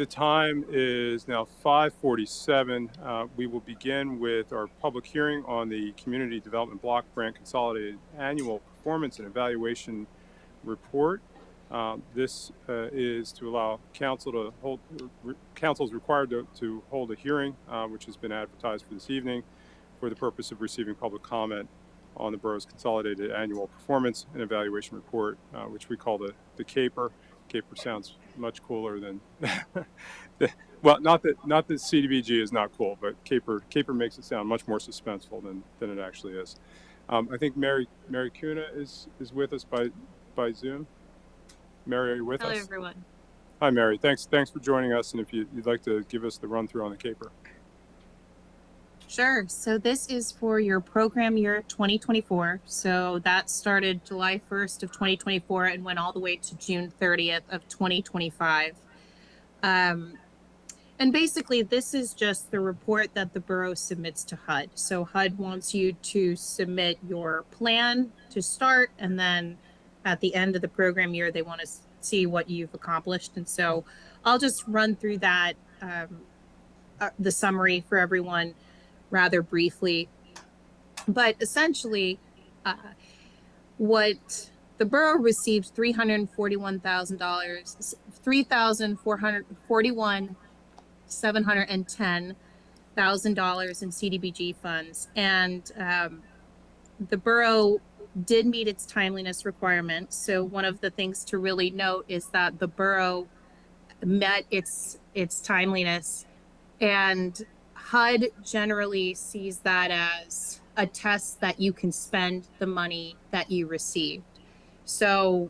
The time is now 5:47. We will begin with our public hearing on the Community Development Block Grant Consolidated Annual Performance and Evaluation Report. This is to allow council to hold, council is required to hold a hearing, which has been advertised for this evening for the purpose of receiving public comment on the borough's consolidated annual performance and evaluation report, which we call the CAPER. CAPER sounds much cooler than, well, not that CDBG is not cool, but CAPER makes it sound much more suspenseful than it actually is. I think Mary Kuna is with us by Zoom. Mary, are you with us? Hello, everyone. Hi, Mary. Thanks for joining us. And if you'd like to give us the run through on the CAPER. Sure. So this is for your program year 2024. So that started July 1st of 2024 and went all the way to June 30th of 2025. And basically, this is just the report that the borough submits to HUD. So HUD wants you to submit your plan to start, and then at the end of the program year, they want to see what you've accomplished. And so I'll just run through that, the summary for everyone rather briefly. But essentially, what the borough received $341,000, $3,441,710,000 in CDBG funds. And the borough did meet its timeliness requirement. So one of the things to really note is that the borough met its timeliness, and HUD generally sees that as a test that you can spend the money that you received. So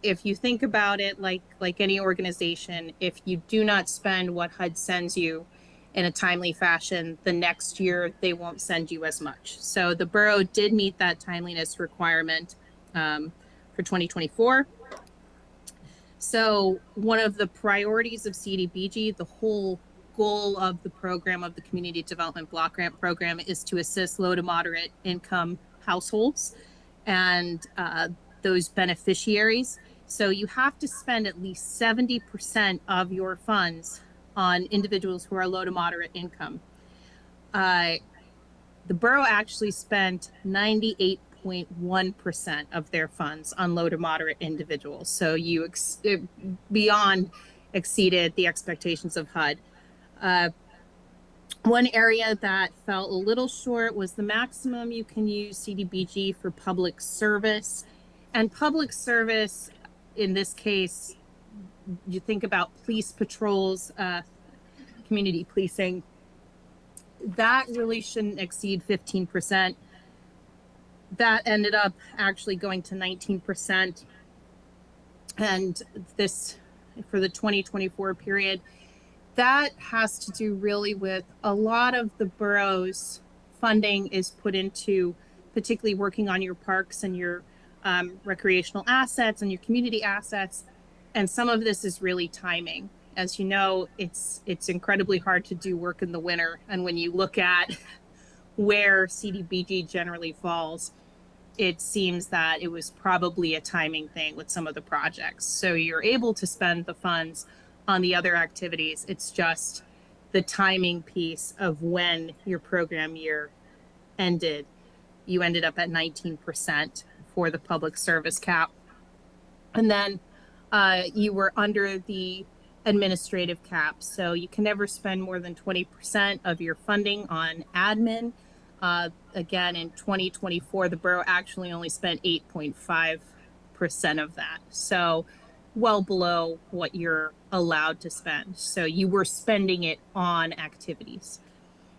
if you think about it like any organization, if you do not spend what HUD sends you in a timely fashion, the next year they won't send you as much. So the borough did meet that timeliness requirement for 2024. So one of the priorities of CDBG, the whole goal of the program, of the Community Development Block Grant Program, is to assist low to moderate income households and those beneficiaries. So you have to spend at least 70% of your funds on individuals who are low to moderate income. The borough actually spent 98.1% of their funds on low to moderate individuals. So you beyond exceeded the expectations of HUD. One area that fell a little short was the maximum you can use CDBG for public service. And public service, in this case, you think about police patrols, community policing, that really shouldn't exceed 15%. That ended up actually going to 19%. And this, for the 2024 period, that has to do really with a lot of the borough's funding is put into particularly working on your parks and your recreational assets and your community assets. And some of this is really timing. As you know, it's incredibly hard to do work in the winter. And when you look at where CDBG generally falls, it seems that it was probably a timing thing with some of the projects. So you're able to spend the funds on the other activities. It's just the timing piece of when your program year ended. You ended up at 19% for the public service cap. And then you were under the administrative cap. So you can never spend more than 20% of your funding on admin. Again, in 2024, the borough actually only spent 8.5% of that. So well below what you're allowed to spend. So you were spending it on activities.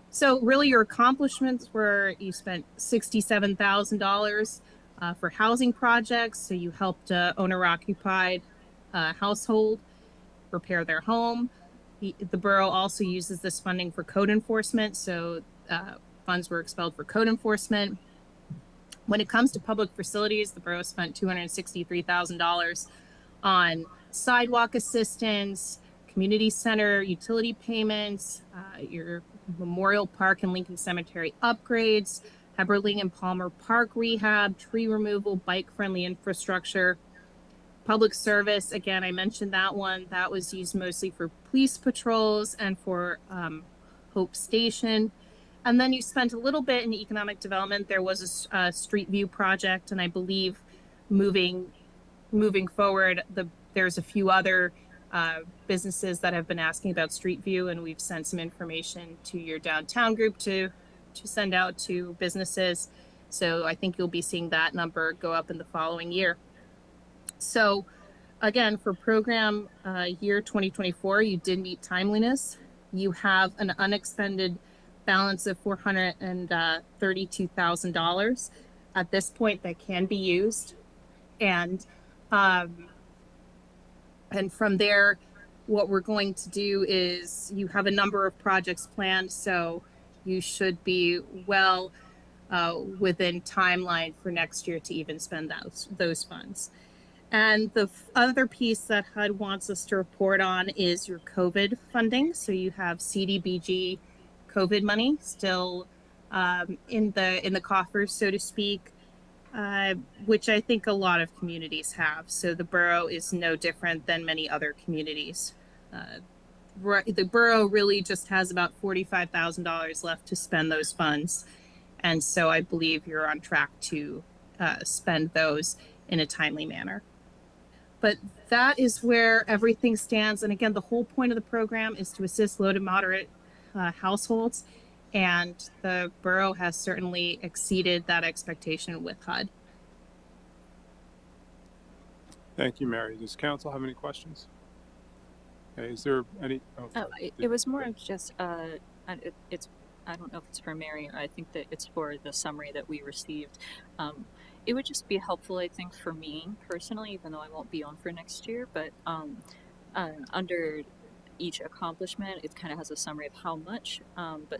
So really your accomplishments were you spent $67,000 for housing projects. So you helped owner-occupied household repair their home. The borough also uses this funding for code enforcement. So funds were expelled for code enforcement. When it comes to public facilities, the borough spent $263,000 on sidewalk assistance, community center utility payments, your Memorial Park and Lincoln Cemetery upgrades, Heberling and Palmer Park rehab, tree removal, bike-friendly infrastructure, Public service, again, I mentioned that one. That was used mostly for police patrols and for Hope Station. And then you spent a little bit in economic development. There was a street view project, and I believe moving forward, there's a few other businesses that have been asking about street view, and we've sent some information to your downtown group to send out to businesses. So I think you'll be seeing that number go up in the following year. So again, for program year 2024, you did meet timeliness. You have an unexpended balance of $432,000 at this point that can be used. And from there, what we're going to do is you have a number of projects planned, so you should be well within timeline for next year to even spend those funds. And the other piece that HUD wants us to report on is your COVID funding. So you have CDBG COVID money still in the coffers, so to speak, which I think a lot of communities have. So the borough is no different than many other communities. The borough really just has about $45,000 left to spend those funds. And so I believe you're on track to spend those in a timely manner. But that is where everything stands. And again, the whole point of the program is to assist low to moderate households. And the borough has certainly exceeded that expectation with HUD. Thank you, Mary. Does council have any questions? Okay, is there any? It was more of just, it's, I don't know if it's for Mary. I think that it's for the summary that we received. It would just be helpful, I think, for me personally, even though I won't be on for next year, but under each accomplishment, it kind of has a summary of how much, but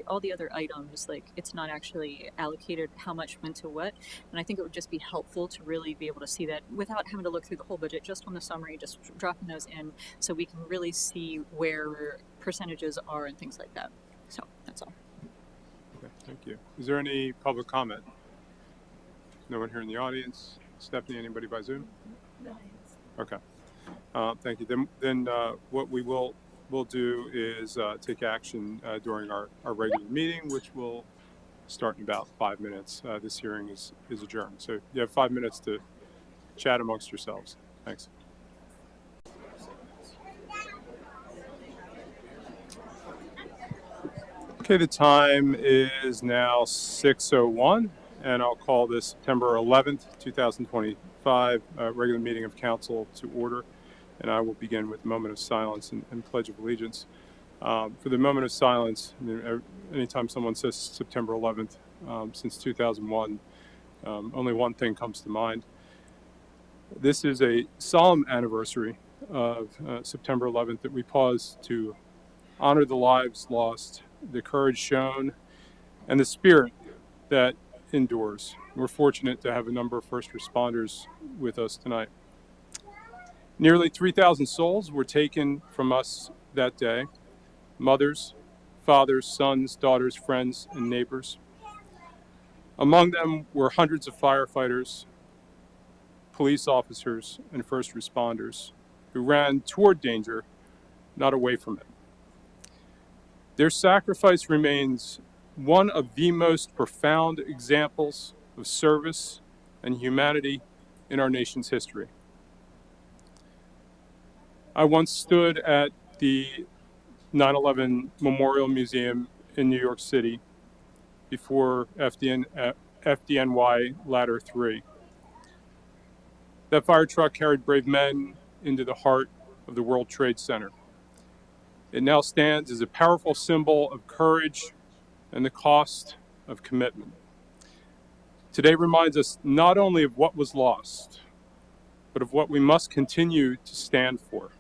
all the other items, like, it's not actually allocated how much went to what. And I think it would just be helpful to really be able to see that without having to look through the whole budget, just on the summary, just dropping those in so we can really see where percentages are and things like that. So that's all. Okay, thank you. Is there any public comment? No one here in the audience. Stephanie, anybody by Zoom? No. Okay. Thank you. Then what we will do is take action during our regular meeting, which will start in about 5 minutes. This hearing is adjourned. So you have 5 minutes to chat amongst yourselves. Thanks. Okay, the time is now 6:01, and I'll call this September 11th, 2025 regular meeting of council to order. And I will begin with a moment of silence and Pledge of Allegiance. For the moment of silence, anytime someone says September 11th, since 2001, only one thing comes to mind. This is a solemn anniversary of September 11th that we pause to honor the lives lost, the courage shown, and the spirit that endures. We're fortunate to have a number of first responders with us tonight. Nearly 3,000 souls were taken from us that day. Mothers, fathers, sons, daughters, friends, and neighbors. Among them were hundreds of firefighters, police officers, and first responders who ran toward danger, not away from it. Their sacrifice remains one of the most profound examples of service and humanity in our nation's history. I once stood at the 9/11 Memorial Museum in New York City before FDNY Ladder 3. That fire truck carried brave men into the heart of the World Trade Center. It now stands as a powerful symbol of courage and the cost of commitment. Today reminds us not only of what was lost, but of what we must continue to stand for.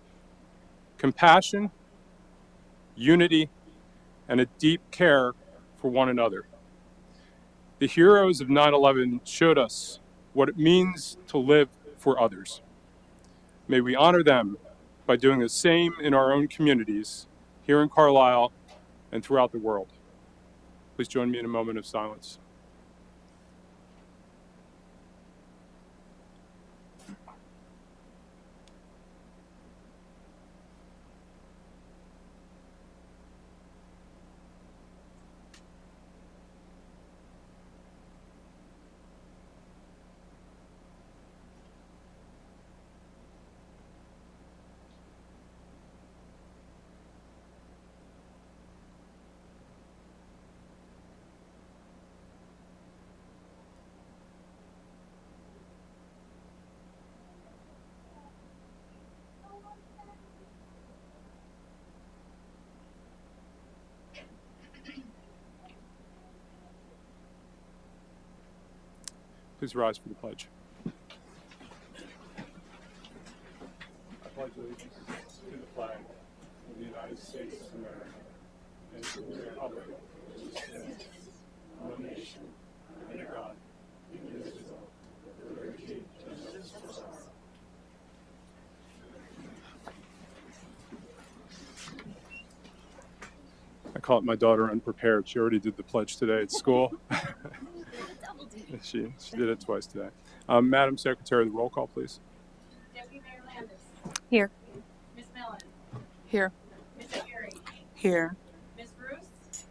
Compassion, unity, and a deep care for one another. The heroes of 9/11 showed us what it means to live for others. May we honor them by doing the same in our own communities, here in Carlisle and throughout the world. Please join me in a moment of silence. Please rise for the pledge. I pledge allegiance to the flag of the United States of America and to the republic which stands one nation under God, indivisible, with liberty and justice for all. I caught my daughter unprepared. She already did the pledge today at school. She did it twice today. Madam Secretary, the roll call, please. Deputy Mayor Landis. Here. Ms. Millen. Here. Ms. Aguirre. Here. Ms. Bruce.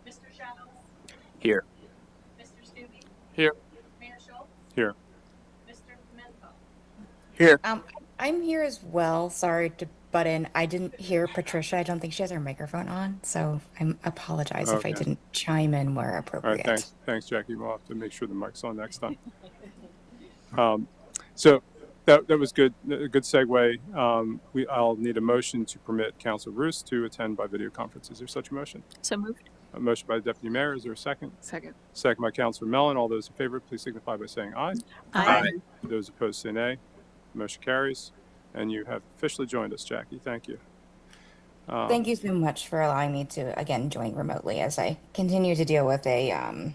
Mr. Shadows. Here. Mr. Stubbe. Here. Mayor Schultz. Here. Mr. Pimentel. Here. I'm here as well. Sorry to butt in. I didn't hear Patricia. I don't think she has her microphone on, so I apologize if I Okay. didn't chime in where All right, appropriate. thanks, Jackie. We'll have to make sure the mic's on next time. So that was good, a good segue. I'll need a motion to permit Council Roos to attend by video conference. Is there such a motion? So moved. A motion by the Deputy Mayor. Is there a second? Second. Second by Councilor Mellon. All those in favor, please signify by saying aye. Aye. Those opposed say nay. Motion carries. And you have officially joined us, Jackie. Thank you. Thank you so much for allowing me to again join remotely as I continue to deal with a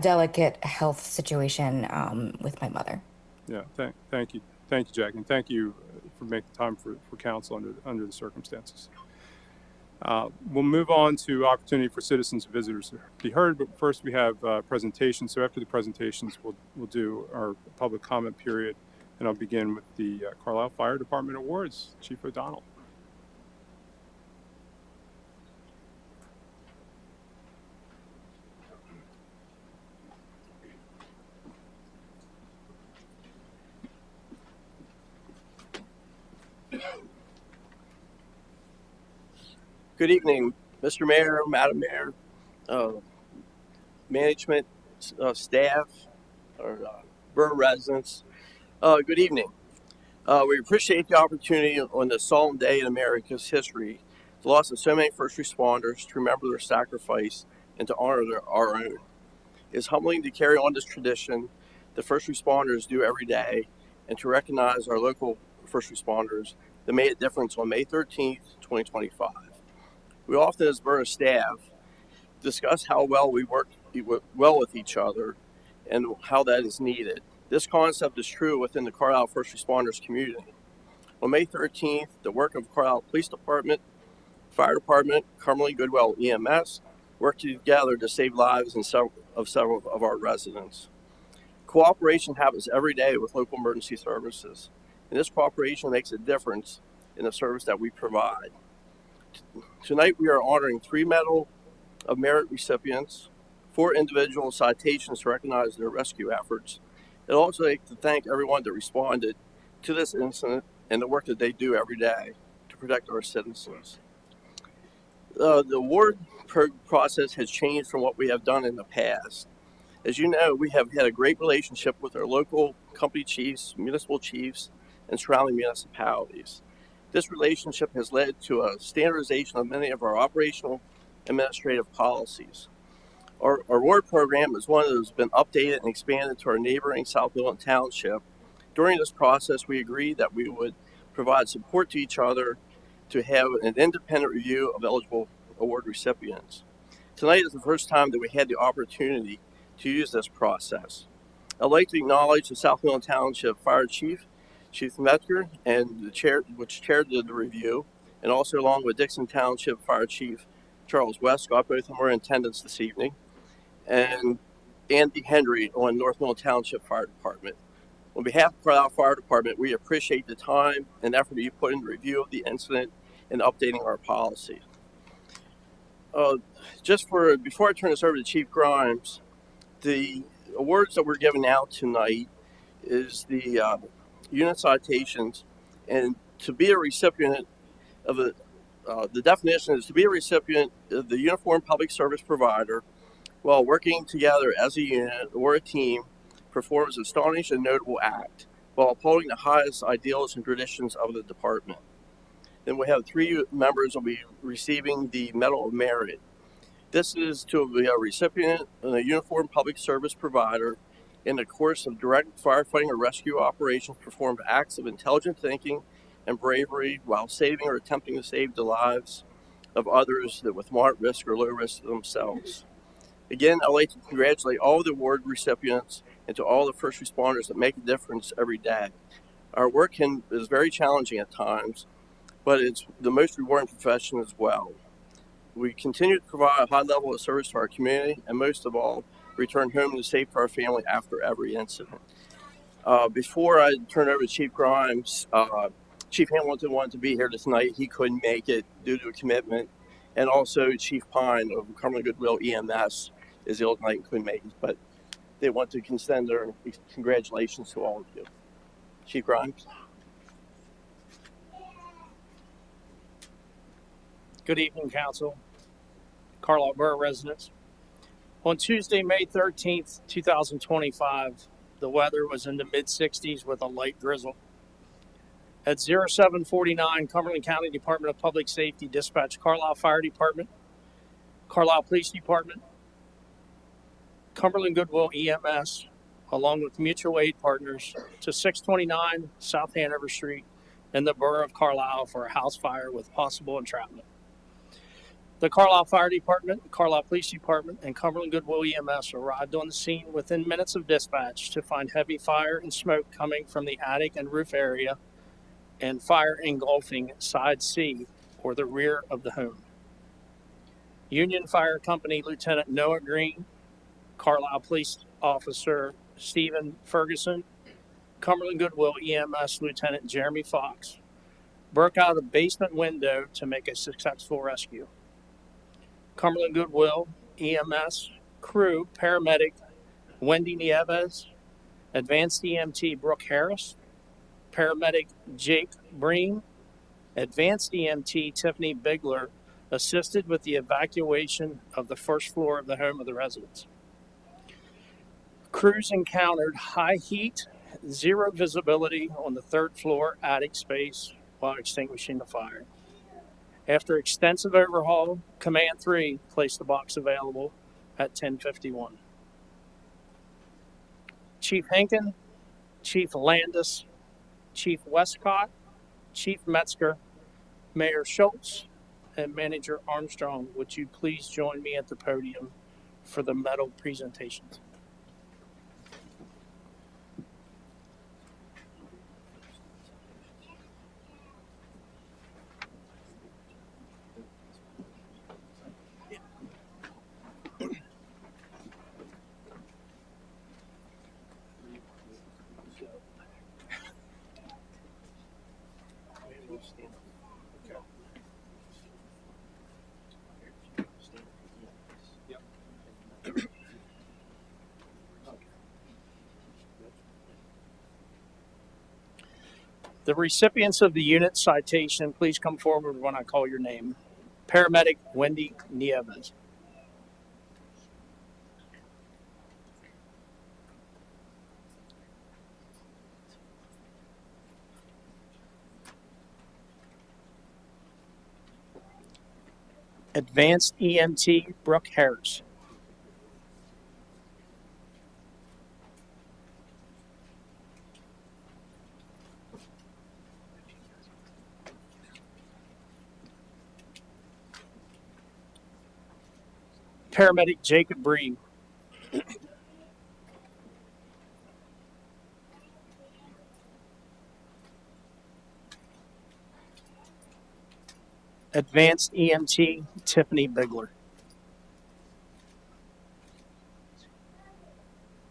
delicate health situation with my mother. Yeah, thank you, Jackie, and thank you for making time for council under the circumstances. We'll move on to opportunity for citizens and visitors to be heard, but first we have presentations. So after the presentations, we'll do our public comment period, and I'll begin with the Carlisle Fire Department Awards. Chief O'Donnell. Good evening, Mr. Mayor, Madam Mayor, management, staff, or borough residents. Good evening. We appreciate the opportunity on this solemn day in America's history, the loss of so many first responders, to remember their sacrifice and to honor our own. It's humbling to carry on this tradition that first responders do every day, and to recognize our local first responders that made a difference on May 13th, 2025. We often, as borough staff, discuss how well we work well with each other and how that is needed. This concept is true within the Carlisle First Responders community. On May 13th, the work of Carlisle Police Department, Fire Department, Cumberland Goodwell EMS worked together to save lives in several of our residents. Cooperation happens every day with local emergency services, and this cooperation makes a difference in the service that we provide. Tonight we are honoring 3 Medal of Merit recipients, 4 individual citations to recognize their rescue efforts. I'd also like to thank everyone that responded to this incident and the work that they do every day to protect our citizens. The award process has changed from what we have done in the past. As you know, we have had a great relationship with our local company chiefs, municipal chiefs, and surrounding municipalities. This relationship has led to a standardization of many of our operational administrative policies. Our award program is one that has been updated and expanded to our neighboring South Middleton Township. During this process, we agreed that we would provide support to each other to have an independent review of eligible award recipients. Tonight is the first time that we had the opportunity to use this process. I'd like to acknowledge the South Middleton Township Fire Chief, Chief Metker, and the chair, which chaired the review, and also along with Dixon Township Fire Chief Charles Westcott. Both of them are in attendance this evening, and Andy Henry on North Middleton Township Fire Department. On behalf of Carlisle Fire Department, we appreciate the time and effort that you put in the review of the incident and updating our policy. Before I turn this over to Chief Grimes, the awards that we're giving out tonight is the unit citations, and to be a recipient of the definition is to be a recipient of the uniform public service provider while working together as a unit or a team performs an astonishing and notable act while upholding the highest ideals and traditions of the department. Then we have 3 members will be receiving the Medal of Merit. This is to be a recipient and a uniformed public service provider in the course of direct firefighting or rescue operations performed acts of intelligent thinking and bravery while saving or attempting to save the lives of others that with moderate risk or low risk to themselves. Again, I'd like to congratulate all the award recipients and to all the first responders that make a difference every day. Our work is very challenging at times, but it's the most rewarding profession as well. We continue to provide a high level of service to our community, and most of all, return home to safe to our family after every incident. Before I turn over to Chief Grimes, Chief Hamilton wanted to be here tonight. He couldn't make it due to a commitment, and also Chief Pine of Cumberland Goodwill EMS is ill tonight and couldn't make it, but they want to extend their congratulations to all of you. Chief Grimes. Good evening, Council, Carlisle Borough residents. On Tuesday, May 13th, 2025, the weather was in the mid-60s with a light drizzle. At 0749, Cumberland County Department of Public Safety dispatched Carlisle Fire Department, Carlisle Police Department, Cumberland Goodwill EMS, along with mutual aid partners, to 629 South Hanover Street in the Borough of Carlisle for a house fire with possible entrapment. The Carlisle Fire Department, Carlisle Police Department, and Cumberland Goodwill EMS arrived on the scene within minutes of dispatch to find heavy fire and smoke coming from the attic and roof area and fire engulfing side C, or the rear of the home. Union Fire Company Lieutenant Noah Green, Carlisle Police Officer Stephen Ferguson, Cumberland Goodwill EMS Lieutenant Jeremy Fox broke out of the basement window to make a successful rescue. Cumberland Goodwill EMS crew paramedic Wendy Nieves, advanced EMT Brooke Harris, paramedic Jake Breen, advanced EMT Tiffany Bigler assisted with the evacuation of the first floor of the home of the residents. Crews encountered high heat, zero visibility on the 3rd floor attic space while extinguishing the fire. After extensive overhaul, Command 3 placed the box available at 10:51. Chief Henkin, Chief Landis, Chief Westcott, Chief Metzger, Mayor Schultz, and Manager Armstrong, would you please join me at the podium for the medal presentations? The recipients of the unit citation, please come forward when I call your name. Paramedic Wendy Nieves. Advanced EMT Brooke Harris. Paramedic Jacob Breen. Advanced EMT Tiffany Bigler.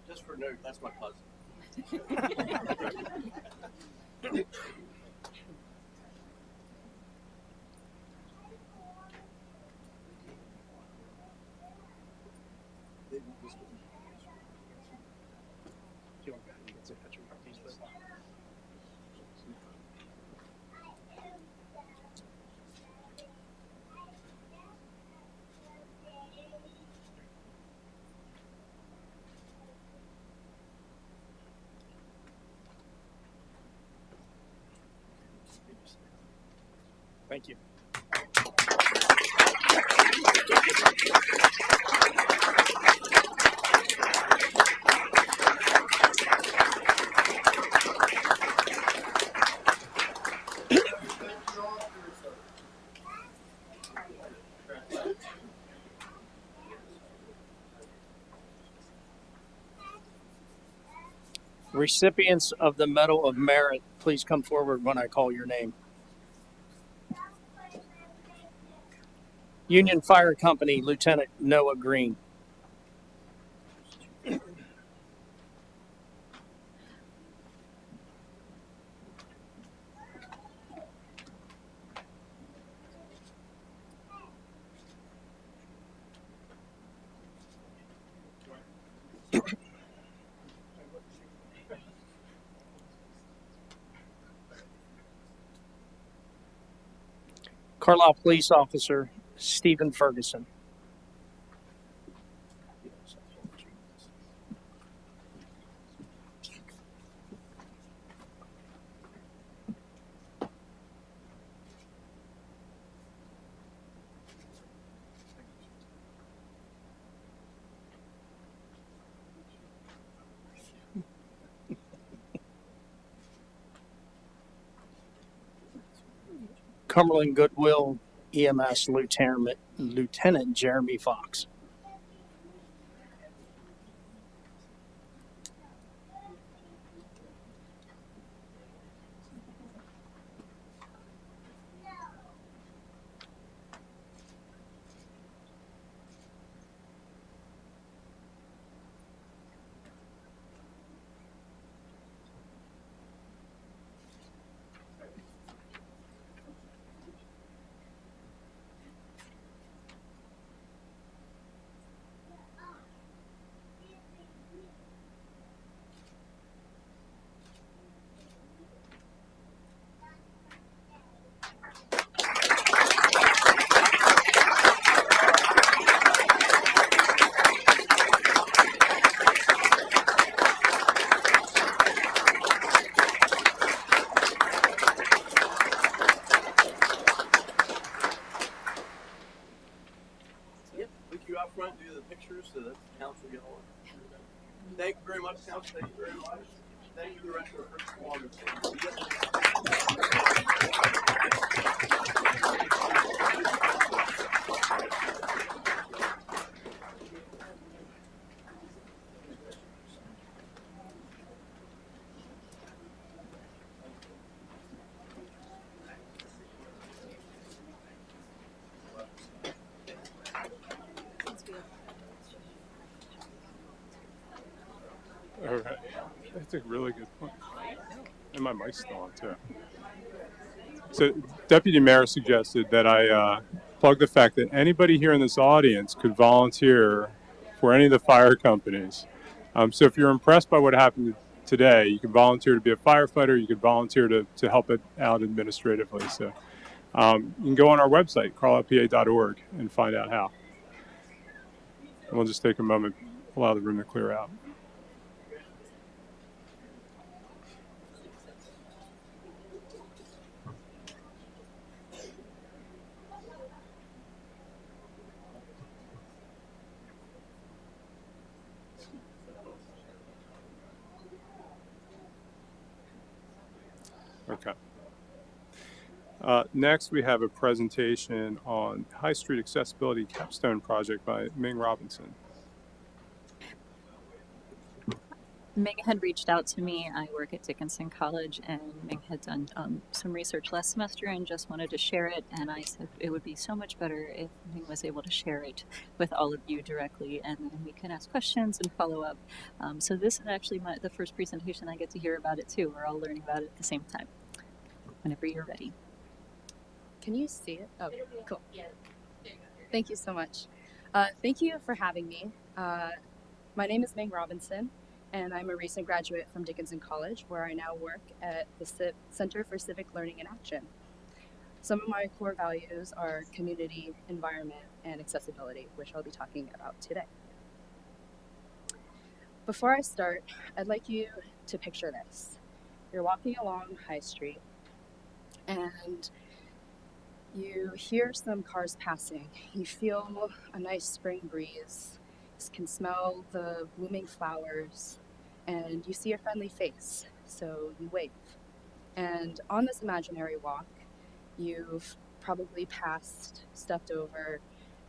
Just for note, that's my cousin. Thank you. Recipients of the Medal of Merit, please come forward when I call your name. Union Fire Company, Lieutenant Noah Green. Carlisle Police Officer Stephen Ferguson. Cumberland Goodwill EMS Lieutenant Jeremy Fox. Yep, we can go out front and do the pictures so that the council get on. Thank you very much, council. Thank you very much. Thank you for the rest of the performance. All right. That's a really good point. And my mic's still on, too. So Deputy Mayor suggested that I plug the fact that anybody here in this audience could volunteer for any of the fire companies. So if you're impressed by what happened today, you can volunteer to be a firefighter. You could volunteer to help it out administratively. So you can go on our website, carlislepa.org, and find out how. And we'll just take a moment, allow the room to clear out. Okay. Next, we have a presentation on High Street Accessibility Capstone Project by Ming Robinson. Ming had reached out to me. I work at Dickinson College, and Ming had done some research last semester and just wanted to share it. And I said it would be so much better if Ming was able to share it with all of you directly, and then we can ask questions and follow up. So this is actually the first presentation I get to hear about it too. We're all learning about it at the same time. Whenever you're ready. Can you see it? Oh, cool. Thank you so much. Thank you for having me. My name is Ming Robinson, and I'm a recent graduate from Dickinson College, where I now work at the Center for Civic Learning and Action. Some of my core values are community, environment, and accessibility, which I'll be talking about today. Before I start, I'd like you to picture this. You're walking along High Street, and You hear some cars passing. You feel a nice spring breeze. You can smell the blooming flowers, and you see a friendly face, so you wave. And on this imaginary walk, you've probably passed, stepped over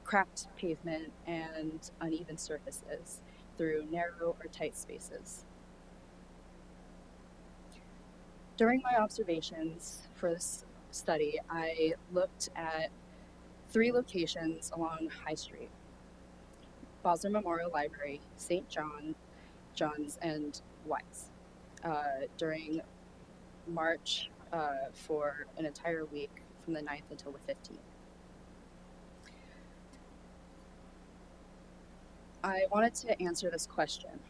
cracked pavement and uneven surfaces through narrow or tight spaces. During my observations for this study, I looked at 3 locations along High Street: Bosler Memorial Library, St. John's, and Wise, during March for an entire week from the 9th until the 15th. I wanted to answer this question: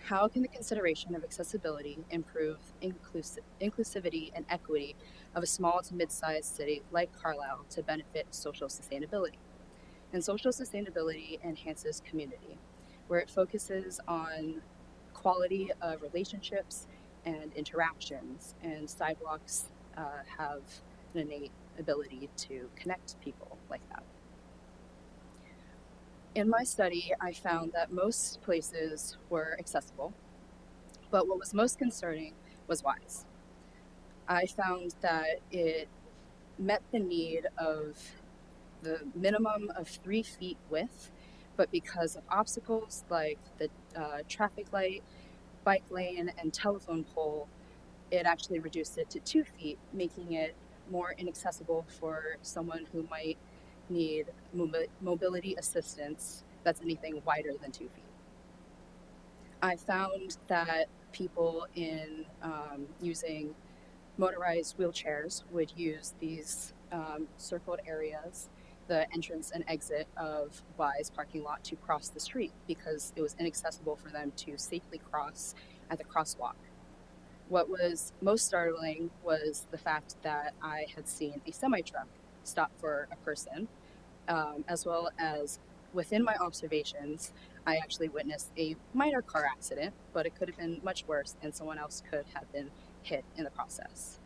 how can the consideration of accessibility improve inclusivity and equity of a small to mid-sized city like Carlisle to benefit social sustainability? And social sustainability enhances community, where it focuses on quality of relationships and interactions, and sidewalks have an innate ability to connect people like that. In my study, I found that most places were accessible, but what was most concerning was Wise. I found that it met the need of the minimum of 3 feet width, but because of obstacles like the traffic light, bike lane, and telephone pole, it actually reduced it to 2 feet, making it more inaccessible for someone who might need mobility assistance that's anything wider than 2 feet. I found that people in using motorized wheelchairs would use these circled areas, the entrance and exit of Wise parking lot, to cross the street because it was inaccessible for them to safely cross at the crosswalk. What was most startling was the fact that I had seen a semi-truck stop for a person, as well as within my observations, I actually witnessed a minor car accident, but it could have been much worse, and someone else could have been hit in the process.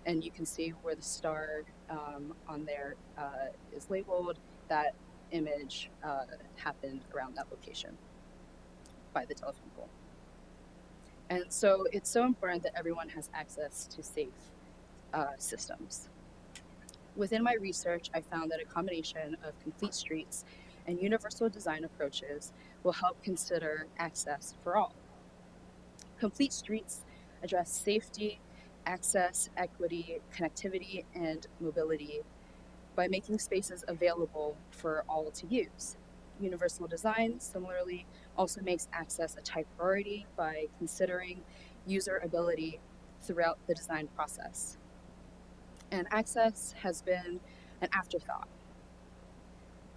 And you can see where the star on there is labeled. That image happened around that location by the telephone pole. And so it's so important that everyone has access to safe systems. Within my research, I found that a combination of complete streets and universal design approaches will help consider access for all. Complete streets address safety, access, equity, connectivity, and mobility by making spaces available for all to use. Universal design, similarly, also makes access a top priority by considering user ability throughout the design process. And access has been an afterthought.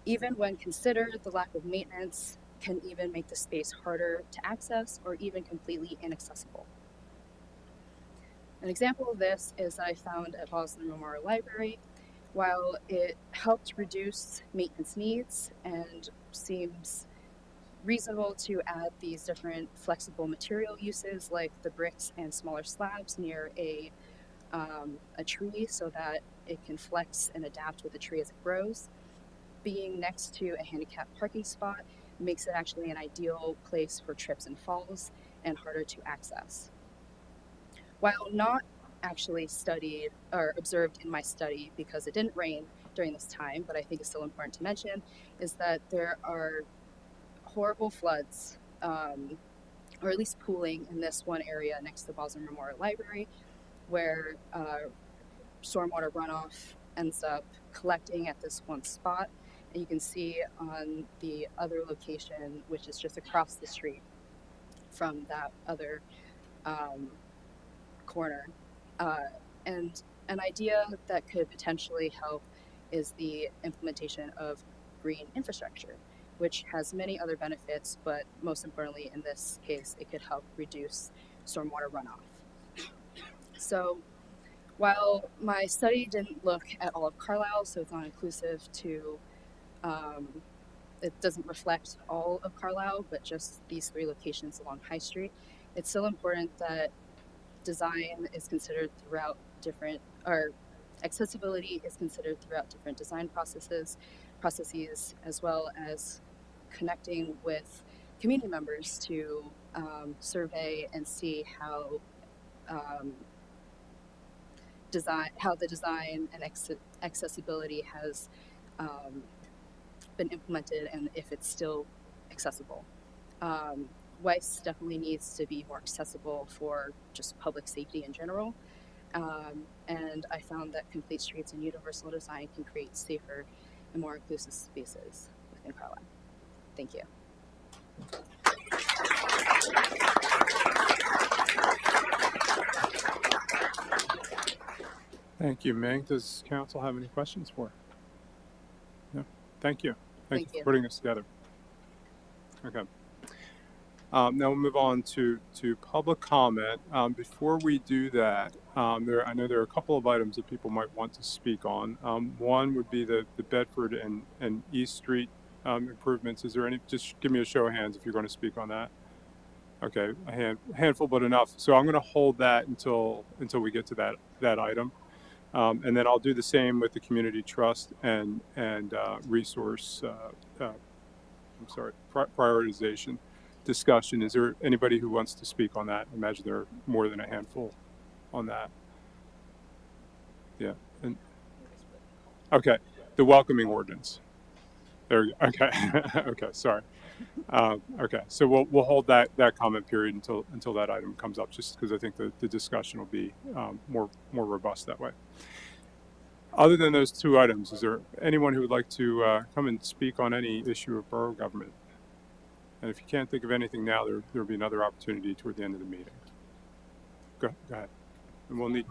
Even when considered, the lack of maintenance can even make the space harder to access or even completely inaccessible. An example of this is that I found at Bosler Memorial Library. While it helped reduce maintenance needs and seems reasonable to add these different flexible material uses like the bricks and smaller slabs near a tree so that it can flex and adapt with the tree as it grows, being next to a handicapped parking spot makes it actually an ideal place for trips and falls and harder to access. While not actually studied or observed in my study because it didn't rain during this time, but I think it's still important to mention, is that there are horrible floods, or at least pooling in this one area next to the Bosler Memorial Library, where stormwater runoff ends up collecting at this one spot. And you can see on the other location, which is just across the street from that other corner. And an idea that could potentially help is the implementation of green infrastructure, which has many other benefits, but most importantly in this case, it could help reduce stormwater runoff. So while my study didn't look at all of Carlisle, so it's not inclusive to, it doesn't reflect all of Carlisle, but just these 3 locations along High Street, it's still important that design is considered throughout different, or Accessibility is considered throughout different design processes, as well as connecting with community members to survey and see how the design and accessibility has been implemented and if it's still accessible. Weiss definitely needs to be more accessible for just public safety in general. And I found that complete streets and universal design can create safer and more inclusive spaces within Carlisle. Thank you. Thank you, Ming. Does council have any questions for her? No? Thank you. Thank you for putting this together. Okay. Now we'll move on to public comment. Before we do that, I know there are a couple of items that people might want to speak on. One would be the Bedford and East Street improvements. Is there any? Just give me a show of hands if you're going to speak on that. Okay, a handful, but enough. So I'm going to hold that until we get to that item, and then I'll do the same with the community trust and resource. Prioritization discussion. Is there anybody who wants to speak on that? I imagine there are more than a handful on that. Yeah. And okay, the welcoming ordinance. There you go. Okay. Okay. Sorry. Okay. So we'll hold that comment period until that item comes up, just because I think the discussion will be more robust that way. Other than those two items, is there anyone who would like to come and speak on any issue of borough government? And if you can't think of anything now, there will be another opportunity toward the end of the meeting. Go ahead. And we'll need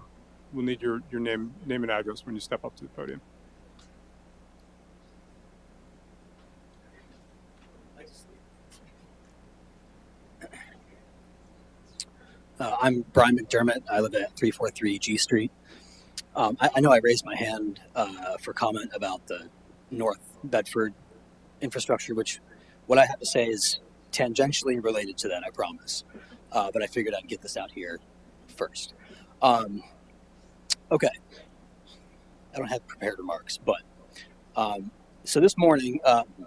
your name and address when you step up to the podium. I'm Brian McDermott. I live at 343 G Street. I know I raised my hand for comment about the North Bedford infrastructure, which what I have to say is tangentially related to that, I promise. But I figured I'd get this out here first. Okay. I don't have prepared remarks, but so this morning,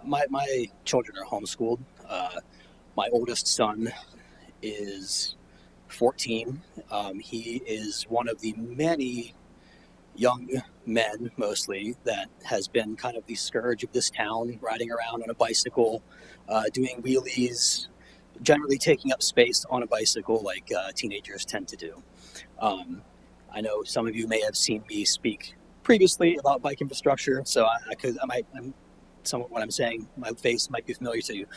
my children are homeschooled. My oldest son is 14. He is one of the many young men, mostly, that has been kind of the scourge of this town, riding around on a bicycle, doing wheelies, generally taking up space on a bicycle like teenagers tend to do. I know some of you may have seen me speak previously about bike infrastructure, so some of what I'm saying, my face might be familiar to you.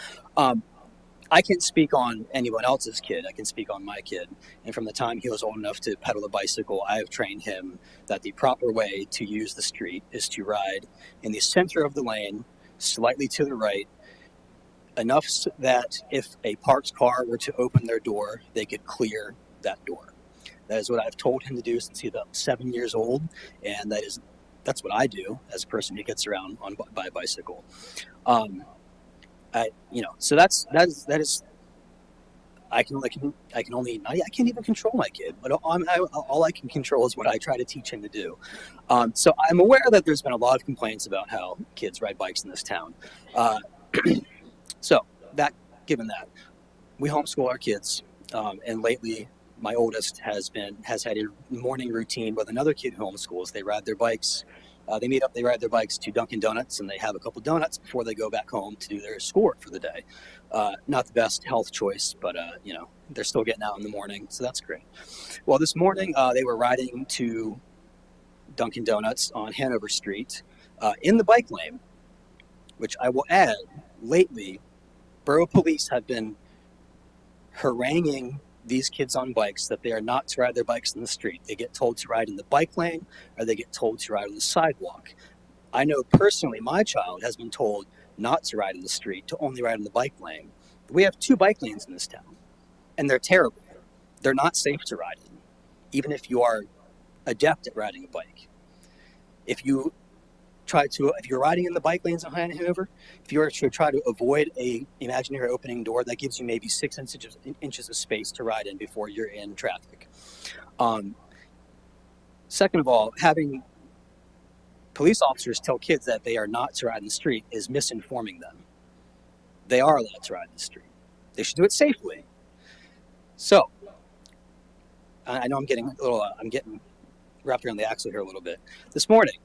I can't speak on anyone else's kid. I can speak on my kid. And from the time he was old enough to pedal a bicycle, I have trained him that the proper way to use the street is to ride in the center of the lane, slightly to the right, enough so that if a parked car were to open their door, they could clear that door. That is what I've told him to do since he's about 7 years old, and that's what I do as a person who gets around by a bicycle. So that is. I can't even control my kid, but all I can control is what I try to teach him to do. So I'm aware that there's been a lot of complaints about how kids ride bikes in this town. So given that, we homeschool our kids, and lately my oldest has had a morning routine with another kid who homeschools. They ride their bikes. They meet up, they ride their bikes to Dunkin' Donuts, and they have a couple donuts before they go back home to do their schoolwork for the day. Not the best health choice, but they're still getting out in the morning, so that's great. Well, this morning they were riding to Dunkin' Donuts on Hanover Street in the bike lane, which I will add, lately, Borough Police have been haranguing these kids on bikes that they are not to ride their bikes in the street. They get told to ride in the bike lane, or they get told to ride on the sidewalk. I know personally my child has been told not to ride in the street, to only ride in the bike lane. We have 2 bike lanes in this town, and they're terrible. They're not safe to ride in, even if you are adept at riding a bike. If you're riding in the bike lanes on Hanover, if you were to try to avoid a imaginary opening door, that gives you maybe 6 inches of space to ride in before you're in traffic. Second of all, having police officers tell kids that they are not to ride in the street is misinforming them. They are allowed to ride in the street. They should do it safely. So, I know I'm getting wrapped around the axle here a little bit. This morning,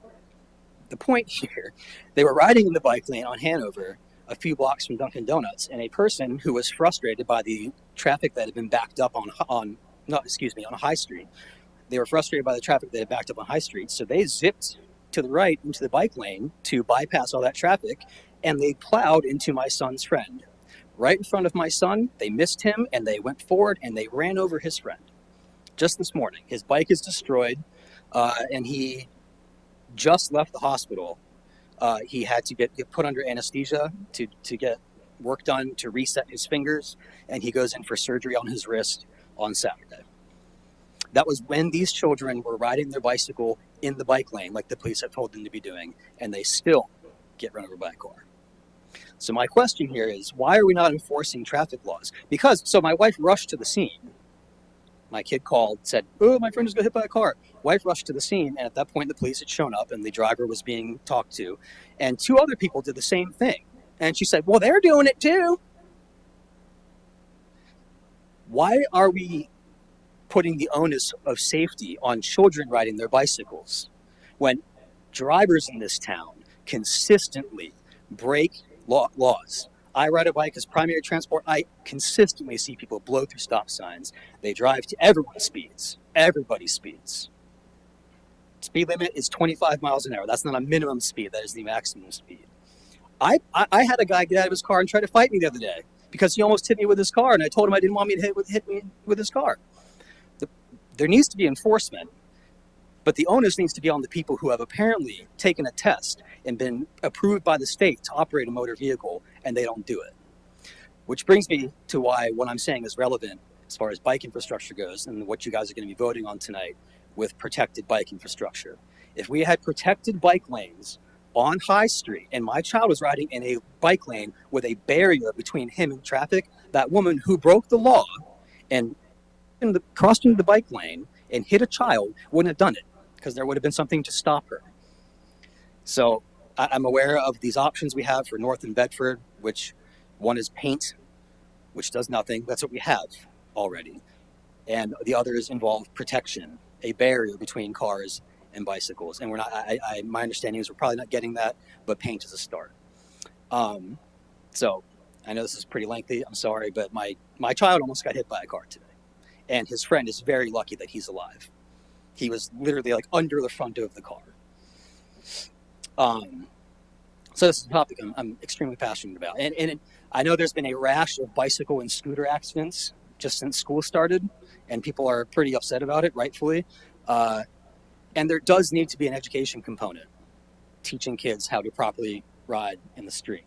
the point here, they were riding in the bike lane on Hanover, a few blocks from Dunkin' Donuts, and a person who was frustrated by the traffic that had been backed up on High Street. They were frustrated by the traffic that had backed up on High Street, so they zipped to the right into the bike lane to bypass all that traffic, and they plowed into my son's friend. Right in front of my son, they missed him, and they went forward, and they ran over his friend. Just this morning, his bike is destroyed, and he just left the hospital. He had to get put under anesthesia to get work done to reset his fingers, and he goes in for surgery on his wrist on Saturday. That was when these children were riding their bicycle in the bike lane, like the police have told them to be doing, and they still get run over by a car. So my question here is, why are we not enforcing traffic laws? So my wife rushed to the scene. My kid called, said, "Oh, my friend just got hit by a car." Wife rushed to the scene, and at that point, the police had shown up, and the driver was being talked to. And two other people did the same thing. And she said, "Well, they're doing it too." Why are we putting the onus of safety on children riding their bicycles when drivers in this town consistently break laws? I ride a bike as primary transport. I consistently see people blow through stop signs. They drive to everyone's speeds. Everybody's speeds. Speed limit is 25 miles an hour. That's not a minimum speed. That is the maximum speed. I had a guy get out of his car and try to fight me the other day because he almost hit me with his car, and I told him I didn't want me to hit me with his car. There needs to be enforcement, but the onus needs to be on the people who have apparently taken a test and been approved by the state to operate a motor vehicle, and they don't do it. Which brings me to why what I'm saying is relevant as far as bike infrastructure goes and what you guys are going to be voting on tonight with protected bike infrastructure. If we had protected bike lanes on High Street and my child was riding in a bike lane with a barrier between him and traffic, that woman who broke the law and crossed into the bike lane and hit a child wouldn't have done it because there would have been something to stop her. So I'm aware of these options we have for North and Bedford, which one is paint, which does nothing. That's what we have already. And the others involve protection, a barrier between cars and bicycles. And we're not, my understanding is we're probably not getting that, but paint is a start. So I know this is pretty lengthy. I'm sorry, but my child almost got hit by a car today. And his friend is very lucky that he's alive. He was literally like under the front of the car. So this is a topic I'm extremely passionate about. And I know there's been a rash of bicycle and scooter accidents just since school started, and people are pretty upset about it, rightfully. And there does need to be an education component, teaching kids how to properly ride in the street.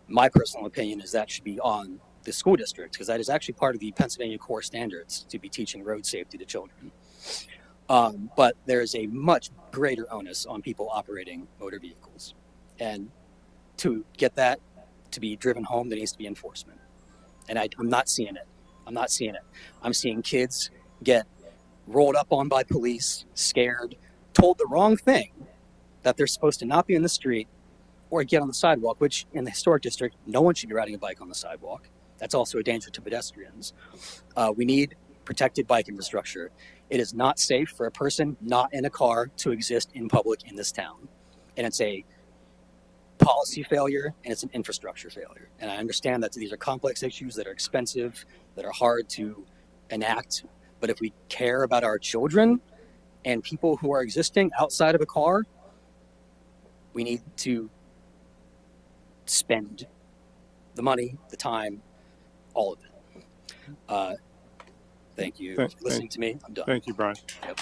My personal opinion is that should be on the school district, because that is actually part of the Pennsylvania core standards to be teaching road safety to children. But there is a much greater onus on people operating motor vehicles. And to get that to be driven home, there needs to be enforcement. And I'm not seeing it. I'm seeing kids get rolled up on by police, scared, told the wrong thing, that they're supposed to not be in the street or get on the sidewalk, which in the historic district, no one should be riding a bike on the sidewalk. That's also a danger to pedestrians. We need protected bike infrastructure. It is not safe for a person not in a car to exist in public in this town. And it's a policy failure and it's an infrastructure failure. And I understand that these are complex issues that are expensive, that are hard to enact. But if we care about our children and people who are existing outside of a car, we need to spend the money, the time, all of it. Thank you for listening to me. I'm done. Thank you, Brian. Yep.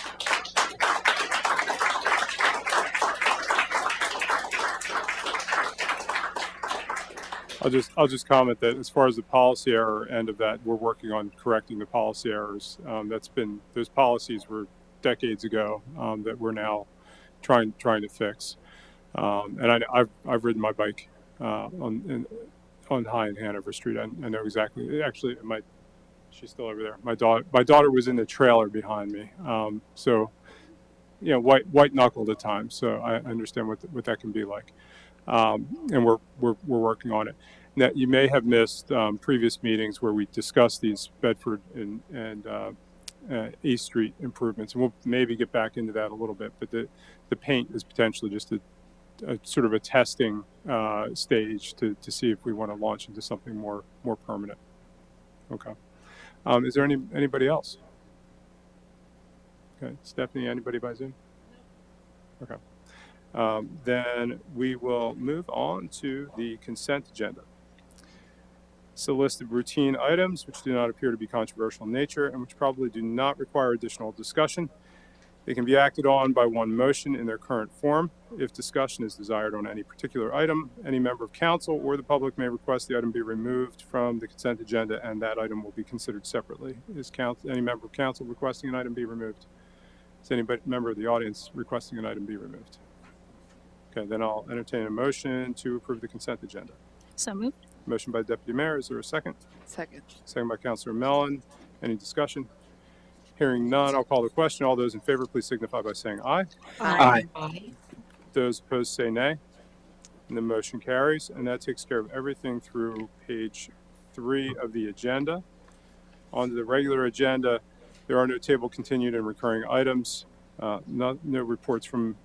I'll just comment that as far as the policy error end of that, we're working on correcting the policy errors. Those policies were decades ago that we're now trying to fix. And I've ridden my bike on High and Hanover Street. I know exactly. Actually, she's still over there. My daughter was in the trailer behind me. So white knuckled at times. So I understand what that can be like, and we're working on it. Now, you may have missed previous meetings where we discussed these Bedford and East Street improvements, and we'll maybe get back into that a little bit. But the paint is potentially just a sort of a testing stage to see if we want to launch into something more permanent. Okay. Is there anybody else? Okay, Stephanie, anybody by Zoom? Okay. Then we will move on to the consent agenda. It's a list of routine items which do not appear to be controversial in nature and which probably do not require additional discussion. They can be acted on by one motion in their current form. If discussion is desired on any particular item, any member of council or the public may request the item be removed from the consent agenda, and that item will be considered separately. Is any member of council requesting an item be removed? Is any member of the audience requesting an item be removed? Okay, then I'll entertain a motion to approve the consent agenda. So moved. Motion by Deputy Mayor. Is there a second? Second. Second by Councilor Mellon. Any discussion? Hearing none, I'll call the question. All those in favor, please signify by saying aye. Aye. Those opposed say nay. And the motion carries. And that takes care of everything through page 3 of the agenda. On to the regular agenda, there are no table continued and recurring items. No reports from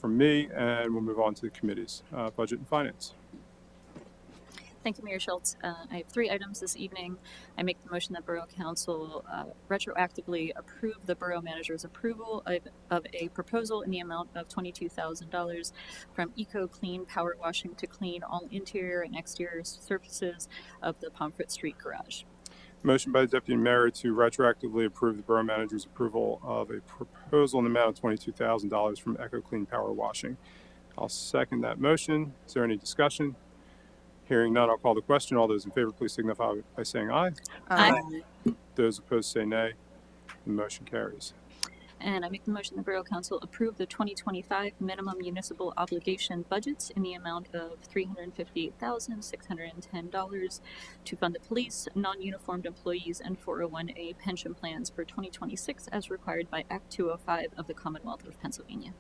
me, and we'll move on to the committees. Budget and Finance. Thank you, Mayor Schultz. I have 3 items this evening. I make the motion that Borough Council retroactively approve the Borough Manager's approval of a proposal in the amount of $22,000 from Eco Clean Power Washing to clean all interior and exterior surfaces of the Pomfret Street Garage. Motion by the Deputy Mayor to retroactively approve the Borough Manager's approval of a proposal in the amount of $22,000 from Eco Clean Power Washing. I'll second that motion. Is there any discussion? Hearing none, I'll call the question. All those in favor, please signify by saying aye. Aye. Those opposed say nay. The motion carries. And I make the motion that Borough Council approve the 2025 minimum municipal obligation budgets in the amount of $358,610 to fund the police, non-uniformed employees, and 401A pension plans for 2026 as required by Act 205 of the Commonwealth of Pennsylvania.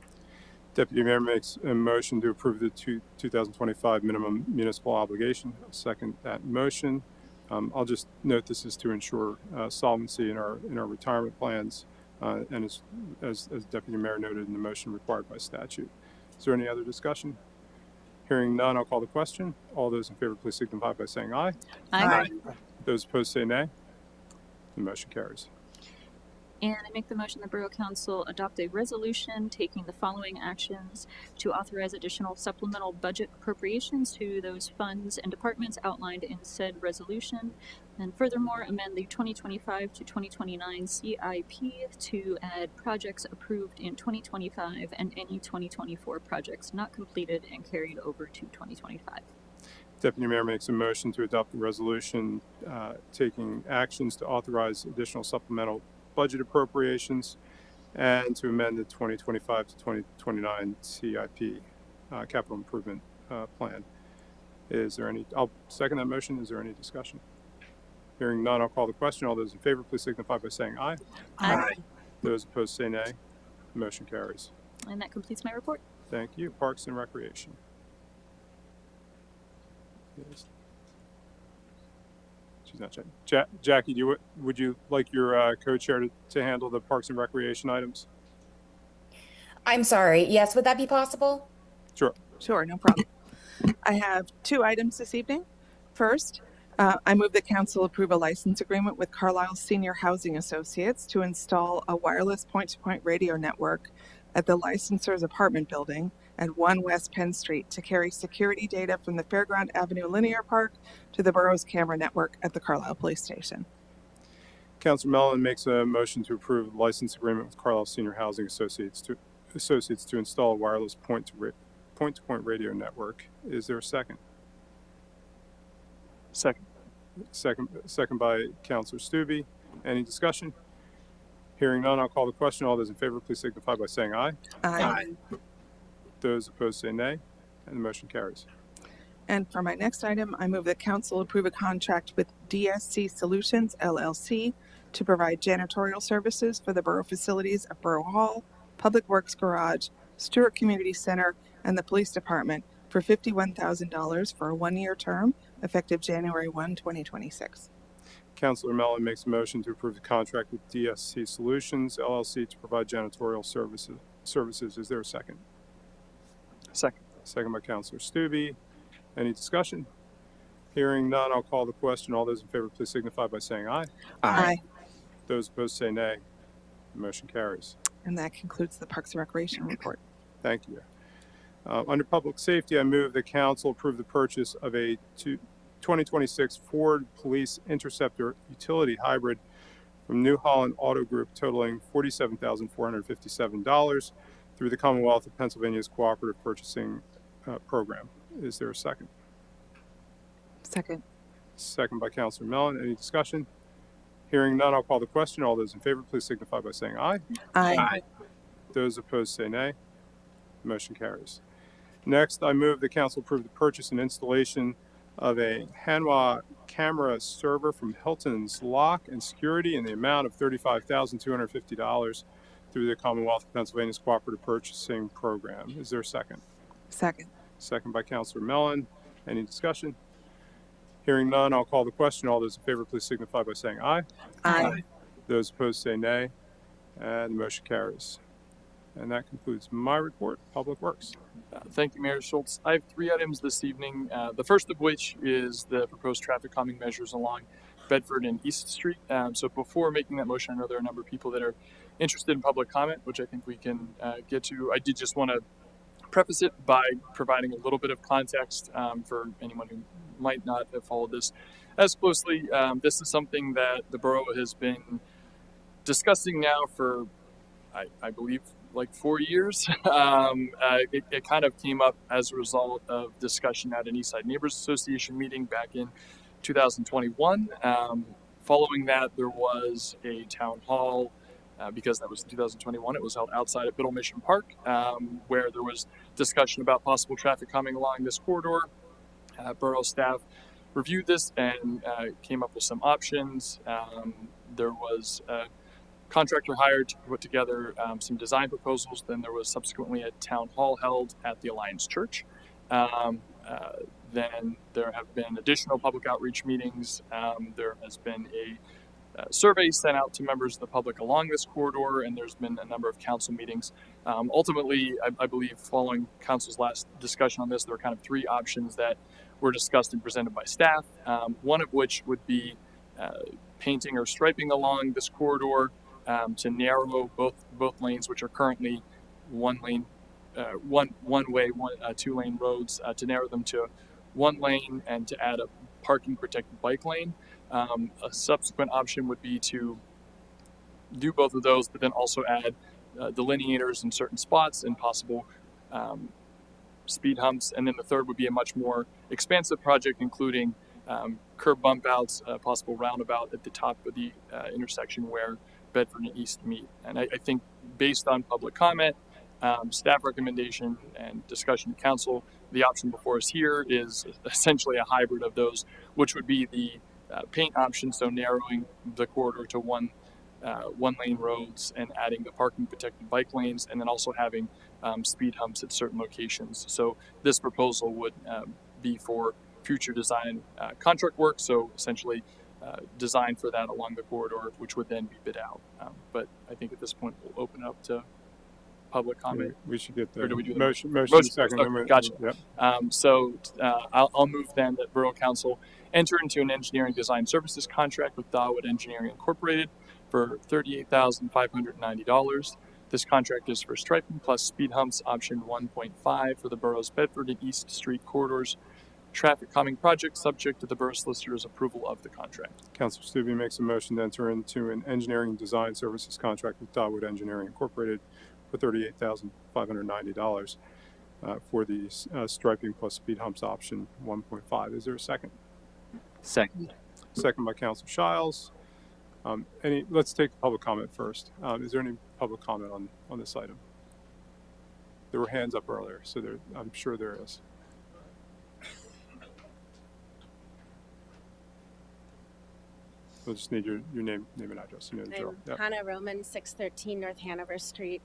Deputy Mayor makes a motion to approve the 2025 minimum municipal obligation. I'll second that motion. I'll just note this is to ensure solvency in our retirement plans, and as Deputy Mayor noted in the motion, required by statute. Is there any other discussion? Hearing none, I'll call the question. All those in favor, please signify by saying aye. Aye. Those opposed say nay. The motion carries. And I make the motion that Borough Council adopt a resolution taking the following actions to authorize additional supplemental budget appropriations to those funds and departments outlined in said resolution. And furthermore, amend the 2025 to 2029 CIP to add projects approved in 2025 and any 2024 projects not completed and carried over to 2025. Deputy Mayor makes a motion to adopt the resolution taking actions to authorize additional supplemental budget appropriations and to amend the 2025 to 2029 CIP capital improvement plan. Is there any? I'll second that motion. Is there any discussion? Hearing none, I'll call the question. All those in favor, please signify by saying aye. Aye. Those opposed say nay. The motion carries. And that completes my report. Thank you. Parks and Recreation. Yes. She's not checking. Jackie, would you like your co-chair to handle the Parks and Recreation items? I'm sorry. Yes, would that be possible? Sure. Sure, no problem. I have 2 items this evening. First, I move that council approve a license agreement with Carlisle Senior Housing Associates to install a wireless point-to-point radio network at the licensor's apartment building at 1 West Penn Street to carry security data from the Fairground Avenue Linear Park to the borough's camera network at the Carlisle Police Station. Councilor Mellon makes a motion to approve the license agreement with Carlisle Senior Housing Associates to install a wireless point-to-point radio network. Is there a second? Second. Second by Councilor Stubbe. Any discussion? Hearing none, I'll call the question. All those in favor, please signify by saying aye. Aye. Those opposed say nay, and the motion carries. And for my next item, I move that council approve a contract with DSC Solutions, LLC, to provide janitorial services for the borough facilities of Borough Hall, Public Works Garage, Stewart Community Center, and the Police Department for $51,000 for a one-year term effective January 1, 2026. Councilor Mellon makes a motion to approve the contract with DSC Solutions LLC to provide janitorial services. Is there a second? Second. Second by Councilor Stube. Any discussion? Hearing none, I'll call the question. All those in favor, please signify by saying aye. Aye. Those opposed say nay. The motion carries. And that concludes the Parks and Recreation report. Thank you. Under Public Safety, I move the council approve the purchase of a 2026 Ford Police Interceptor Utility Hybrid from New Holland Auto Group totaling $47,457 through the Commonwealth of Pennsylvania's Cooperative Purchasing Program. Is there a second? Second. Second by Councilor Mellon. Any discussion? Hearing none, I'll call the question. All those in favor, please signify by saying aye. Aye. Those opposed say nay. The motion carries. Next, I move the council approve the purchase and installation of a Hanwha camera server from Hilton's Lock and Security in the amount of $35,250 through the Commonwealth of Pennsylvania's Cooperative Purchasing Program. Is there a second? Second. Second by Councilor Mellon. Any discussion? Hearing none, I'll call the question. All those in favor, please signify by saying aye. Aye. Those opposed say nay. And the motion carries. And that concludes my report. Public Works. Thank you, Mayor Schultz. I have 3 items this evening. The first of which is the proposed traffic calming measures along Bedford and East Street. So before making that motion, I know there are a number of people that are interested in public comment, which I think we can get to. I did just want to preface it by providing a little bit of context for anyone who might not have followed this as closely. This is something that the borough has been discussing now for, I believe, like 4 years. It kind of came up as a result of discussion at an Eastside Neighbors Association meeting back in 2021. Following that, there was a town hall, because that was 2021. It was held outside of Biddle Mission Park, where there was discussion about possible traffic coming along this corridor. Borough staff reviewed this and came up with some options. There was contractor hired to put together some design proposals. Then there was subsequently a town hall held at the Alliance Church. Then there have been additional public outreach meetings. There has been a survey sent out to members of the public along this corridor, and there's been a number of council meetings. Ultimately, I believe following council's last discussion on this, there were kind of 3 options that were discussed and presented by staff. One of which would be painting or striping along this corridor to narrow both lanes, which are currently one way, 2-lane roads, to narrow them to 1 lane and to add a parking protected bike lane. A subsequent option would be to do both of those, but then also add delineators in certain spots and possible speed humps. And then the third would be a much more expansive project, including curb bump outs, a possible roundabout at the top of the intersection where Bedford and East meet. And I think based on public comment, staff recommendation, and discussion to council, the option before us here is essentially a hybrid of those, which would be the paint option, so narrowing the corridor to one lane roads and adding the parking protected bike lanes, and then also having speed humps at certain locations. So this proposal would be for future design contract work, so essentially design for that along the corridor, which would then be bid out. But I think at this point we'll open it up to public comment. We should get the Or do we do the motion second. Okay, gotcha. Yep. I'll move then that Borough Council enter into an engineering design services contract with Dawood Engineering Incorporated for $38,590. This contract is for striping plus speed humps option 1.5 for the borough's Bedford and East Street corridors traffic calming project, subject to the borough solicitor's approval of the contract. Councilor Stube makes a motion to enter into an engineering design services contract with Dawood Engineering Incorporated for $38,590 for the striping plus speed humps option 1.5. Is there a second? Second. Second by Councilor Shiles. Let's take the public comment first. Is there any public comment on this item? There were hands up earlier, so I'm sure there is. We'll just need your name and address. You know the drill. I'm Yep. Hannah Roman, 613 North Hanover Street.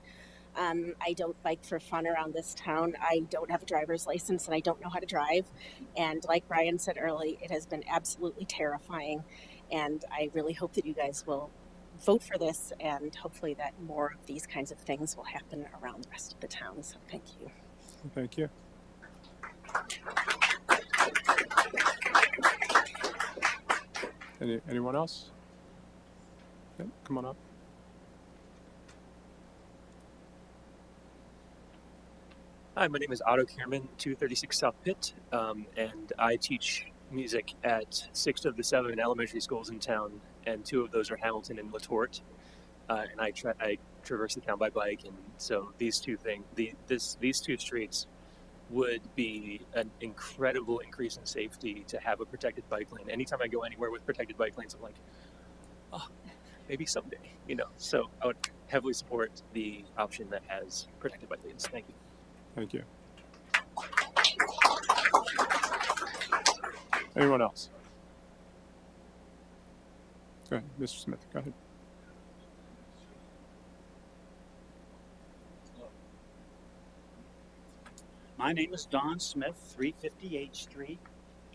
I don't bike for fun around this town. I don't have a driver's license and I don't know how to drive. And like Brian said early, it has been absolutely terrifying. And I really hope that you guys will vote for this and hopefully that more of these kinds of things will happen around the rest of the town. So thank you. Thank you. Anyone else? Yep, come on up. Hi, my name is Otto Kierman, 236 South Pitt, and I teach music at 6 of the 7 elementary schools in town, and 2 of those are Hamilton and LaTorte. And I traverse the town by bike, and so these two these two streets would be an incredible increase in safety to have a protected bike lane. Anytime I go anywhere with protected bike lanes, I'm like, oh, maybe someday, you know. So I would heavily support the option that has protected bike lanes. Thank you. Thank you. Anyone else? Go ahead, Mr. Smith. Go ahead. My name is Don Smith, 350 H Street.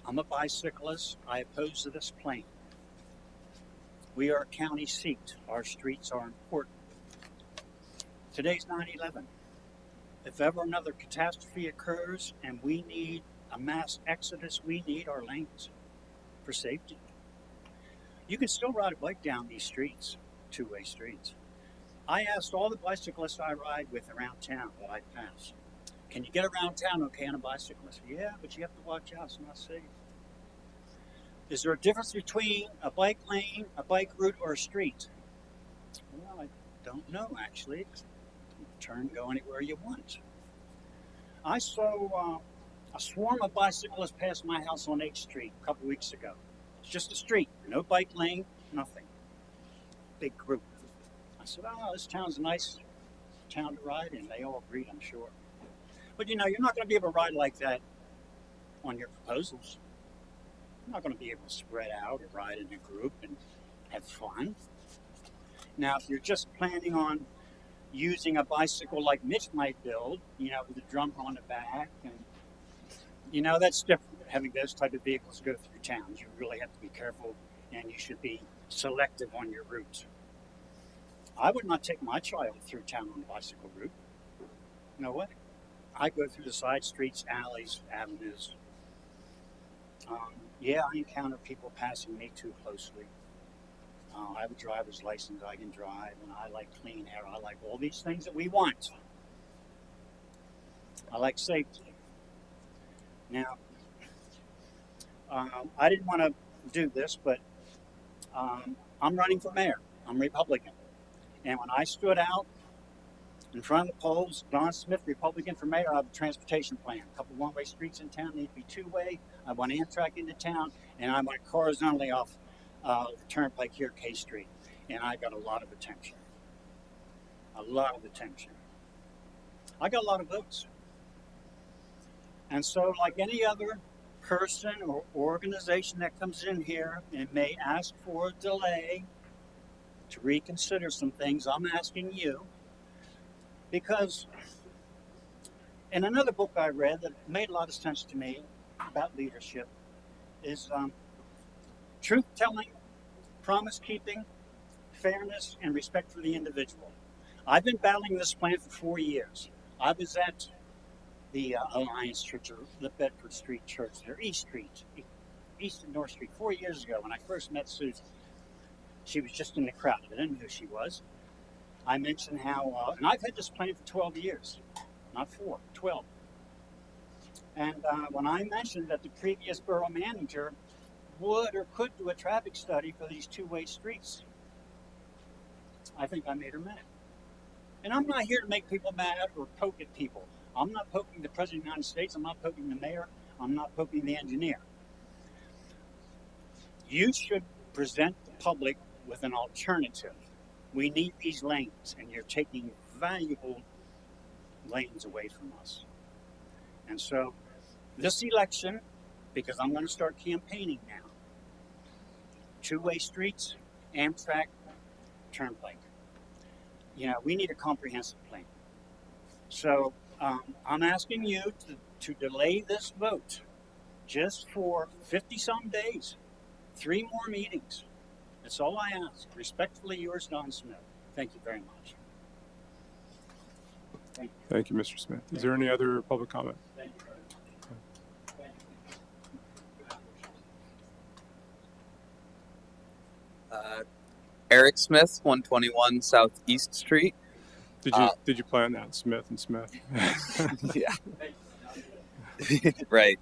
I'm a bicyclist. I oppose to this plan. We are a county seat. Our streets are important. Today's 9/11. If ever another catastrophe occurs and we need a mass exodus, we need our lanes for safety. You can still ride a bike down these streets, two-way streets. I asked all the bicyclists I ride with around town that I pass, can you get around town okay on a bicyclist? Yeah, but you have to watch out, it's not safe. Is there a difference between a bike lane, a bike route, or a street? Well, I don't know, actually. Turn and go anywhere you want. I saw a swarm of bicyclists pass my house on 8th Street a couple weeks ago. It's just a street, no bike lane, nothing. Big group. I said, oh, this town's a nice town to ride in. They all agreed, I'm sure. But you know, you're not going to be able to ride like that on your proposals. You're not going to be able to spread out or ride in a group and have fun. Now, if you're just planning on using a bicycle like Mitch might build, you know, with a drum on the back, and you know, that's different. Having those type of vehicles go through towns, you really have to be careful, and you should be selective on your routes. I would not take my child through town on a bicycle route. You know what? I go through the side streets, alleys, avenues. Yeah, I encounter people passing me too closely. I have a driver's license, I can drive, and I like clean air. I like all these things that we want. I like safety. Now, I didn't want to do this, but I'm running for mayor. I'm Republican. And when I stood out in front of the polls, Don Smith, Republican for mayor, I have a transportation plan. A couple one-way streets in town need to be two-way. I want Amtrak into town, and I want horizontally off the turnpike here at K Street. And I got a lot of attention. A lot of attention. I got a lot of votes. And so, like any other person or organization that comes in here and may ask for a delay to reconsider some things, I'm asking you, because in another book I read that made a lot of sense to me about leadership is truth-telling, promise-keeping, fairness, and respect for the individual. I've been battling this plan for 4 years. I was at the Alliance Church, or the Bedford Street Church, or East Street, East and North Street, 4 years ago when I first met Susan. She was just in the crowd. I didn't know who she was. I mentioned how, and I've had this plan for 12 years, not 4, 12. And when I mentioned that the previous borough manager would or could do a traffic study for these two-way streets, I think I made her mad. And I'm not here to make people mad or poke at people. I'm not poking the President of the United States. I'm not poking the mayor. I'm not poking the engineer. You should present the public with an alternative. We need these lanes, and you're taking valuable lanes away from us. And so this election, because I'm going to start campaigning now, two-way streets, Amtrak, Turnpike. You know, we need a comprehensive plan. So I'm asking you to delay this vote just for 50-some days, 3 more meetings. That's all I ask. Respectfully yours, Don Smith. Thank you very much. Thank you, Mr. Smith. Is there any other public comment? Eric Smith, 121 Southeast Street. Did you plan that, Smith and Smith? Yeah. Right.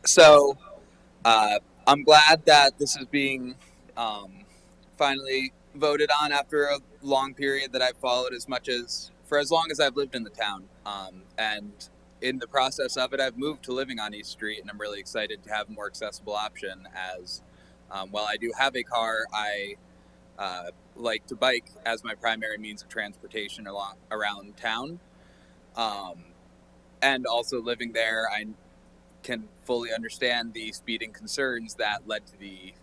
So I'm glad that this is being finally voted on after a long period that I've followed for as long as I've lived in the town. And in the process of it, I've moved to living on East Street, and I'm really excited to have a more accessible option as while I do have a car, I like to bike as my primary means of transportation around town. And also living there, I can fully understand the speeding concerns that led to the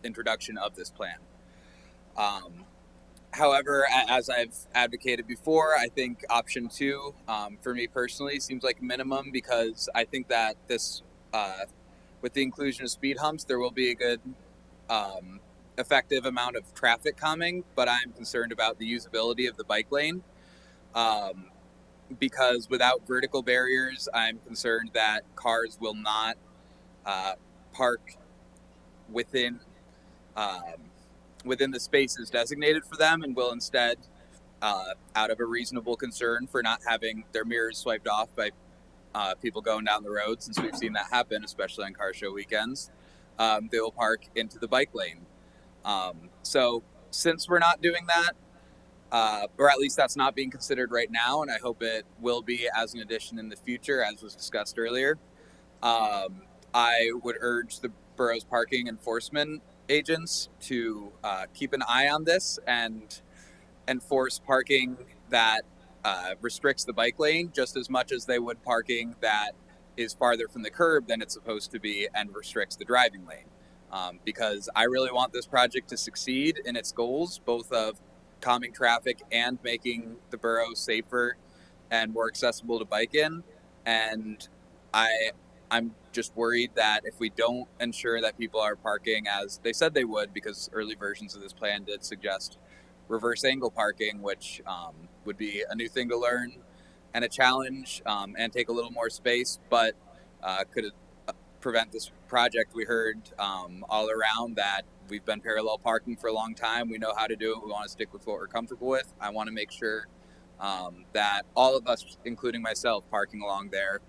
introduction of this plan. However, as I've advocated before, I think option 2, for me personally, seems like minimum, because I think that this, with the inclusion of speed humps, there will be a good effective amount of traffic calming, but I'm concerned about the usability of the bike lane. Because without vertical barriers, I'm concerned that cars will not park within the spaces designated for them, and will instead, out of a reasonable concern for not having their mirrors swiped off by people going down the road, since we've seen that happen, especially on car show weekends, they will park into the bike lane. So since we're not doing that, or at least that's not being considered right now, and I hope it will be as an addition in the future, as was discussed earlier, I would urge the borough's parking enforcement agents to keep an eye on this and enforce parking that restricts the bike lane just as much as they would parking that is farther from the curb than it's supposed to be and restricts the driving lane. Because I really want this project to succeed in its goals, both of calming traffic and making the borough safer and more accessible to bike in. And I'm just worried that if we don't ensure that people are parking as they said they would, because early versions of this plan did suggest reverse angle parking, which would be a new thing to learn and a challenge, and take a little more space, but could prevent this project. We heard all around that we've been parallel parking for a long time. We know how to do it. We want to stick with what we're comfortable with. I want to make sure that all of us, including myself, parking along there,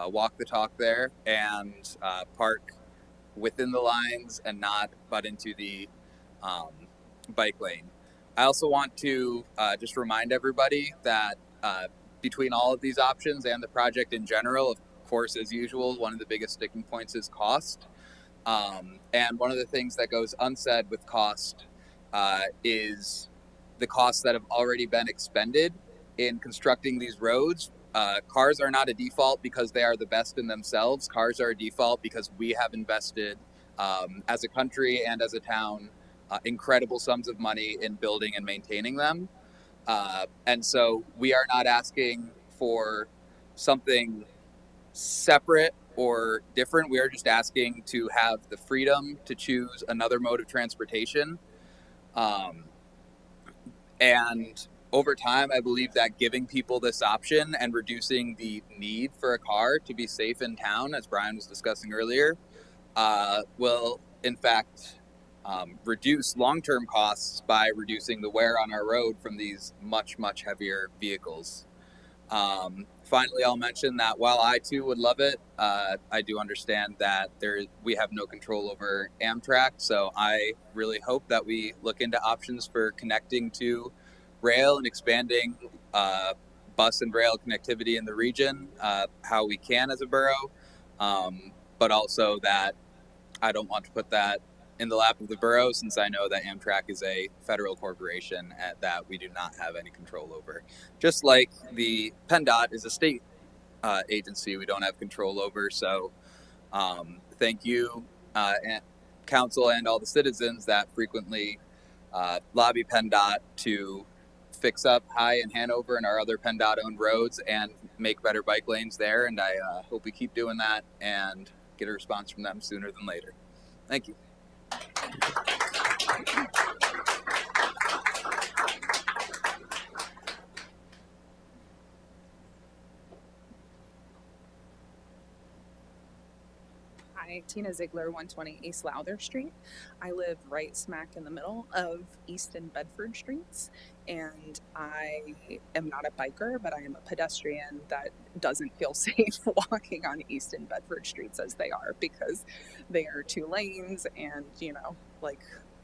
walk the talk there, and park within the lines and not butt into the bike lane. I also want to just remind everybody that between all of these options and the project in general, of course, as usual, one of the biggest sticking points is cost. And one of the things that goes unsaid with cost is the costs that have already been expended in constructing these roads. Cars are not a default because they are the best in themselves. Cars are a default because we have invested as a country and as a town incredible sums of money in building and maintaining them. And so we are not asking for something separate or different. We are just asking to have the freedom to choose another mode of transportation. And over time, I believe that giving people this option and reducing the need for a car to be safe in town, as Brian was discussing earlier, will in fact reduce long-term costs by reducing the wear on our road from these much, much heavier vehicles. Finally, I'll mention that while I too would love it, I do understand that we have no control over Amtrak. So I really hope that we look into options for connecting to rail and expanding bus and rail connectivity in the region, how we can as a borough, but also that I don't want to put that in the lap of the borough, since I know that Amtrak is a federal corporation that we do not have any control over. Just like the PennDOT is a state agency we don't have control over. So thank you and council and all the citizens that frequently lobby PennDOT to fix up High and Hanover and our other PennDOT owned roads and make better bike lanes there. And I hope we keep doing that and get a response from them sooner than later. Thank you. Hi, Tina Ziegler, 120 East Lowther Street. I live right smack in the middle of East and Bedford Streets, and I am not a biker, but I am a pedestrian that doesn't feel safe walking on East and Bedford Streets as they are, because they are 2 lanes, and like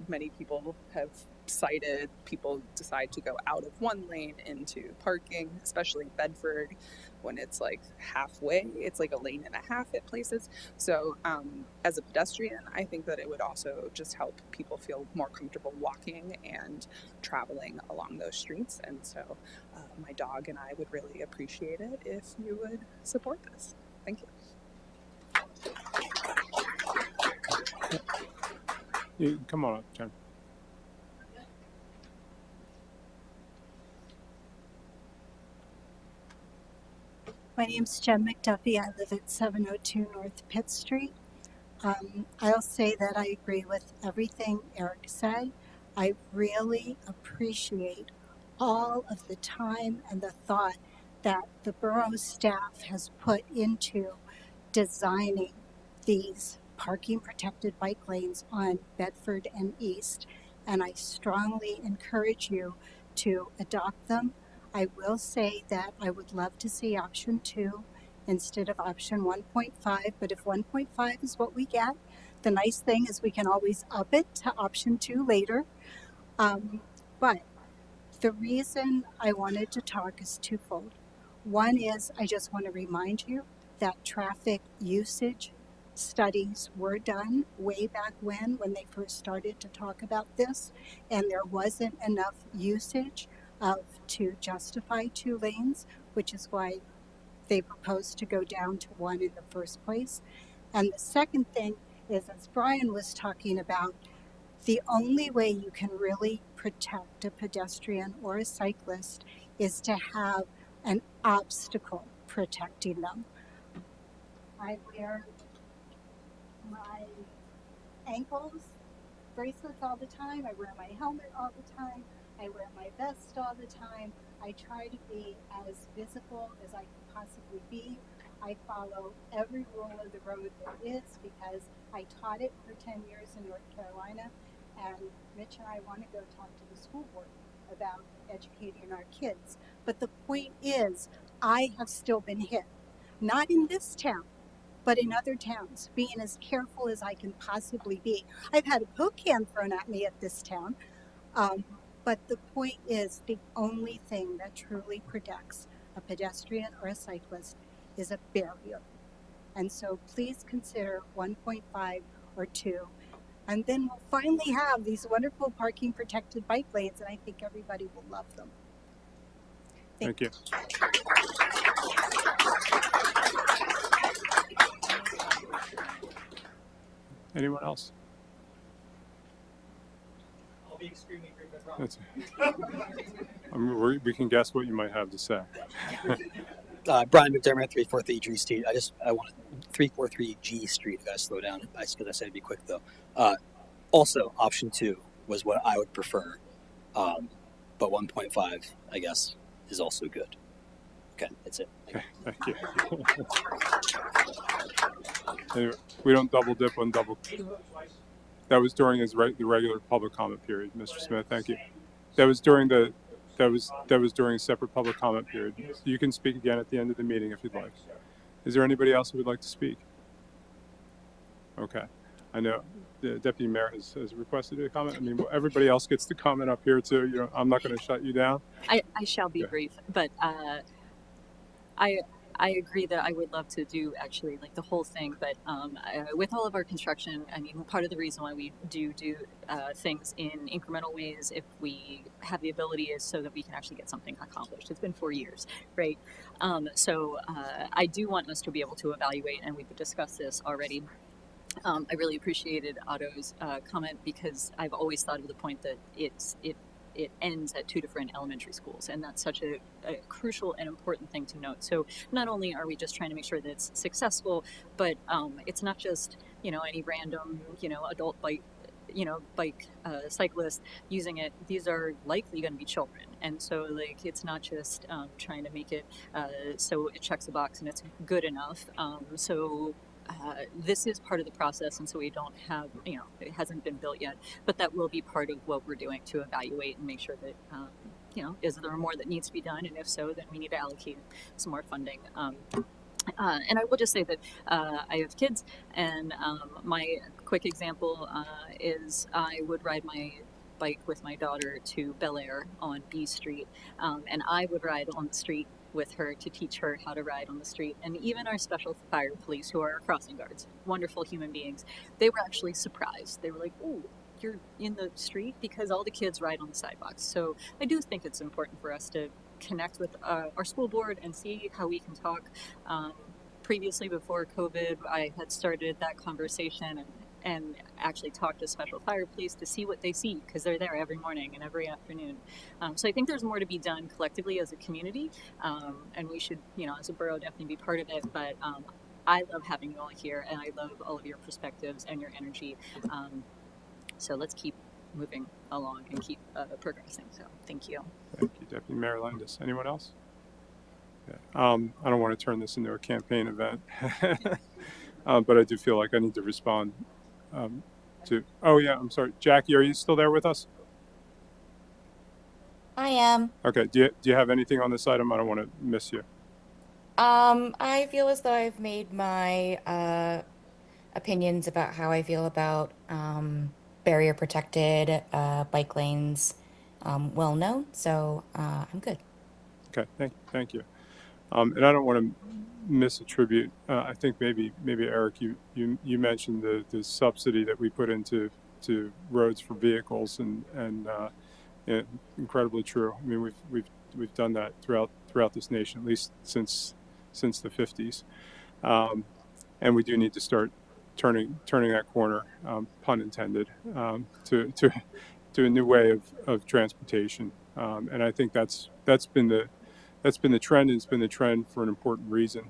many people have cited, people decide to go out of 1 lane into parking, especially Bedford, when it's like halfway. It's like a lane and a half at places. So as a pedestrian, I think that it would also just help people feel more comfortable walking and traveling along those streets. And so my dog and I would really appreciate it if you would support this. Thank you. You come on up, Jen. My name's Jen McDuffie. I live at 702 North Pitt Street. I'll say that I agree with everything Eric said. I really appreciate all of the time and the thought that the borough staff has put into designing these parking protected bike lanes on Bedford and East, and I strongly encourage you to adopt them. I will say that I would love to see option 2 instead of option 1.5, but if 1.5 is what we get, the nice thing is we can always up it to option 2 later. But the reason I wanted to talk is twofold. One is I just want to remind you that traffic usage studies were done way back when they first started to talk about this, and there wasn't enough usage to justify 2 lanes, which is why they proposed to go down to 1 in the first place. And the second thing is, as Brian was talking about, the only way you can really protect a pedestrian or a cyclist is to have an obstacle protecting them. I wear my ankles bracelets all the time. I wear my helmet all the time. I wear my vest all the time. I try to be as visible as I can possibly be. I follow every rule of the road there is because I taught it for 10 years in North Carolina, and Mitch and I want to go talk to the school board about educating our kids. But the point is, I have still been hit. Not in this town, but in other towns, being as careful as I can possibly be. I've had a Coke can thrown at me at this town. But the point is, the only thing that truly protects a pedestrian or a cyclist is a barrier. And so please consider 1.5 or 2. And then we'll finally have these wonderful parking protected bike lanes, and I think everybody will love them. Thank you. Anyone else? I'll be extremely brief, I That's, promise. we can guess what you might have to say. Brian McDermott, 343 G Street. I want 343 G Street. I gotta slow down because I said it'd be quick though. Also, option 2 was what I would prefer, but 1.5, I guess, is also good. Okay, that's it. Thank you. Anyway, we don't double dip on double. That was during the regular public comment period, Mr. Smith. Thank you. That was during a separate public comment period. You can speak again at the end of the meeting if you'd like. Is there anybody else who would like to speak? Okay. I know the deputy mayor has requested a comment. I mean, everybody else gets to comment up here too. I'm not going to shut you down. I shall be brief, but I agree that I would love to do actually like the whole thing, but with all of our construction, I mean, part of the reason why we do things in incremental ways, if we have the ability, is so that we can actually get something accomplished. It's been 4 years, right? So I do want us to be able to evaluate, and we've discussed this already, I really appreciated Otto's comment because I've always thought of the point that it ends at two different elementary schools, and that's such a crucial and important thing to note. So not only are we just trying to make sure that it's successful, but it's not just any random adult bike cyclist using it. These are likely going to be children, and so like it's not just trying to make it so it checks a box and it's good enough. This is part of the process, and so we don't have, it hasn't been built yet, but that will be part of what we're doing to evaluate and make sure that, is there more that needs to be done? And if so, then we need to allocate some more funding. And I will just say that I have kids, and my quick example is I would ride my bike with my daughter to Bel Air on B Street, and I would ride on the street with her to teach her how to ride on the street. And even our special fire police, who are our crossing guards, wonderful human beings, they were actually surprised. They were like, "Oh, you're in the street?" Because all the kids ride on the sidewalks. So I do think it's important for us to connect with our school board and see how we can talk. Previously, before COVID, I had started that conversation and actually talked to special fire police to see what they see, because they're there every morning and every afternoon. So I think there's more to be done collectively as a community, and we should, as a borough, definitely be part of it. But I love having you all here, and I love all of your perspectives and your energy. So let's keep moving along and keep progressing. So thank you. Thank you, Deputy Mayor Landis. Anyone else? Yeah. I don't want to turn this into a campaign event, but I do feel like I need to respond to. Oh yeah, I'm sorry, Jackie. Are you still there with us? I am. Okay. Do you have anything on this item? I don't want to miss you. I feel as though I've made my opinions about how I feel about barrier protected bike lanes well known, so I'm good. Okay. Thank you. And I don't want to misattribute. I think maybe Eric, you mentioned the subsidy that we put into roads for vehicles, and incredibly true. I mean, we've done that throughout this nation, at least since the 50s, and we do need to start turning that corner, pun intended, to a new way of transportation, and I think that's been the trend, and it's been the trend for an important reason.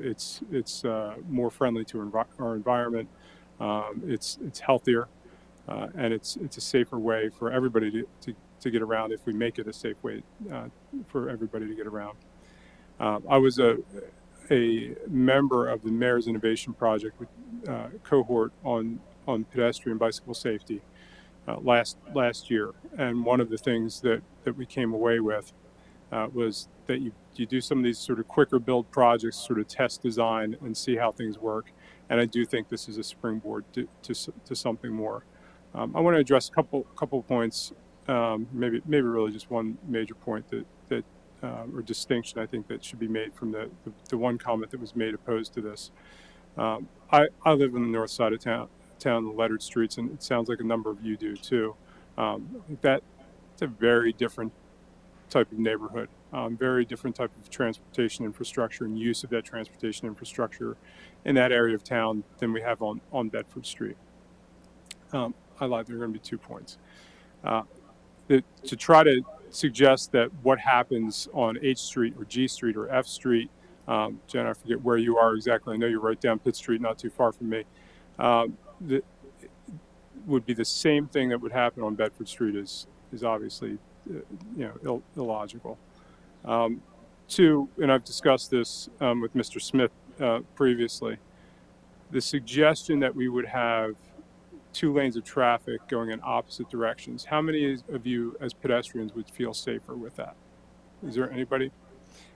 It's more friendly to our environment. It's healthier, and it's a safer way for everybody to get around, if we make it a safe way for everybody to get around. I was a member of the Mayor's Innovation Project cohort on pedestrian bicycle safety last year, and one of the things that we came away with was that you do some of these sort of quicker build projects, sort of test design and see how things work. And I do think this is a springboard to something more. I want to address a couple points, maybe really just one major point that or distinction I think that should be made from the one comment that was made opposed to this. I live on the north side of town, the lettered streets, and it sounds like a number of you do too. It's a very different type of neighborhood, very different type of transportation infrastructure and use of that transportation infrastructure in that area of town than we have on Bedford Street. I lied, there are going to be 2 points. To try to suggest that what happens on H Street or G Street or F Street, Jen, I forget where you are exactly. I know you're right down Pitt Street, not too far from me. That would be the same thing that would happen on Bedford Street is obviously illogical. 2, and I've discussed this with Mr. Smith previously, the suggestion that we would have 2 lanes of traffic going in opposite directions. How many of you as pedestrians would feel safer with that? Is there anybody?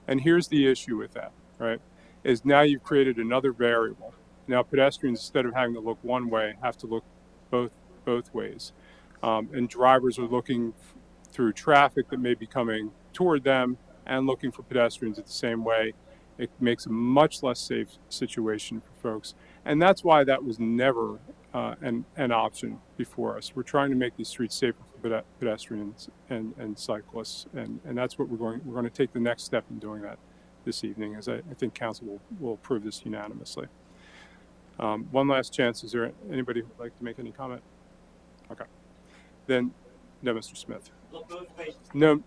And here's the issue with that, right? Is now you've created another variable. Now pedestrians, instead of having to look one way, have to look both ways. And drivers are looking through traffic that may be coming toward them and looking for pedestrians at the same way. It makes a much less safe situation for folks. And that's why that was never an option before us. We're trying to make these streets safer for pedestrians and cyclists. And that's what we're going to take the next step in doing that this evening, as I think council will approve this unanimously. One last chance. Is there anybody who would like to make any comment? Okay. Then, no, Mr. Smith. No.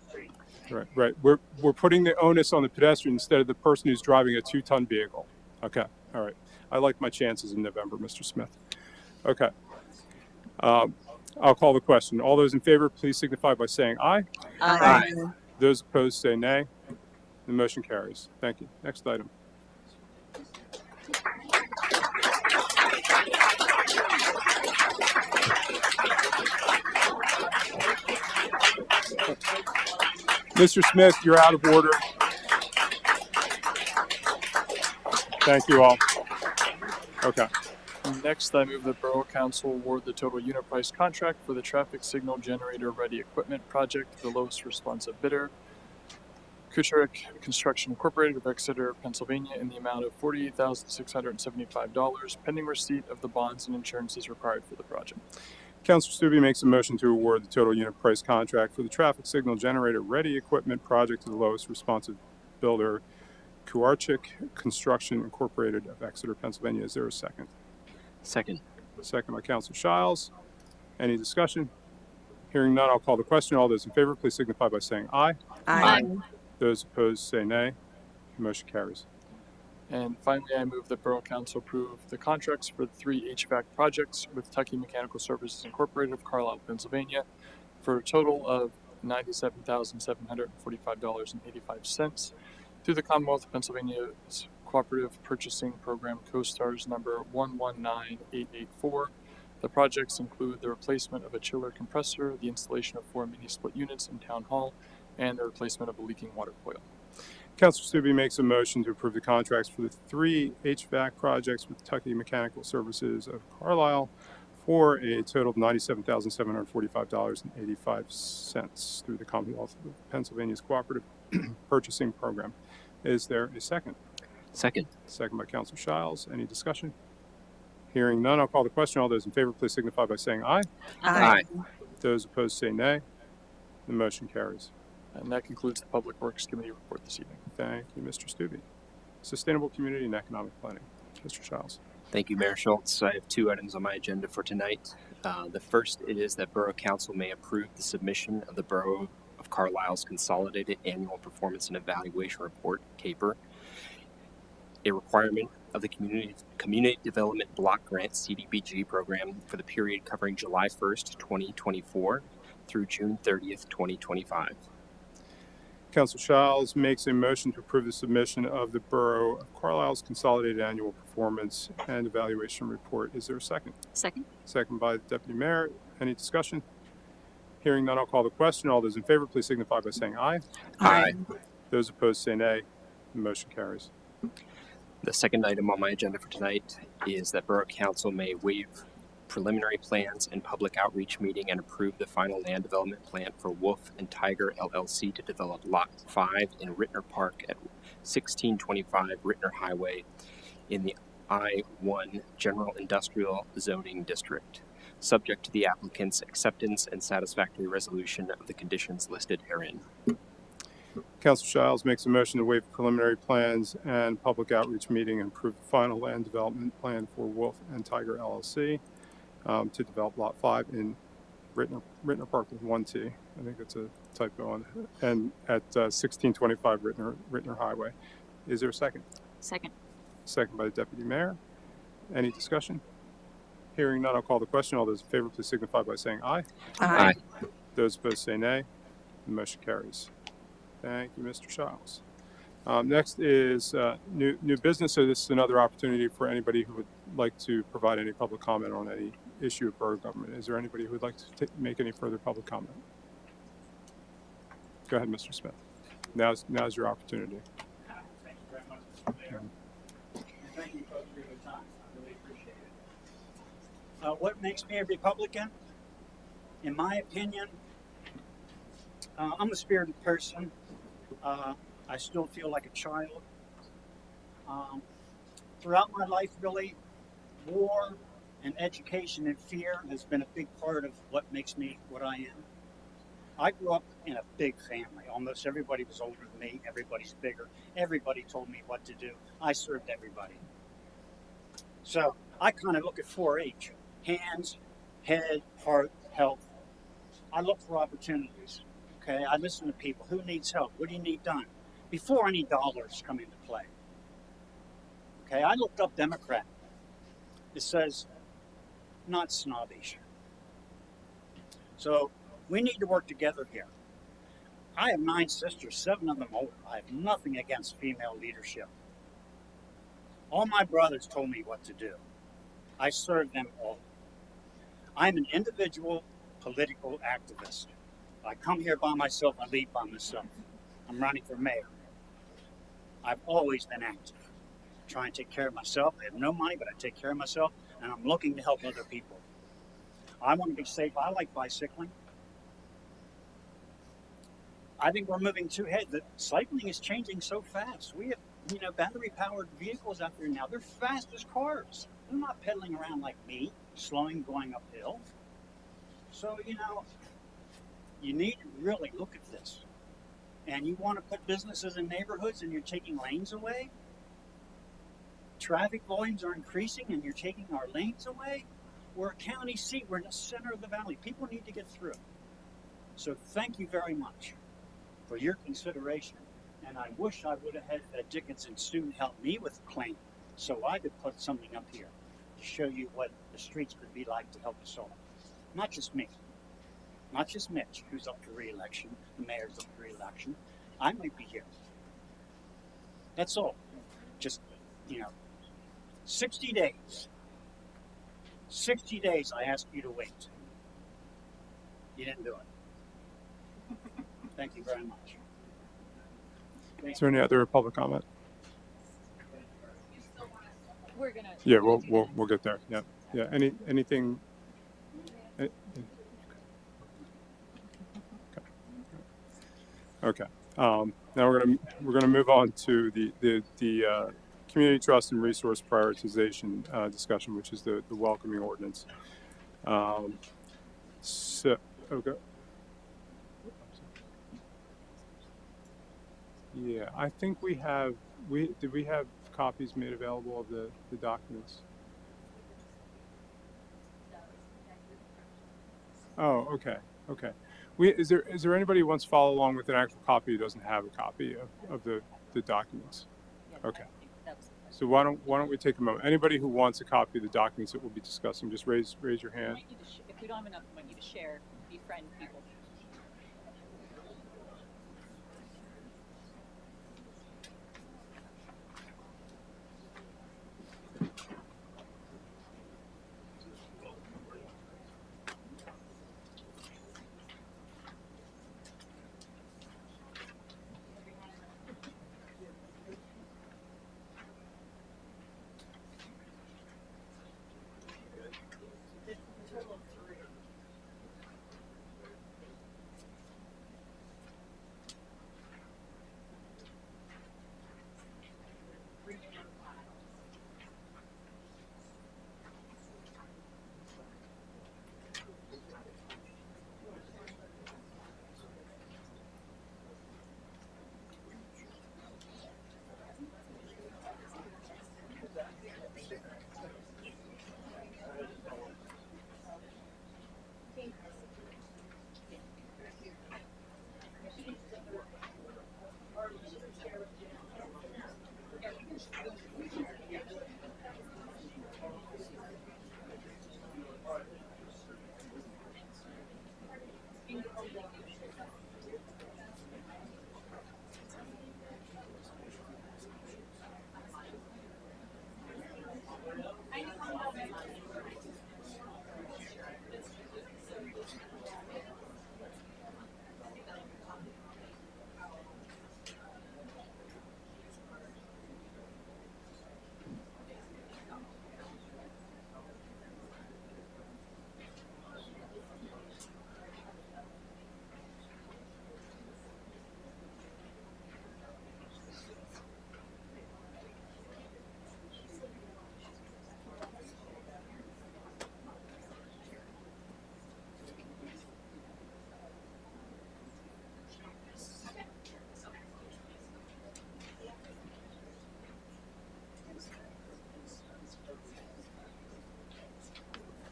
Right. We're putting the onus on the pedestrian instead of the person who's driving a 2-ton vehicle. Okay. All right. I like my chances in November, Mr. Smith. Okay. I'll call the question. All those in favor, please signify by saying aye. Aye. Those opposed say nay. The motion carries. Thank you. Next item. Mr. Smith, you're out of order. Thank you all. Okay. Next, I move that Borough Council award the total unit price contract for the traffic signal generator ready equipment project to the lowest responsive bidder, Kucherik Construction Incorporated of Exeter, Pennsylvania, in the amount of $48,675, pending receipt of the bonds and insurances required for the project. Councilor Stubbe makes a motion to award the total unit price contract for the traffic signal generator ready equipment project to the lowest responsive builder, Kucherik Construction Incorporated of Exeter, Pennsylvania. Is there a second? Second. Second by Councilor Shiles. Any discussion? Hearing none, I'll call the question. All those in favor, please signify by saying aye. Aye. Those opposed say nay. The motion carries. And finally, I move that Borough Council approve the contracts for the 3 HVAC projects with Tucky Mechanical Services Incorporated of Carlisle, Pennsylvania, for a total of $97,745.85 through the Commonwealth of Pennsylvania's Cooperative Purchasing Program CoSTARS number 119884. The projects include the replacement of a chiller compressor, the installation of 4 mini-split units in Town Hall, and the replacement of a leaking water coil. Councilor Stubbe makes a motion to approve the contracts for the 3 HVAC projects with Tucky Mechanical Services of Carlisle for a total of $97,745.85 through the Commonwealth of Pennsylvania's Cooperative Purchasing Program. Is there a second? Second. Second by Councilor Shiles. Any discussion? Hearing none, I'll call the question. All those in favor, please signify by saying aye. Aye. Those opposed say nay. The motion carries. And that concludes the Public Works Committee report this evening. Thank you, Mr. Stubbe. Sustainable Community and Economic Planning. Mr. Shiles. Thank you, Mayor Schultz. I have 2 items on my agenda for tonight. The first is that Borough Council may approve the submission of the Borough of Carlisle's Consolidated Annual Performance and Evaluation Report, CAPER, a requirement of the Community Development Block Grant CDBG program for the period covering July 1st, 2024 through June 30th, 2025. Councilor Shiles makes a motion to approve the submission of the Borough of Carlisle's Consolidated Annual Performance and Evaluation Report. Is there a second? Second. Second by the Deputy Mayor. Any discussion? Hearing none, I'll call the question. All those in favor, please signify by saying aye. Aye. Those opposed say nay. The motion carries. The second item on my agenda for tonight is that Borough Council may waive preliminary plans and public outreach meeting and approve the final land development plan for Wolf and Tiger LLC to develop Lot 5 in Rittner Park at 1625 Rittner Highway in the I-1 General Industrial Zoning District, subject to the applicant's acceptance and satisfactory resolution of the conditions listed herein. Councilor Shiles makes a motion to waive preliminary plans and public outreach meeting and approve the final land development plan for Wolf and Tiger LLC to develop Lot 5 in Rittner Park with 1 T. I think it's a typo on it. And at 1625 Rittner Highway. Is there a second? Second. Second by the Deputy Mayor. Any discussion? Hearing none, I'll call the question. All those in favor, please signify by saying aye. Aye. Those opposed say nay. The motion carries. Thank you, Mr. Shiles. Next is new business. So this is another opportunity for anybody who would like to provide any public comment on any issue of borough government. Is there anybody who would like to make any further public comment? Go ahead, Mr. Smith. Now's your opportunity. Thank you very much, Mr. Mayor. And thank you folks for your time. I really appreciate it. What makes me a Republican? In my opinion, I'm a spirited person. I still feel like a child. Throughout my life, really, war and education and fear has been a big part of what makes me what I am. I grew up in a big family. Almost everybody was older than me. Everybody's bigger. Everybody told me what to do. I served everybody. So I kind of look at 4-H: hands, head, heart, health. I look for opportunities. Okay, I listen to people. Who needs help? What do you need done? Before any dollars come into play. Okay, I looked up Democrat. It says not snobbish. So we need to work together here. I have 9 sisters, 7 of them older. I have nothing against female leadership. All my brothers told me what to do. I serve them all. I'm an individual political activist. I come here by myself, I leave by myself. I'm running for mayor. I've always been active, trying to take care of myself. I have no money, but I take care of myself, and I'm looking to help other people. I want to be safe. I like bicycling. I think we're moving too ahead. The cycling is changing so fast. We have, battery-powered vehicles out there now. They're fast as cars. They're not pedaling around like me, slowing, going uphill. So, you need to really look at this. And you want to put businesses in neighborhoods and you're taking lanes away? Traffic volumes are increasing and you're taking our lanes away? We're a county seat. We're in the center of the valley. People need to get through. So thank you very much for your consideration. And I wish I would have had a Dickinson student help me with the claim so I could put something up here to show you what the streets could be like to help us all. Not just me. Not just Mitch, who's up for re-election. The mayor's up for re-election. I might be here. That's all. Just, 60 days. 60 days I asked you to wait. You didn't do it. Thank you very much. Is there any other public comment? We're gonna. Yeah, we'll get there. Yeah, yeah. Anything? Okay. Now we're gonna move on to the community trust and resource prioritization discussion, which is the welcoming ordinance. So okay. Yeah, I think we have. Did we have copies made available of the documents? Oh, okay, okay. Is there anybody who wants to follow along with an actual copy who doesn't have a copy of the documents? Okay. So why don't we take a moment? Anybody who wants a copy of the documents that we'll be discussing, just raise your hand. If we don't have enough, we might need to share, befriend people.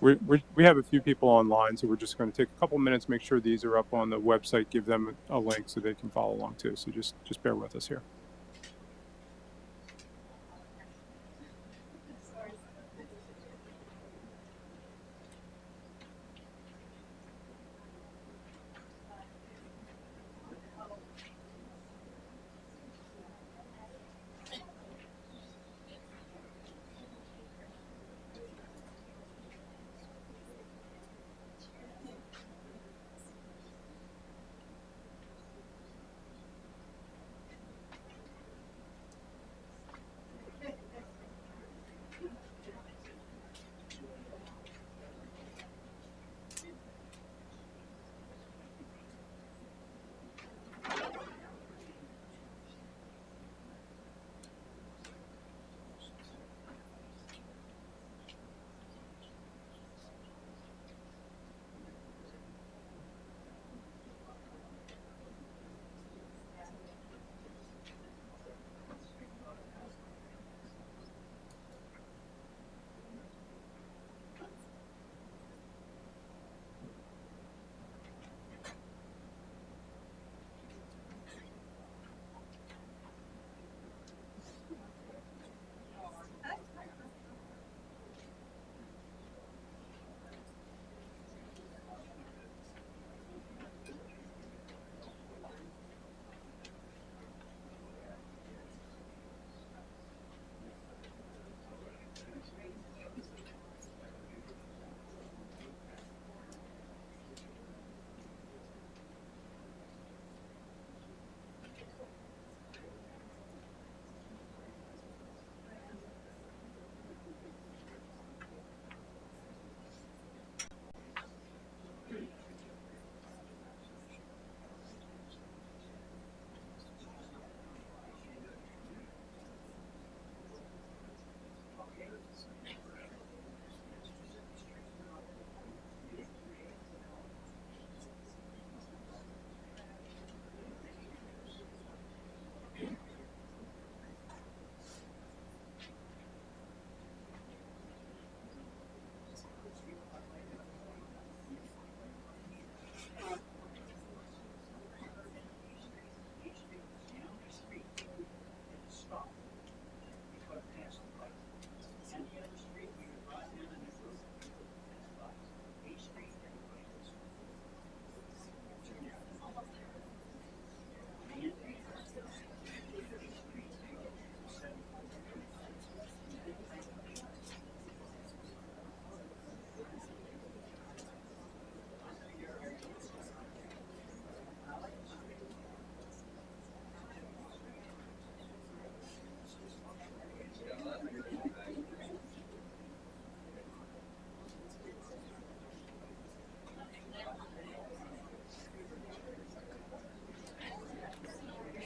We have a few people online, so we're just going to take a couple minutes, make sure these are up on the website, give them a link so they can follow along too. So just bear with us here.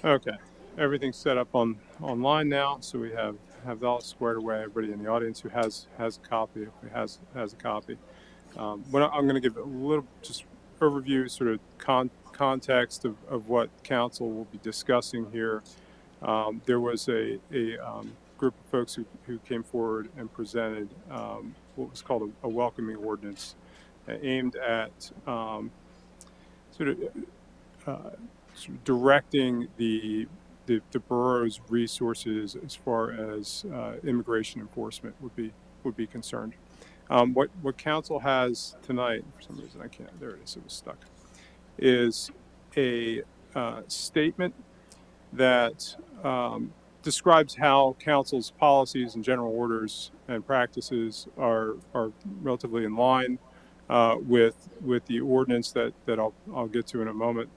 Okay, everything's set up online now, so we have that all squared away. Everybody in the audience who has a copy, has a copy. I'm going to give a little just overview, sort of context of what council will be discussing here. There was a group of folks who came forward and presented what was called a welcoming ordinance aimed at sort of directing the borough's resources as far as immigration enforcement would be concerned. What council has tonight, for some reason I can't, there it is, it was stuck, is a statement that describes how council's policies and general orders and practices are relatively in line with the ordinance that I'll get to in a moment,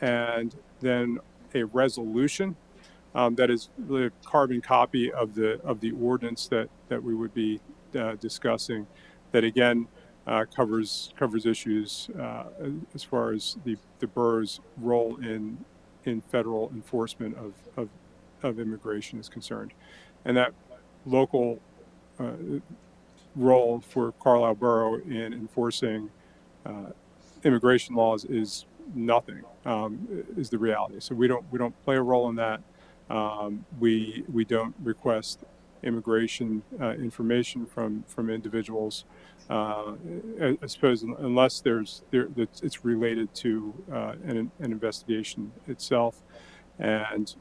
and then a resolution that is really a carbon copy of the ordinance that we would be discussing, that again covers issues as far as the borough's role in federal enforcement of immigration is concerned, and that local role for Carlisle Borough in enforcing immigration laws is nothing, is the reality. So we don't play a role in that. We don't request immigration information from individuals. I suppose unless it's related to an investigation itself, and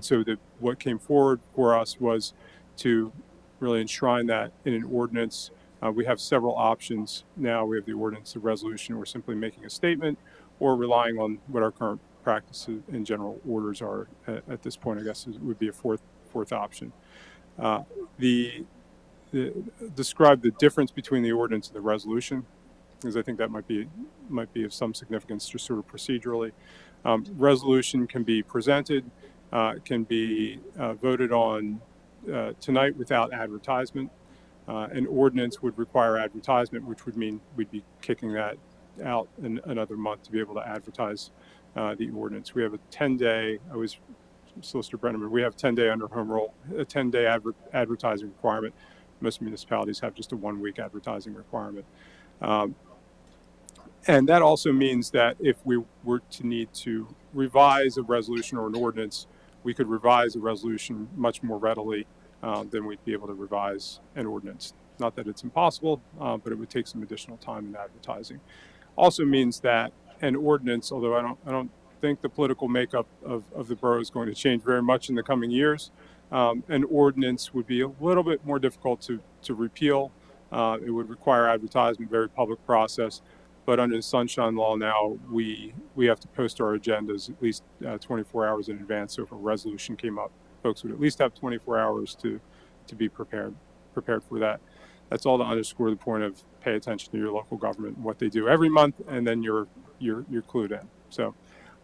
so what came forward for us was to really enshrine that in an ordinance. We have several options now. We have the ordinance, the resolution, or simply making a statement, or relying on what our current practices and general orders are at this point. I guess would be a fourth option. Describe the difference between the ordinance and the resolution, because I think that might be of some significance, just sort of procedurally. Resolution can be presented, can be voted on tonight without advertisement. An ordinance would require advertisement, which would mean we'd be kicking that out in another month to be able to advertise the ordinance. We have a 10-day, I was Solicitor Brenneman, we have 10-day under home rule, a 10-day advertising requirement. Most municipalities have just a 1-week advertising requirement. And that also means that if we were to need to revise a resolution or an ordinance, we could revise a resolution much more readily than we'd be able to revise an ordinance. Not that it's impossible, but it would take some additional time in advertising. Also means that an ordinance, although I don't think the political makeup of the borough is going to change very much in the coming years, an ordinance would be a little bit more difficult to repeal. It would require advertisement, very public process. But under the Sunshine Law now, we have to post our agendas at least 24 hours in advance. So if a resolution came up, folks would at least have 24 hours to be prepared for that. That's all to underscore the point of pay attention to your local government and what they do every month, and then you're clued in. So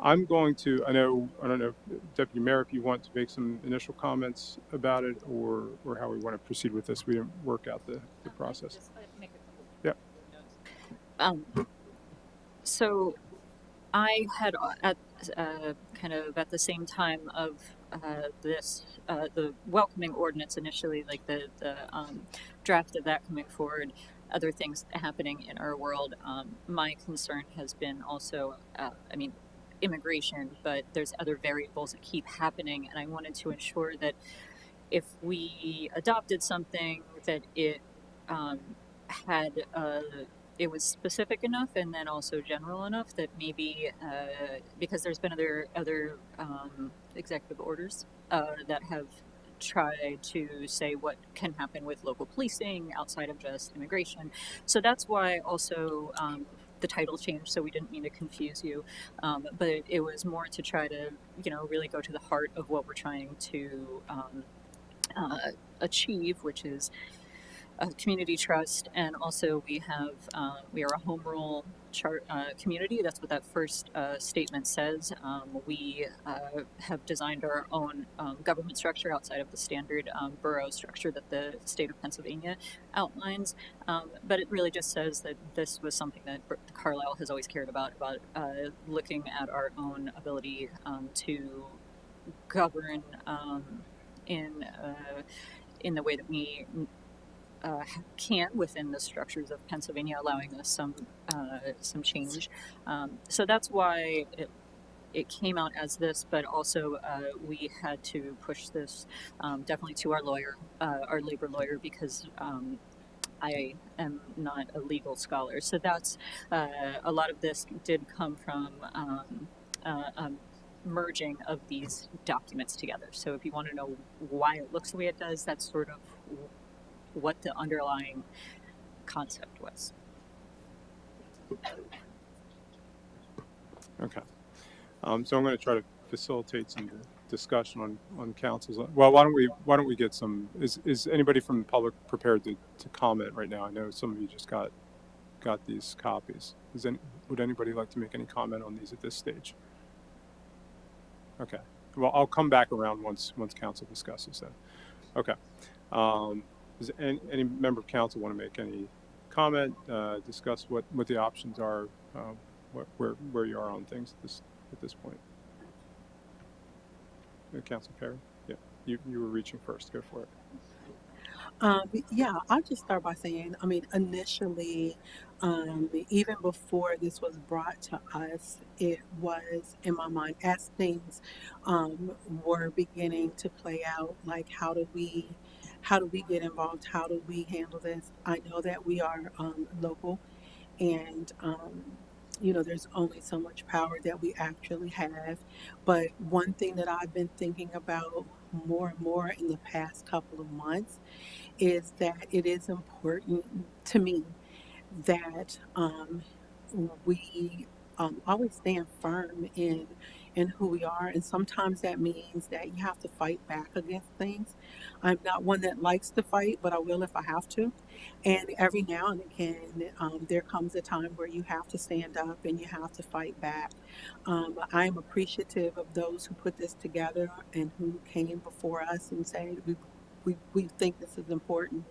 I'm going to, I don't know, Deputy Mayor, if you want to make some initial comments about it, or how we want to proceed with this. We didn't work out the process. Yeah. So I had kind of at the same time of the welcoming ordinance initially, like the draft of that coming forward, other things happening in our world. My concern has been also, immigration, but there's other variables that keep happening, and I wanted to ensure that if we adopted something that it it was specific enough and then also general enough that maybe because there's been other executive orders that have tried to say what can happen with local policing outside of just immigration. So that's why also the title changed, so we didn't mean to confuse you, but it was more to try to really go to the heart of what we're trying to achieve, which is community trust. And also we are a home rule community. That's what that first statement says. We have designed our own government structure outside of the standard borough structure that the state of Pennsylvania outlines. But it really just says that this was something that Carlisle has always cared about looking at our own ability to govern in the way that we can within the structures of Pennsylvania, allowing us some change. So that's why it came out as this, but also we had to push this definitely to our lawyer, our labor lawyer, because I am not a legal scholar. So that's a lot of this did come from merging of these documents together. So if you want to know why it looks the way it does, that's sort of what the underlying concept was. Okay. So I'm going to try to facilitate some discussion on council's. Well, why don't we get some? Is anybody from the public prepared to comment right now? I know some of you just got these copies. Would anybody like to make any comment on these at this stage? Okay. Well, I'll come back around once council discusses that. Okay. Does any member of council want to make any comment, discuss what the options are, where you are on things at this point? Council Perry? Yeah, you were reaching first. Go for it. Yeah, I'll just start by saying, initially, even before this was brought to us, it was in my mind as things were beginning to play out, like how do we how do we get involved? How do we handle this? I know that we are local, and there's only so much power that we actually have. But one thing that I've been thinking about more and more in the past couple of months is that it is important to me that we always stand firm in who we are, and sometimes that means that you have to fight back against things. I'm not one that likes to fight, but I will if I have to. And every now and again, there comes a time where you have to stand up and you have to fight back. I am appreciative of those who put this together and who came before us and said we think this is important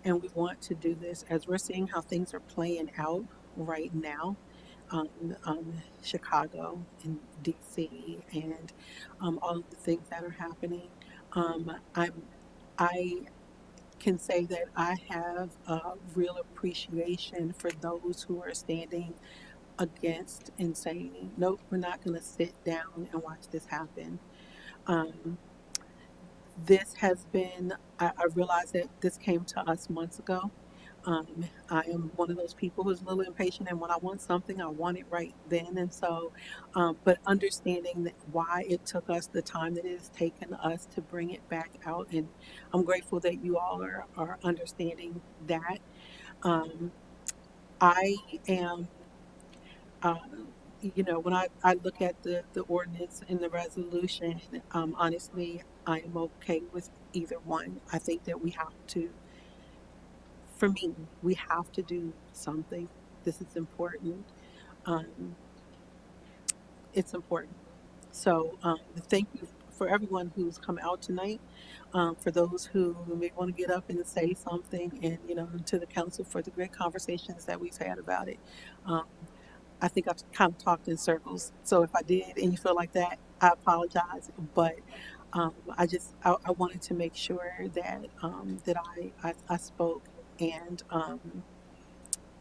and we want to do this. As we're seeing how things are playing out right now, Chicago and DC and all of the things that are happening. I can say that I have a real appreciation for those who are standing against and saying, nope, we're not going to sit down and watch this happen. This has been, I realized that this came to us months ago. I am one of those people who's a little impatient, and when I want something, I want it right then. And so, but understanding that why it took us the time that it has taken us to bring it back out, and I'm grateful that you all are understanding that. I am, uh, when I look at the ordinance and the resolution, honestly, I am okay with either one. I think that we have to, for me, we have to do something. This is important. Um, it's important. So thank you for everyone who's come out tonight. For those who may want to get up and say something, and to the council for the great conversations that we've had about it. Um, I think I've kind of talked in circles. So if I did and you feel like that, I apologize. But I wanted to make sure that that I spoke and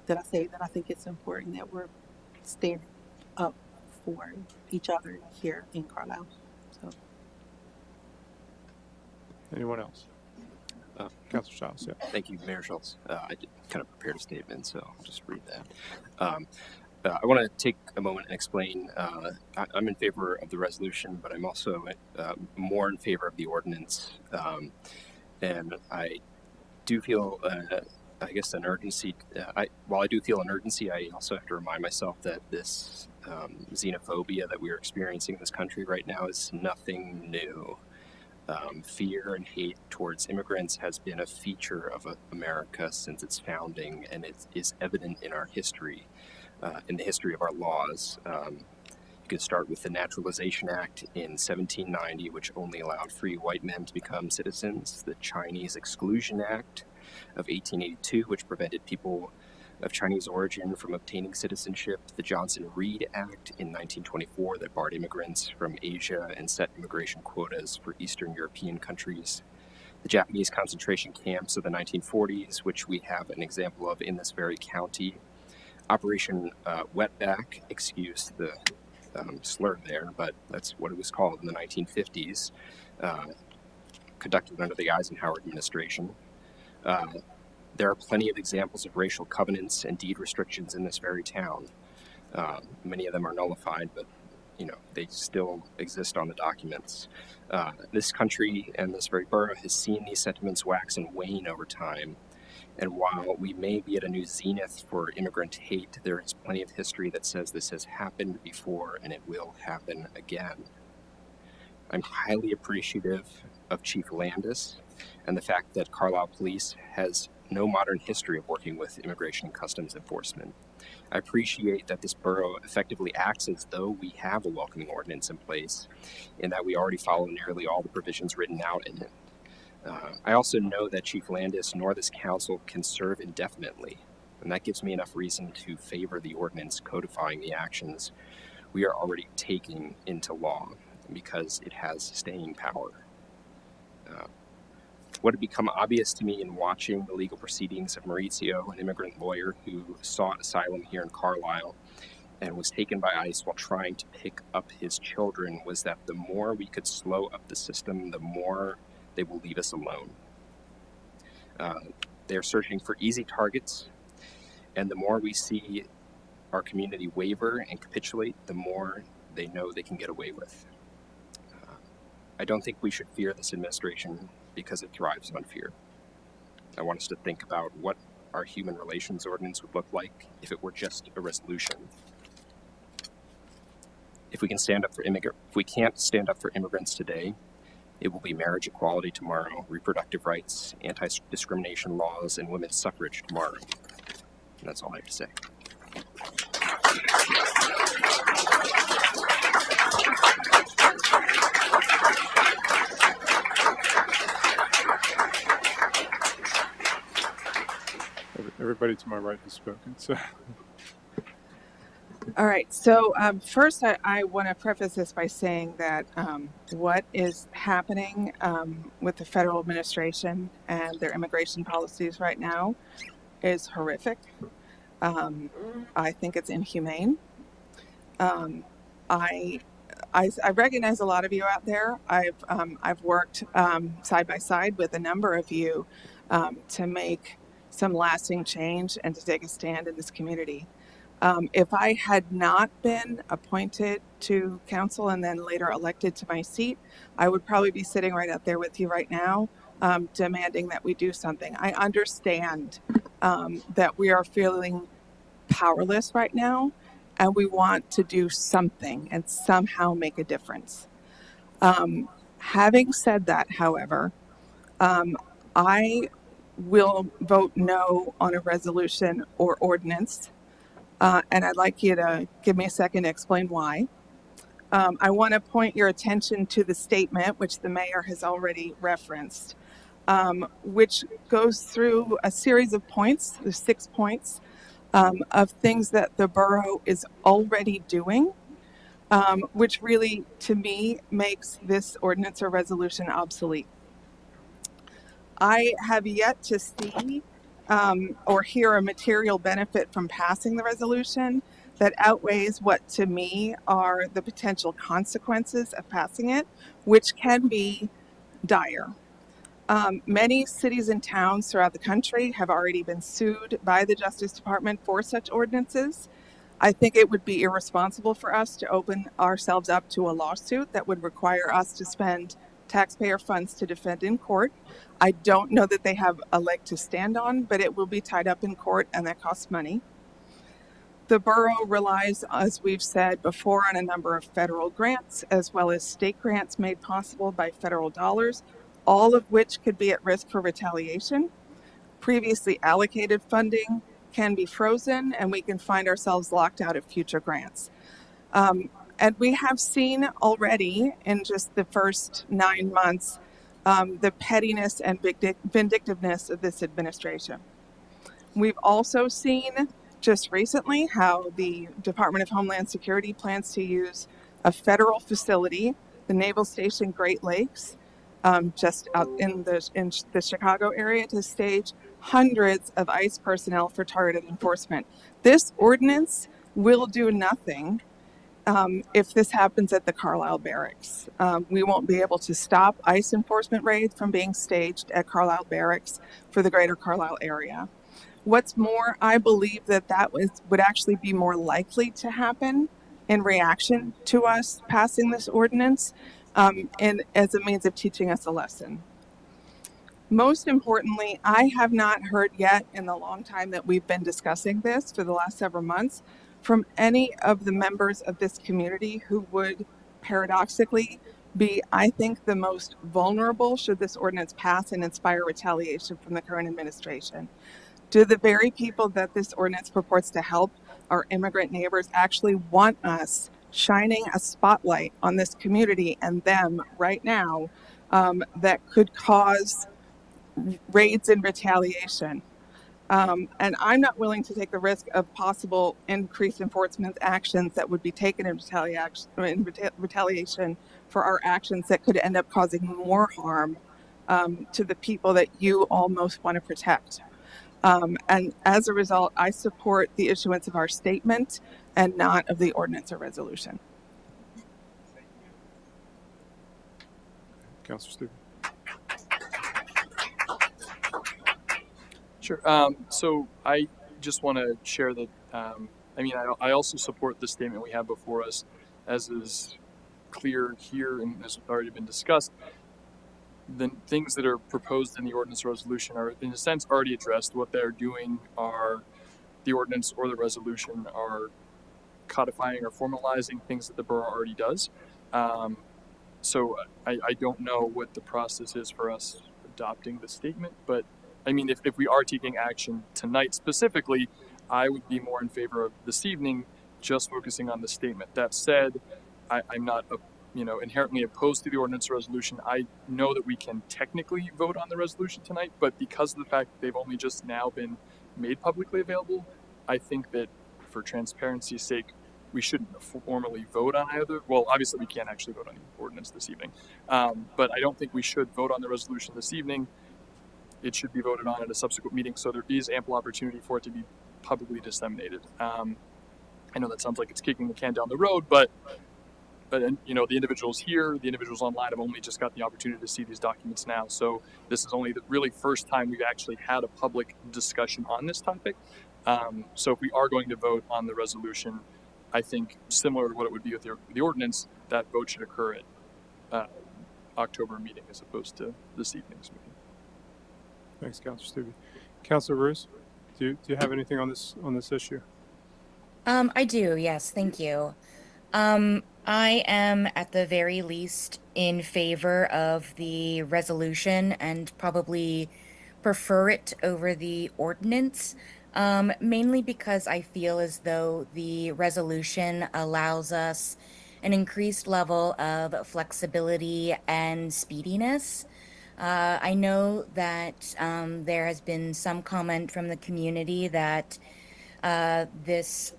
that I say that I think it's important that we're standing up for each other here in Carlisle. So Anyone else? Councilor Childs, yeah. Thank you, Mayor Schultz. I did kind of prepared a statement, so I'll just read that. I want to take a moment and explain. I'm in favor of the resolution, but I'm also more in favor of the ordinance. And I do feel, I guess, an urgency. While I do feel an urgency, I also have to remind myself that this xenophobia that we're experiencing in this country right now is nothing new. Fear and hate towards immigrants has been a feature of America since its founding, and it is evident in our history. In the history of our laws. You can start with the Naturalization Act in 1790, which only allowed free white men to become citizens, the Chinese Exclusion Act of 1882, which prevented people of Chinese origin from obtaining citizenship, the Johnson-Reed Act in 1924 that barred immigrants from Asia and set immigration quotas for Eastern European countries, the Japanese concentration camps of the 1940s, which we have an example of in this very county, Operation Wetback, excuse the slur there, but that's what it was called in the 1950s, conducted under the Eisenhower administration. There are plenty of examples of racial covenants and deed restrictions in this very town. Many of them are nullified, but they still exist on the documents. This country and this very borough has seen these sentiments wax and wane over time. And while we may be at a new zenith for immigrant hate, there is plenty of history that says this has happened before and it will happen again. I'm highly appreciative of Chief Landis and the fact that Carlisle Police has no modern history of working with Immigration and Customs Enforcement. I appreciate that this borough effectively acts as though we have a welcoming ordinance in place, in that we already follow nearly all the provisions written out in it. I also know that Chief Landis nor this council can serve indefinitely, and that gives me enough reason to favor the ordinance codifying the actions we are already taking into law, because it has staying power. What had become obvious to me in watching the legal proceedings of Maurizio, an immigrant lawyer who sought asylum here in Carlisle and was taken by ICE while trying to pick up his children, was that the more we could slow up the system, the more they will leave us alone. They're searching for easy targets, and the more we see our community waver and capitulate, the more they know they can get away with. I don't think we should fear this administration because it thrives on fear. I want us to think about what our human relations ordinance would look like if it were just a resolution. If we can't stand up for immigrants today, it will be marriage equality tomorrow, reproductive rights, anti-discrimination laws, and women's suffrage tomorrow. And that's all I have to say. Everybody to my right has spoken. So, All right. So first, I want to preface this by saying that what is happening with the federal administration and their immigration policies right now is horrific. I think it's inhumane. I recognize a lot of you out there. I've worked side by side with a number of you to make some lasting change and to take a stand in this community. If I had not been appointed to council and then later elected to my seat, I would probably be sitting right out there with you right now, demanding that we do something. I understand that we are feeling powerless right now, and we want to do something and somehow make a difference. Having said that, however, I will vote no on a resolution or ordinance. And I'd like you to give me a second to explain why. I want to point your attention to the statement, which the mayor has already referenced, which goes through a series of points, there's 6 points, of things that the borough is already doing, which really, to me, makes this ordinance or resolution obsolete. I have yet to see or hear a material benefit from passing the resolution that outweighs what to me are the potential consequences of passing it, which can be dire. Many cities and towns throughout the country have already been sued by the Justice Department for such ordinances. I think it would be irresponsible for us to open ourselves up to a lawsuit that would require us to spend taxpayer funds to defend in court. I don't know that they have a leg to stand on, but it will be tied up in court, and that costs money. The borough relies, as we've said before, on a number of federal grants as well as state grants made possible by federal dollars, all of which could be at risk for retaliation. Previously allocated funding can be frozen, and we can find ourselves locked out of future grants. And we have seen already in just the first 9 months the pettiness and vindictiveness of this administration. We've also seen just recently how the Department of Homeland Security plans to use a federal facility, the Naval Station Great Lakes, just out in the Chicago area, to stage hundreds of ICE personnel for targeted enforcement. This ordinance will do nothing if this happens at the Carlisle Barracks. We won't be able to stop ICE enforcement raids from being staged at Carlisle Barracks for the greater Carlisle area. What's more, I believe that would actually be more likely to happen in reaction to us passing this ordinance and as a means of teaching us a lesson. Most importantly, I have not heard yet in the long time that we've been discussing this for the last several months from any of the members of this community who would paradoxically be, I think, the most vulnerable should this ordinance pass and inspire retaliation from the current administration. Do the very people that this ordinance purports to help, our immigrant neighbors, actually want us shining a spotlight on this community and them right now that could cause raids and retaliation? And I'm not willing to take the risk of possible increased enforcement actions that would be taken in retaliation for our actions that could end up causing more harm to the people that you all most want to protect. And as a result, I support the issuance of our statement and not of the ordinance or resolution. Councilor Stevens. Sure. So I just want to share that. I also support the statement we have before us, as is clear here and has already been discussed. The things that are proposed in the ordinance resolution are, in a sense, already addressed. What they're doing are the ordinance or the resolution are codifying or formalizing things that the borough already does. So I don't know what the process is for us adopting the statement, but I mean, if we are taking action tonight specifically, I would be more in favor of this evening just focusing on the statement. That said, I'm not inherently opposed to the ordinance resolution. I know that we can technically vote on the resolution tonight, but because of the fact that they've only just now been made publicly available, I think that for transparency's sake, we shouldn't formally vote on either. Well, obviously we can't actually vote on the ordinance this evening, but I don't think we should vote on the resolution this evening. It should be voted on at a subsequent meeting, so there is ample opportunity for it to be publicly disseminated. I know that sounds like it's kicking the can down the road, but the individuals here, the individuals online have only just got the opportunity to see these documents now. So this is only the really first time we've actually had a public discussion on this topic. So if we are going to vote on the resolution, I think similar to what it would be with the ordinance, that vote should occur at October meeting as opposed to this evening's meeting. Thanks, Councilor Stubbe. Councilor Bruce, do you have anything on this issue? I do, yes, thank you. I am at the very least in favor of the resolution and probably prefer it over the ordinance, mainly because I feel as though the resolution allows us an increased level of flexibility and speediness. I know that there has been some comment from the community that this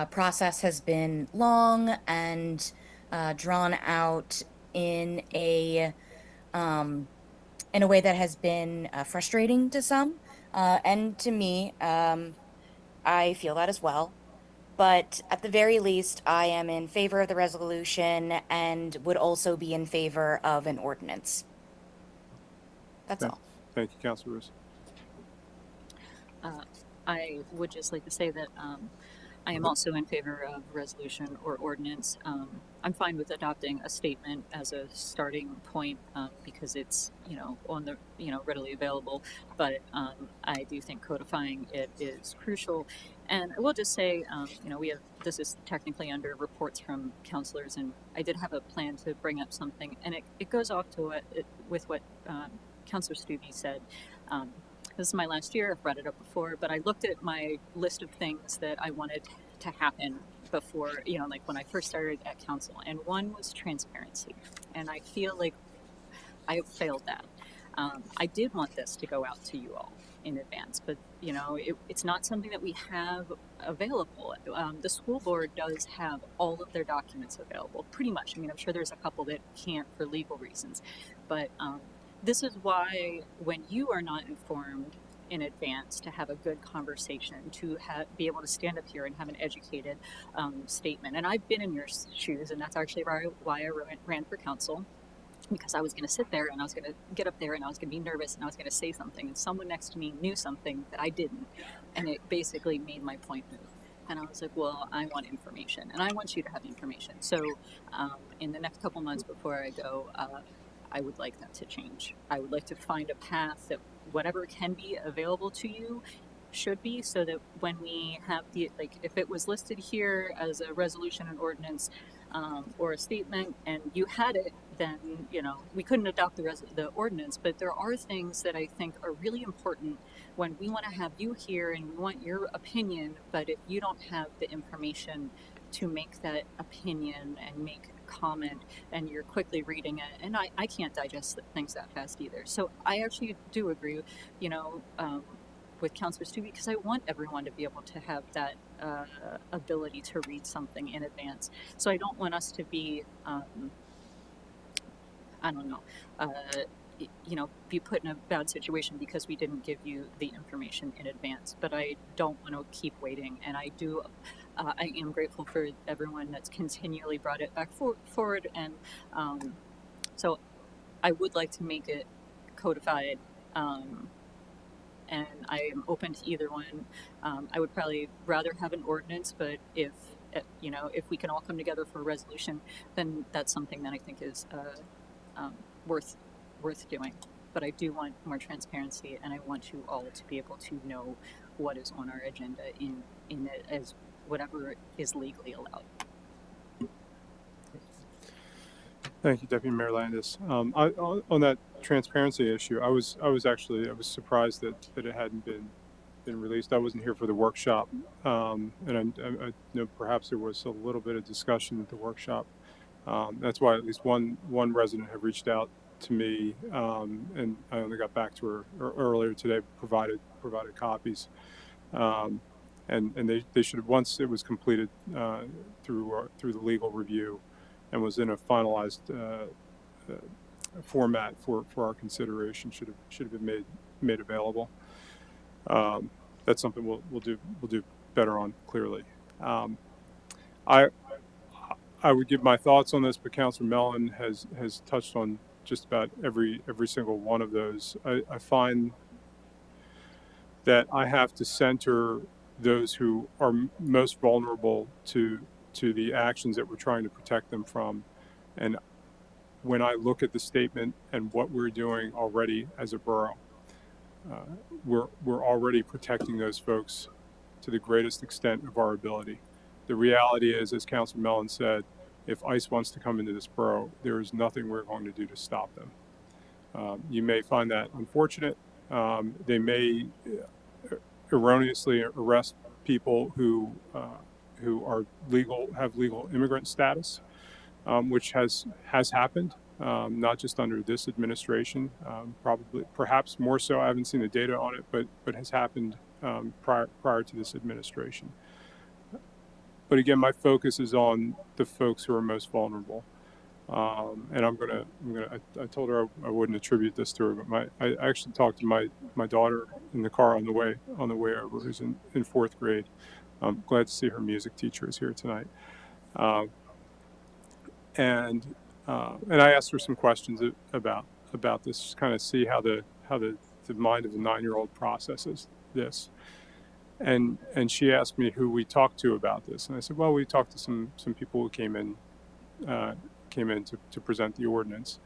process has been long and drawn out in a way that has been frustrating to some, and to me. I feel that as well. But at the very least, I am in favor of the resolution and would also be in favor of an ordinance. That's all. Thank you, Councilor Bruce. I would just like to say that I am also in favor of resolution or ordinance. I'm fine with adopting a statement as a starting point because it's on the readily available. But I do think codifying it is crucial. And I will just say, this is technically under reports from counselors, and I did have a plan to bring up something, and it goes off to what Councilor Stubbe said. This is my last year. I've brought it up before, but I looked at my list of things that I wanted to happen before, like when I first started at council, and one was transparency. And I feel like I have failed that. I did want this to go out to you all in advance, but it's not something that we have available. The school board does have all of their documents available, pretty much. I mean, I'm sure there's a couple that can't for legal reasons, but this is why when you are not informed in advance, to have a good conversation, to be able to stand up here and have an educated statement. And I've been in your shoes, and that's actually why I ran for council, because I was going to sit there and I was going to get up there and I was going to be nervous and I was going to say something, and someone next to me knew something that I didn't, and it basically made my point move. And I was like, well, I want information, and I want you to have information. So in the next couple months before I go, I would like that to change. I would like to find a path that whatever can be available to you should be, so that when we have if it was listed here as a resolution and ordinance or a statement and you had it, then we couldn't adopt the ordinance. But there are things that I think are really important when we want to have you here and we want your opinion, but if you don't have the information to make that opinion and make comment, and you're quickly reading it, and I can't digest things that fast either. So I actually do agree, with Councilor Stubbe, because I want everyone to be able to have that ability to read something in advance. So I don't want us to be, be put in a bad situation because we didn't give you the information in advance. But I don't want to keep waiting, and I am grateful for everyone that's continually brought it back forward, and so I would like to make it codified and I am open to either one. I would probably rather have an ordinance, but if if we can all come together for a resolution, then that's something that I think is worth doing. But I do want more transparency, and I want you all to be able to know what is on our agenda in it as whatever is legally allowed. Thank you, Deputy Mayor Landis. On that transparency issue, I was surprised that it hadn't been released. I wasn't here for the workshop, and I know perhaps there was a little bit of discussion at the workshop. That's why at least one resident have reached out to me, and I only got back to her earlier today. Provided copies, and they should have, once it was completed through the legal review, and was in a finalized format for our consideration, should have been made available. That's something we'll do better on, clearly. I would give my thoughts on this, but Councilor Mellon has touched on just about every single one of those. I find that I have to center those who are most vulnerable to the actions that we're trying to protect them from. And when I look at the statement and what we're doing already as a borough, we're already protecting those folks to the greatest extent of our ability. The reality is, as Councilor Mellon said, if ICE wants to come into this borough, there is nothing we're going to do to stop them. You may find that unfortunate. They may erroneously arrest people who are have legal immigrant status, which has happened, not just under this administration, perhaps more so. I haven't seen the data on it, but has happened prior to this administration. But again, my focus is on the folks who are most vulnerable. And I told her I wouldn't attribute this to her, but I actually talked to my daughter in the car on the way over, who's in fourth grade. I'm glad to see her music teacher is here tonight. And I asked her some questions about this, just kind of see how the mind of a 9-year-old processes this. And she asked me who we talked to about this, and I said, well, we talked to some people who came in to present the ordinance.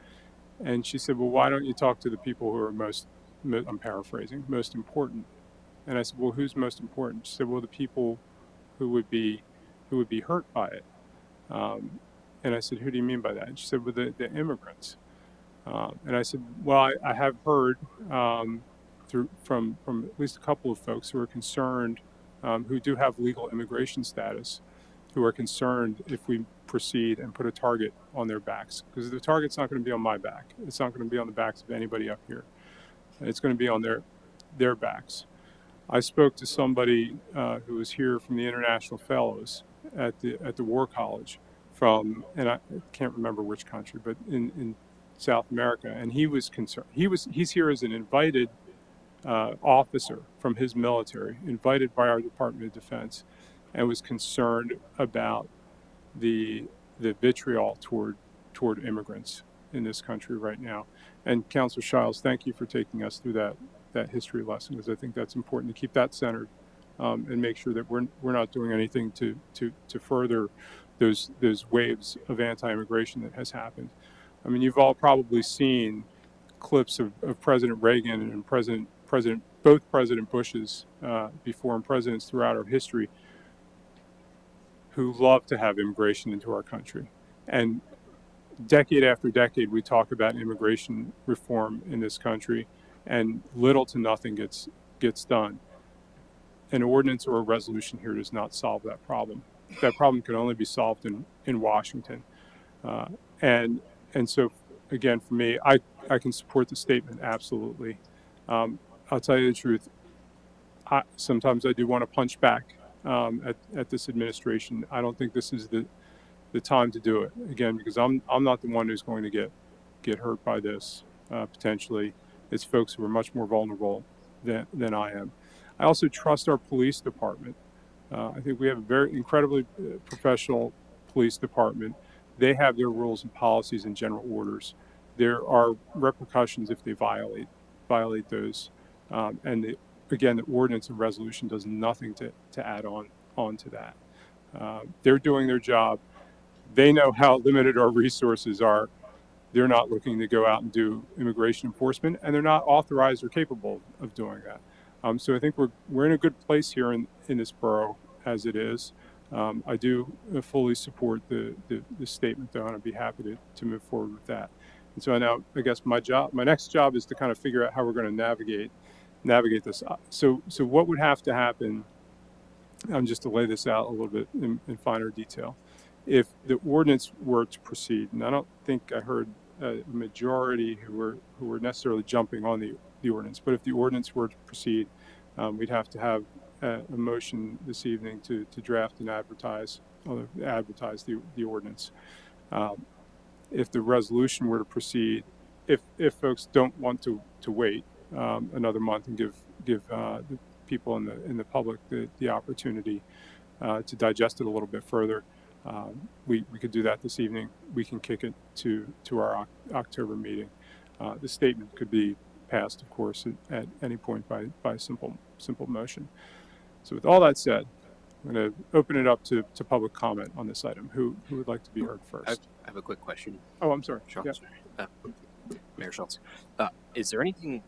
And she said, well, why don't you talk to the people who are most, I'm paraphrasing, most important? And I said, well, who's most important? She said, well, the people who would be hurt by it. And I said, who do you mean by that? And she said, well, the immigrants. And I said, well, I have heard from at least a couple of folks who are concerned, who do have legal immigration status, who are concerned if we proceed and put a target on their backs. Because the target's not going to be on my back. It's not going to be on the backs of anybody up here. It's going to be on their backs. I spoke to somebody who was here from the International Fellows at the War College and I can't remember which country, but in South America, and he was concerned. He's here as an invited officer from his military, invited by our Department of Defense, and was concerned about the vitriol toward immigrants in this country right now. And Councilor Shiles, thank you for taking us through that history lesson, because I think that's important to keep that centered, and make sure that we're not doing anything to further those waves of anti-immigration that has happened. I mean, you've all probably seen clips of President Reagan and both President Bushes before, and presidents throughout our history, who love to have immigration into our country. And decade after decade, we talk about immigration reform in this country, and little to nothing gets done. An ordinance or a resolution here does not solve that problem. That problem can only be solved in Washington. And so, again, for me, I can support the statement, absolutely. I'll tell you the truth. Sometimes I do want to punch back at this administration. I don't think this is the time to do it, again, because I'm not the one who's going to get hurt by this, potentially. It's folks who are much more vulnerable than I am. I also trust our police department. I think we have a very incredibly professional police department. They have their rules and policies and general orders. There are repercussions if they violate those, and again, the ordinance and resolution does nothing to add on to that. They're doing their job. They know how limited our resources are. They're not looking to go out and do immigration enforcement, and they're not authorized or capable of doing that. So I think we're in a good place here in this borough as it is. I do fully support the statement, though, and I'd be happy to move forward with that. And so now, I guess my next job is to kind of figure out how we're going to navigate this. So what would have to happen, just to lay this out a little bit in finer detail, if the ordinance were to proceed, and I don't think I heard a majority who were necessarily jumping on the ordinance, but if the ordinance were to proceed, we'd have to have a motion this evening to draft and advertise the ordinance. If the resolution were to proceed, if folks don't want to wait another month and give the people in the public the opportunity to digest it a little bit further, we could do that this evening. We can kick it to our October meeting. The statement could be passed, of course, at any point by simple motion. So with all that said, I'm going to open it up to public comment on this item. Who would like to be heard first? I have a quick question. Oh, I'm sorry. Schultz. Yeah. Mayor Schultz. Is there anything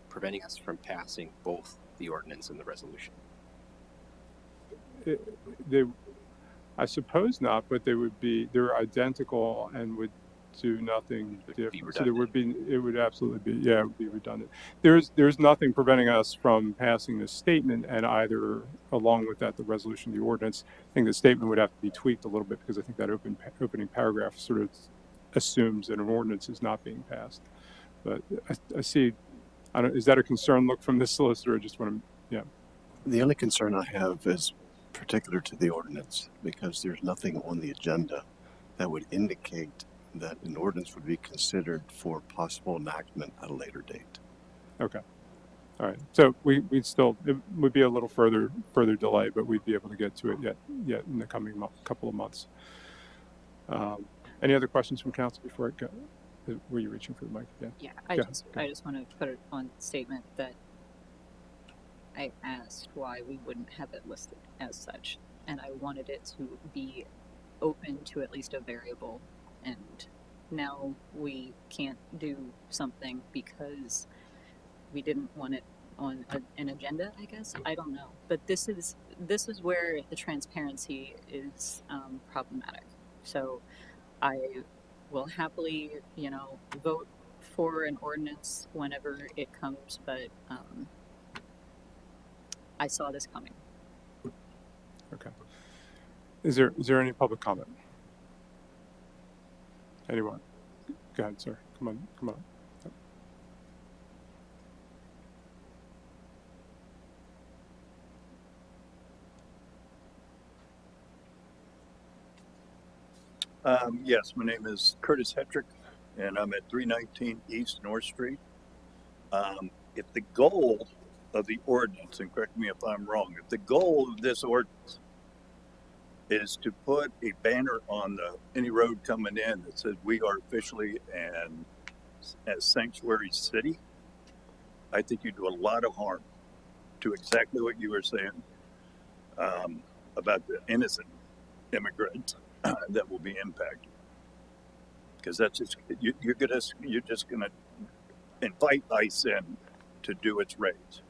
preventing us from passing both the ordinance and the resolution? I suppose not, but they're identical and would do nothing different. So it would absolutely be, it would be redundant. There's nothing preventing us from passing this statement and either along with that the resolution, the ordinance. I think the statement would have to be tweaked a little bit because I think that opening paragraph sort of assumes that an ordinance is not being passed. But I see. Is that a concern look from this solicitor? I just want to, yeah. The only concern I have is particular to the ordinance because there's nothing on the agenda that would indicate that an ordinance would be considered for possible enactment at a later date. Okay. All right. So we'd still, it would be a little further delay, but we'd be able to get to it yet in the coming couple of months. Any other questions from council before I go? Were you reaching for the mic again? Yeah, I just want to put it on statement that I asked why we wouldn't have it listed as such, and I wanted it to be open to at least a variable, and now we can't do something because we didn't want it on an agenda, I guess. I don't know, but this is where the transparency is problematic. So I will happily, vote for an ordinance whenever it comes, but I saw this coming. Okay. Is there any public comment? Anyone? Go ahead, sir. Come on. Yes, my name is Curtis Hetrick, and I'm at 319 East North Street. If the goal of the ordinance, and correct me if I'm wrong, if the goal of this ordinance is to put a banner on any road coming in that says we are officially a sanctuary city, I think you do a lot of harm to exactly what you were saying about the innocent immigrants that will be impacted, because that's just you're just gonna invite ICE in to do its raids.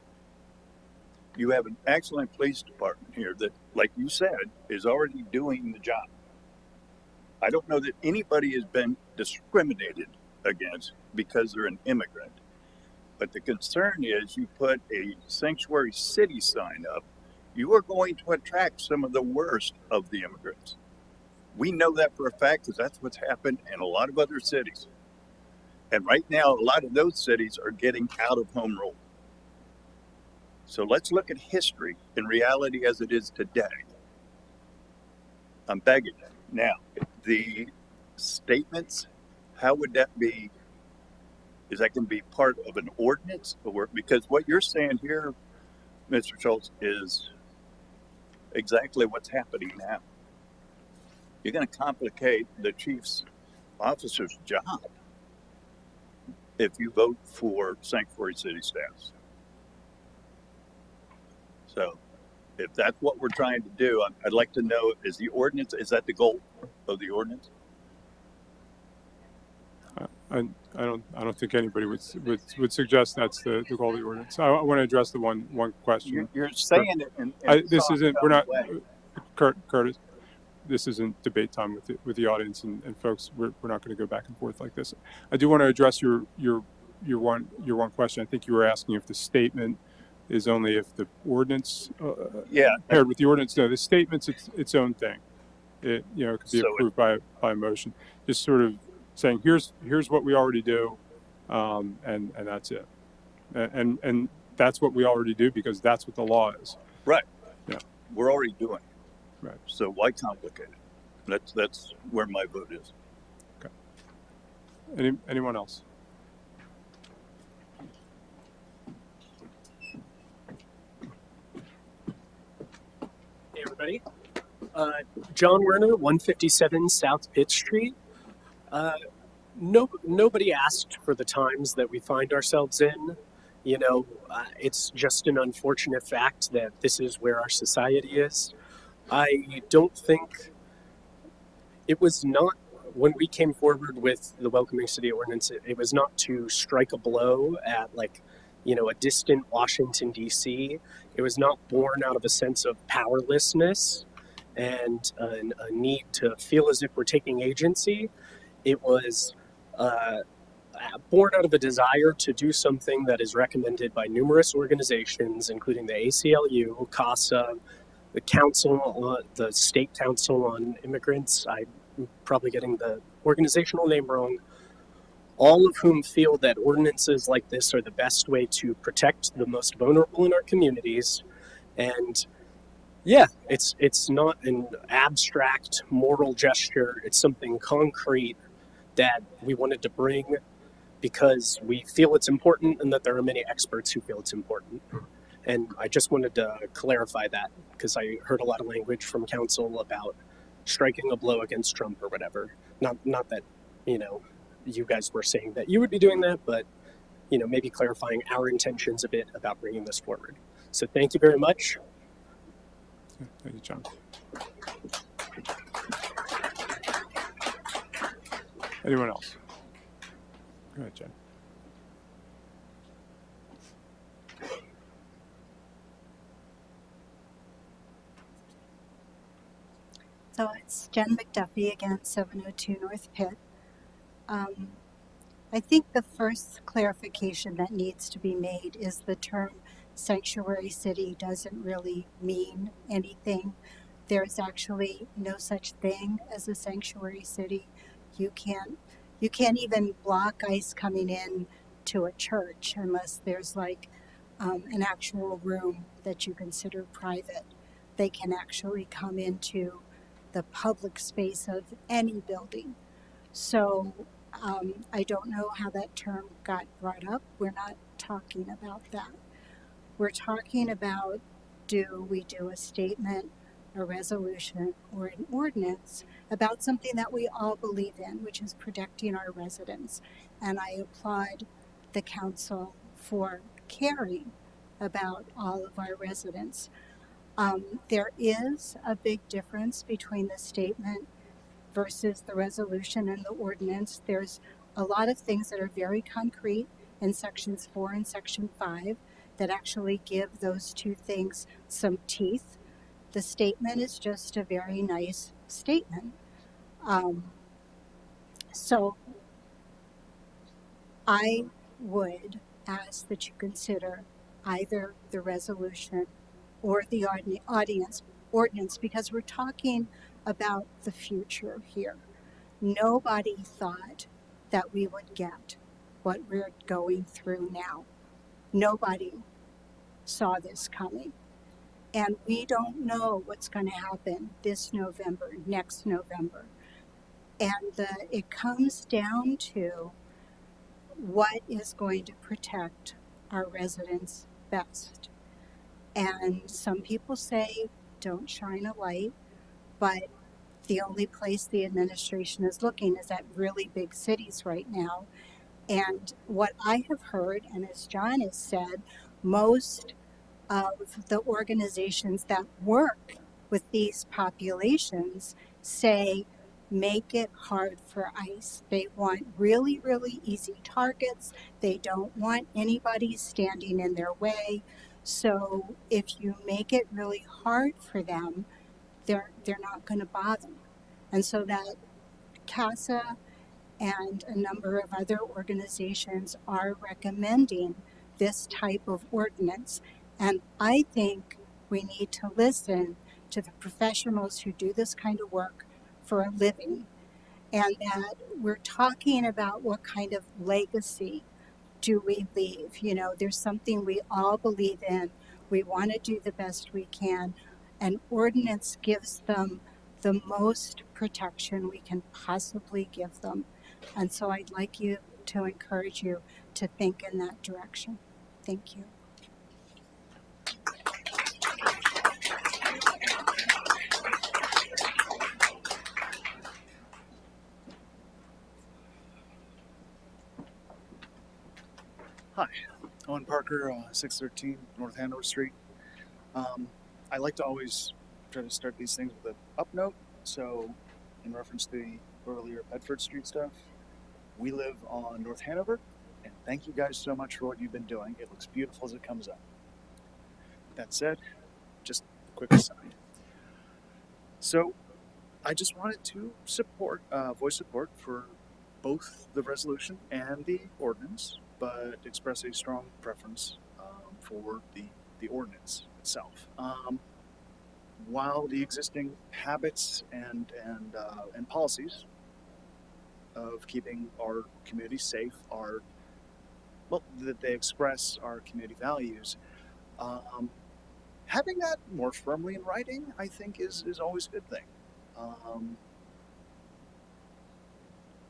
You have an excellent police department here that, like you said, is already doing the job. I don't know that anybody has been discriminated against because they're an immigrant, but the concern is you put a sanctuary city sign up, you are going to attract some of the worst of the immigrants. We know that for a fact because that's what's happened in a lot of other cities. And right now, a lot of those cities are getting out of home rule. So let's look at history in reality as it is today. I'm begging you. Now, the statements, how would that be? Is that going to be part of an ordinance? Or, because what you're saying here, Mr. Schultz, is exactly what's happening now. You're going to complicate the chief's officer's job if you vote for sanctuary city status. So if that's what we're trying to do, I'd like to know, is that the goal of the ordinance? I don't think anybody would suggest that's the goal of the ordinance. I want to address the one question. You're saying it in this isn't, we're not, way. Curtis, this isn't debate time with the audience and folks. We're not going to go back and forth like this. I do want to address your one question. I think you were asking if the statement is only if the ordinance paired with the ordinance. No, the statement's its own thing. It could be approved by motion. Just sort of saying here's what we already do, and that's it. And that's what we already do because that's what the law is. Right. Yeah. We're already doing it. Right. So why complicate it? That's where my vote is. Okay. Anyone else? Hey everybody. John Werner, 157 South Pitt Street. Nobody asked for the times that we find ourselves in. It's just an unfortunate fact that this is where our society is. I don't think it was not, when we came forward with the Welcoming City Ordinance, it was not to strike a blow at a distant Washington, D.C. It was not born out of a sense of powerlessness and a need to feel as if we're taking agency. It was born out of a desire to do something that is recommended by numerous organizations, including the ACLU, CASA, the Council, the State Council on Immigrants. I'm probably getting the organizational name wrong. All of whom feel that ordinances like this are the best way to protect the most vulnerable in our communities. And yeah, it's not an abstract moral gesture. It's something concrete that we wanted to bring because we feel it's important and that there are many experts who feel it's important. And I just wanted to clarify that because I heard a lot of language from council about striking a blow against Trump or whatever. Not that, you guys were saying that you would be doing that, but, maybe clarifying our intentions a bit about bringing this forward. So thank you very much. Thank you, John. Anyone else? Go ahead, Jen. So it's Jen McDuffie again, 702 North Pitt. I think the first clarification that needs to be made is the term sanctuary city doesn't really mean anything. There's actually no such thing as a sanctuary city. You can't even block ICE coming in to a church unless there's an actual room that you consider private. They can actually come into the public space of any building. So I don't know how that term got brought up. We're not talking about that. We're talking about, do we do a statement, a resolution, or an ordinance about something that we all believe in, which is protecting our residents. And I applaud the council for caring about all of our residents. There is a big difference between the statement versus the resolution and the ordinance. There's a lot of things that are very concrete in sections 4 and section 5 that actually give those two things some teeth. The statement is just a very nice statement. So I would ask that you consider either the resolution or the ordinance because we're talking about the future here. Nobody thought that we would get what we're going through now. Nobody saw this coming. And we don't know what's going to happen this November, next November. And it comes down to what is going to protect our residents best. And some people say, don't shine a light, but the only place the administration is looking is at really big cities right now. And what I have heard, and as John has said, most of the organizations that work with these populations say, make it hard for ICE. They want really, really easy targets. They don't want anybody standing in their way. So if you make it really hard for them, they're not going to bother. And so that CASA and a number of other organizations are recommending this type of ordinance. And I think we need to listen to the professionals who do this kind of work for a living, and that we're talking about what kind of legacy do we leave. You know, there's something we all believe in. We want to do the best we can. An ordinance gives them the most protection we can possibly give them. And so I'd like you to encourage you to think in that direction. Thank you. Hi, Owen Parker, 613 North Hanover Street. I like to always try to start these things with an up note. So, in reference to the earlier Bedford Street stuff, we live on North Hanover, and thank you guys so much for what you've been doing. It looks beautiful as it comes up. That said, just a quick aside. So, I just wanted to voice support for both the resolution and the ordinance, but express a strong preference for the ordinance itself. While the existing habits and policies of keeping our community safe are, well, that they express our community values, having that more firmly in writing, I think, is always a good thing.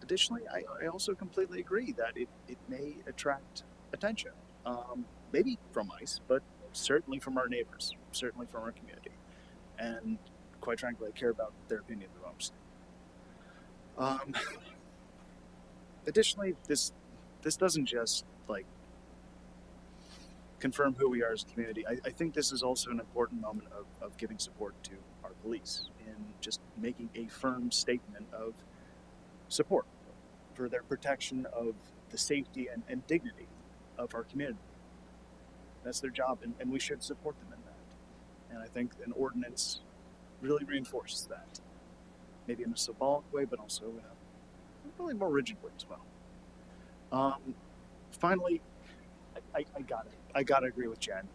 Additionally, I also completely agree that it may attract attention, maybe from ICE, but certainly from our neighbors, certainly from our community. And quite frankly, I care about their opinion the most. Additionally, this doesn't just like confirm who we are as a community. I think this is also an important moment of giving support to our police in just making a firm statement of support for their protection of the safety and dignity of our community. That's their job, and we should support them in that. And I think an ordinance really reinforces that, maybe in a symbolic way, but also in a really more rigid way as well. Finally, I gotta agree with Jen.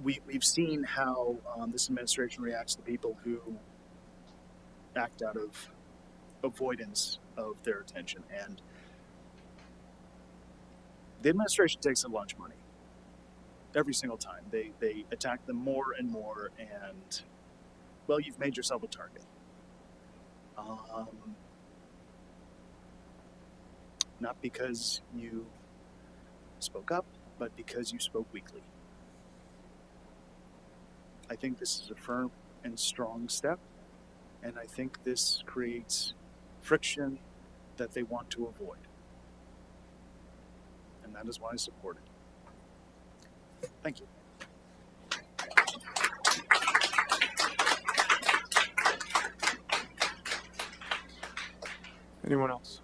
We've seen how this administration reacts to people who act out of avoidance of their attention, and the administration takes their lunch money every single time. They attack them more and more, and well, you've made yourself a target. Not because you spoke up, but because you spoke weakly. I think this is a firm and strong step, and I think this creates friction that they want to avoid. And that is why I support it. Thank you. Anyone else?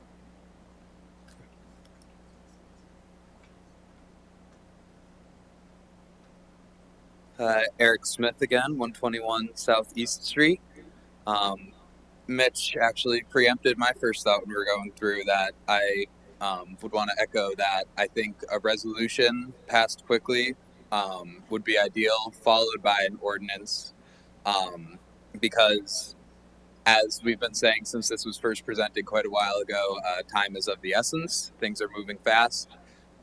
Eric Smith again, 121 Southeast Street. Mitch actually preempted my first thought when we were going through that. I would want to echo that. I think a resolution passed quickly would be ideal, followed by an ordinance, because as we've been saying since this was first presented quite a while ago, time is of the essence. Things are moving fast,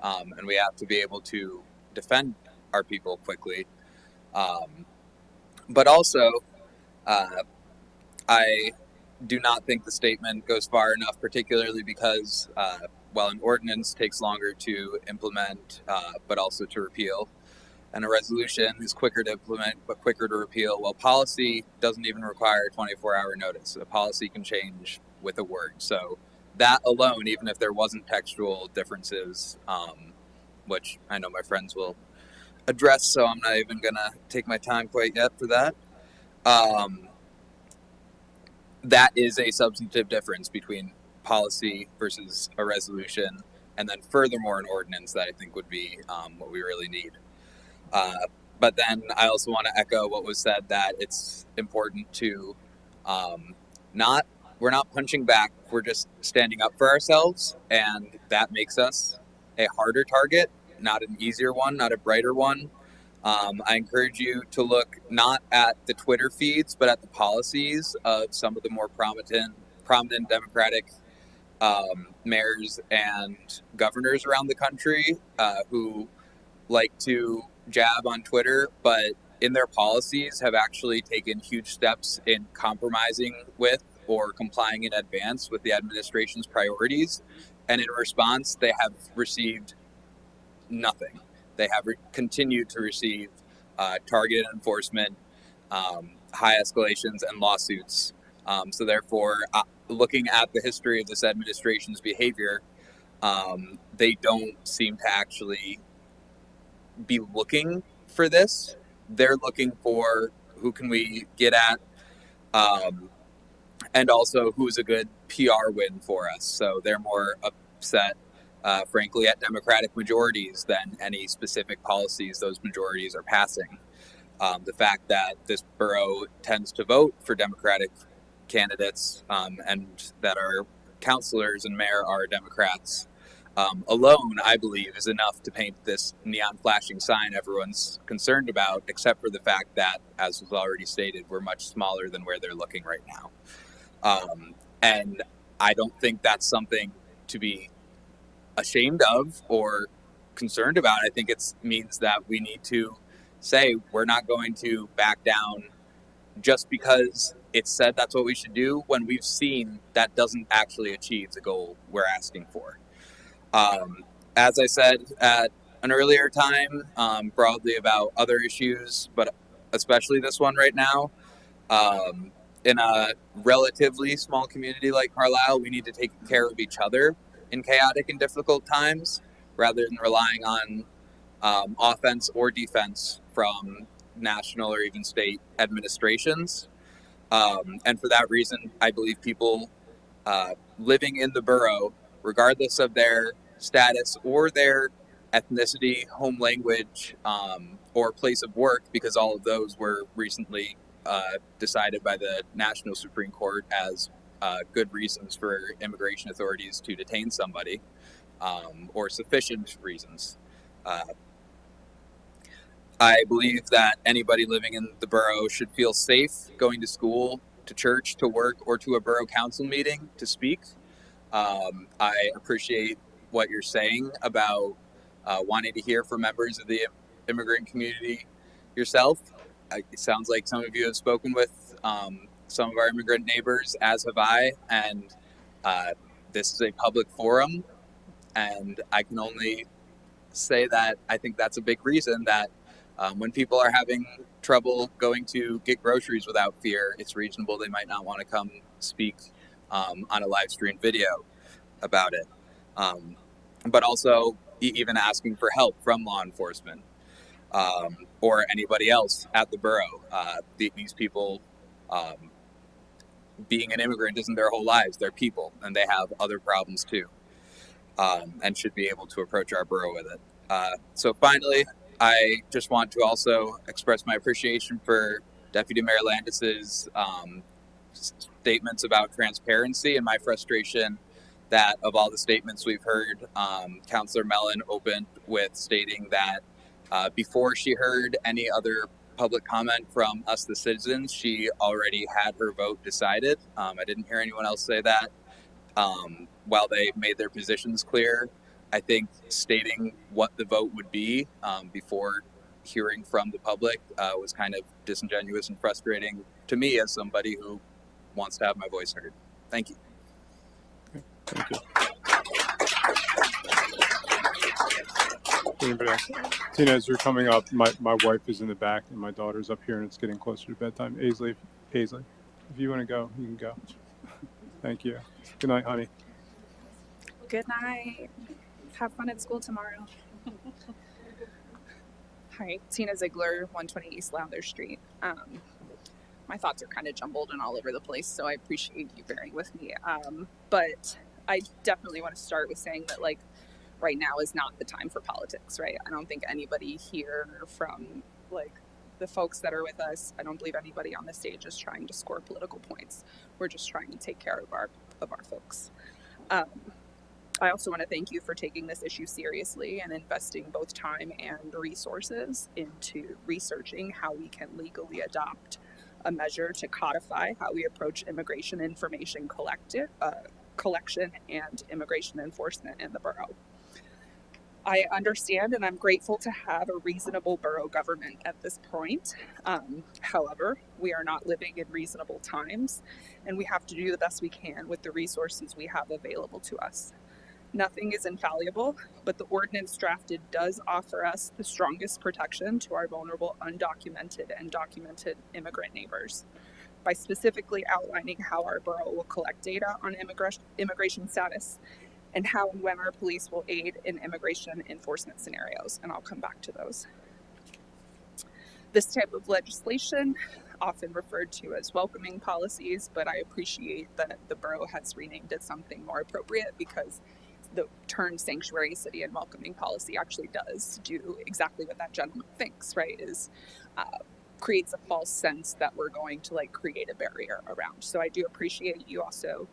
and we have to be able to defend our people quickly. But also, I do not think the statement goes far enough, particularly because while an ordinance takes longer to implement, but also to repeal, and a resolution is quicker to implement but quicker to repeal, well, policy doesn't even require 24-hour notice. A policy can change with a word. So that alone, even if there wasn't textual differences, which I know my friends will address, so I'm not even gonna take my time quite yet for that. That is a substantive difference between policy versus a resolution, and then furthermore an ordinance that I think would be what we really need. But then I also want to echo what was said, that it's important to we're not punching back, we're just standing up for ourselves, and that makes us a harder target, not an easier one, not a brighter one. I encourage you to look not at the Twitter feeds, but at the policies of some of the more prominent Democratic mayors and governors around the country who like to jab on Twitter, but in their policies have actually taken huge steps in compromising with or complying in advance with the administration's priorities. And in response, they have received nothing. They have continued to receive targeted enforcement, high escalations, and lawsuits. So therefore, looking at the history of this administration's behavior, they don't seem to actually be looking for this. They're looking for who can we get at, and also who's a good PR win for us. So they're more upset, frankly, at Democratic majorities than any specific policies those majorities are passing. The fact that this borough tends to vote for Democratic candidates and that our councilors and mayor are Democrats alone, I believe, is enough to paint this neon flashing sign everyone's concerned about, except for the fact that, as was already stated, we're much smaller than where they're looking right now. And I don't think that's something to be ashamed of or concerned about. I think it means that we need to say we're not going to back down just because it's said that's what we should do, when we've seen that doesn't actually achieve the goal we're asking for. As I said at an earlier time, broadly about other issues, but especially this one right now, in a relatively small community like Carlisle, we need to take care of each other in chaotic and difficult times rather than relying on offense or defense from national or even state administrations. And for that reason, I believe people living in the borough, regardless of their status or their ethnicity, home language, or place of work, because all of those were recently decided by the National Supreme Court as good reasons for immigration authorities to detain somebody, or sufficient reasons. I believe that anybody living in the borough should feel safe going to school, to church, to work, or to a borough council meeting to speak. I appreciate what you're saying about wanting to hear from members of the immigrant community yourself. It sounds like some of you have spoken with some of our immigrant neighbors, as have I, and this is a public forum, and I can only say that I think that's a big reason that when people are having trouble going to get groceries without fear, it's reasonable they might not want to come speak on a live stream video about it. But also even asking for help from law enforcement or anybody else at the borough. These people, being an immigrant isn't their whole lives. They're people, and they have other problems too, and should be able to approach our borough with it. So finally, I just want to also express my appreciation for Deputy Mayor Landis's statements about transparency, and my frustration that of all the statements we've heard, Councillor Mellon opened with stating that before she heard any other public comment from us, the citizens, she already had her vote decided. I didn't hear anyone else say that. While they made their positions clear, I think stating what the vote would be before hearing from the public was kind of disingenuous and frustrating to me as somebody who wants to have my voice heard. Thank you. Thank you. Anybody else? Tina, as you're coming up, my wife is in the back and my daughter's up here and it's getting closer to bedtime. Aisley, if you want to go, you can go. Thank you. Good night, honey. Good night. Have fun at school tomorrow. Hi, Tina Ziegler, 120 East Lowther Street. My thoughts are kind of jumbled and all over the place, so I appreciate you bearing with me. But I definitely want to start with saying that, like, right now is not the time for politics, right? I don't think anybody here from, like, the folks that are with us, I don't believe anybody on the stage is trying to score political points. We're just trying to take care of our folks. I also want to thank you for taking this issue seriously and investing both time and resources into researching how we can legally adopt a measure to codify how we approach immigration information collection and immigration enforcement in the borough. I understand and I'm grateful to have a reasonable borough government at this point. However, we are not living in reasonable times, and we have to do the best we can with the resources we have available to us. Nothing is infallible, but the ordinance drafted does offer us the strongest protection to our vulnerable undocumented and documented immigrant neighbors by specifically outlining how our borough will collect data on immigration status and how and when our police will aid in immigration enforcement scenarios, and I'll come back to those. This type of legislation, often referred to as welcoming policies, but I appreciate that the borough has renamed it something more appropriate because the term sanctuary city and welcoming policy actually does do exactly what that gentleman thinks, right? Is creates a false sense that we're going to like create a barrier around. So I do appreciate you also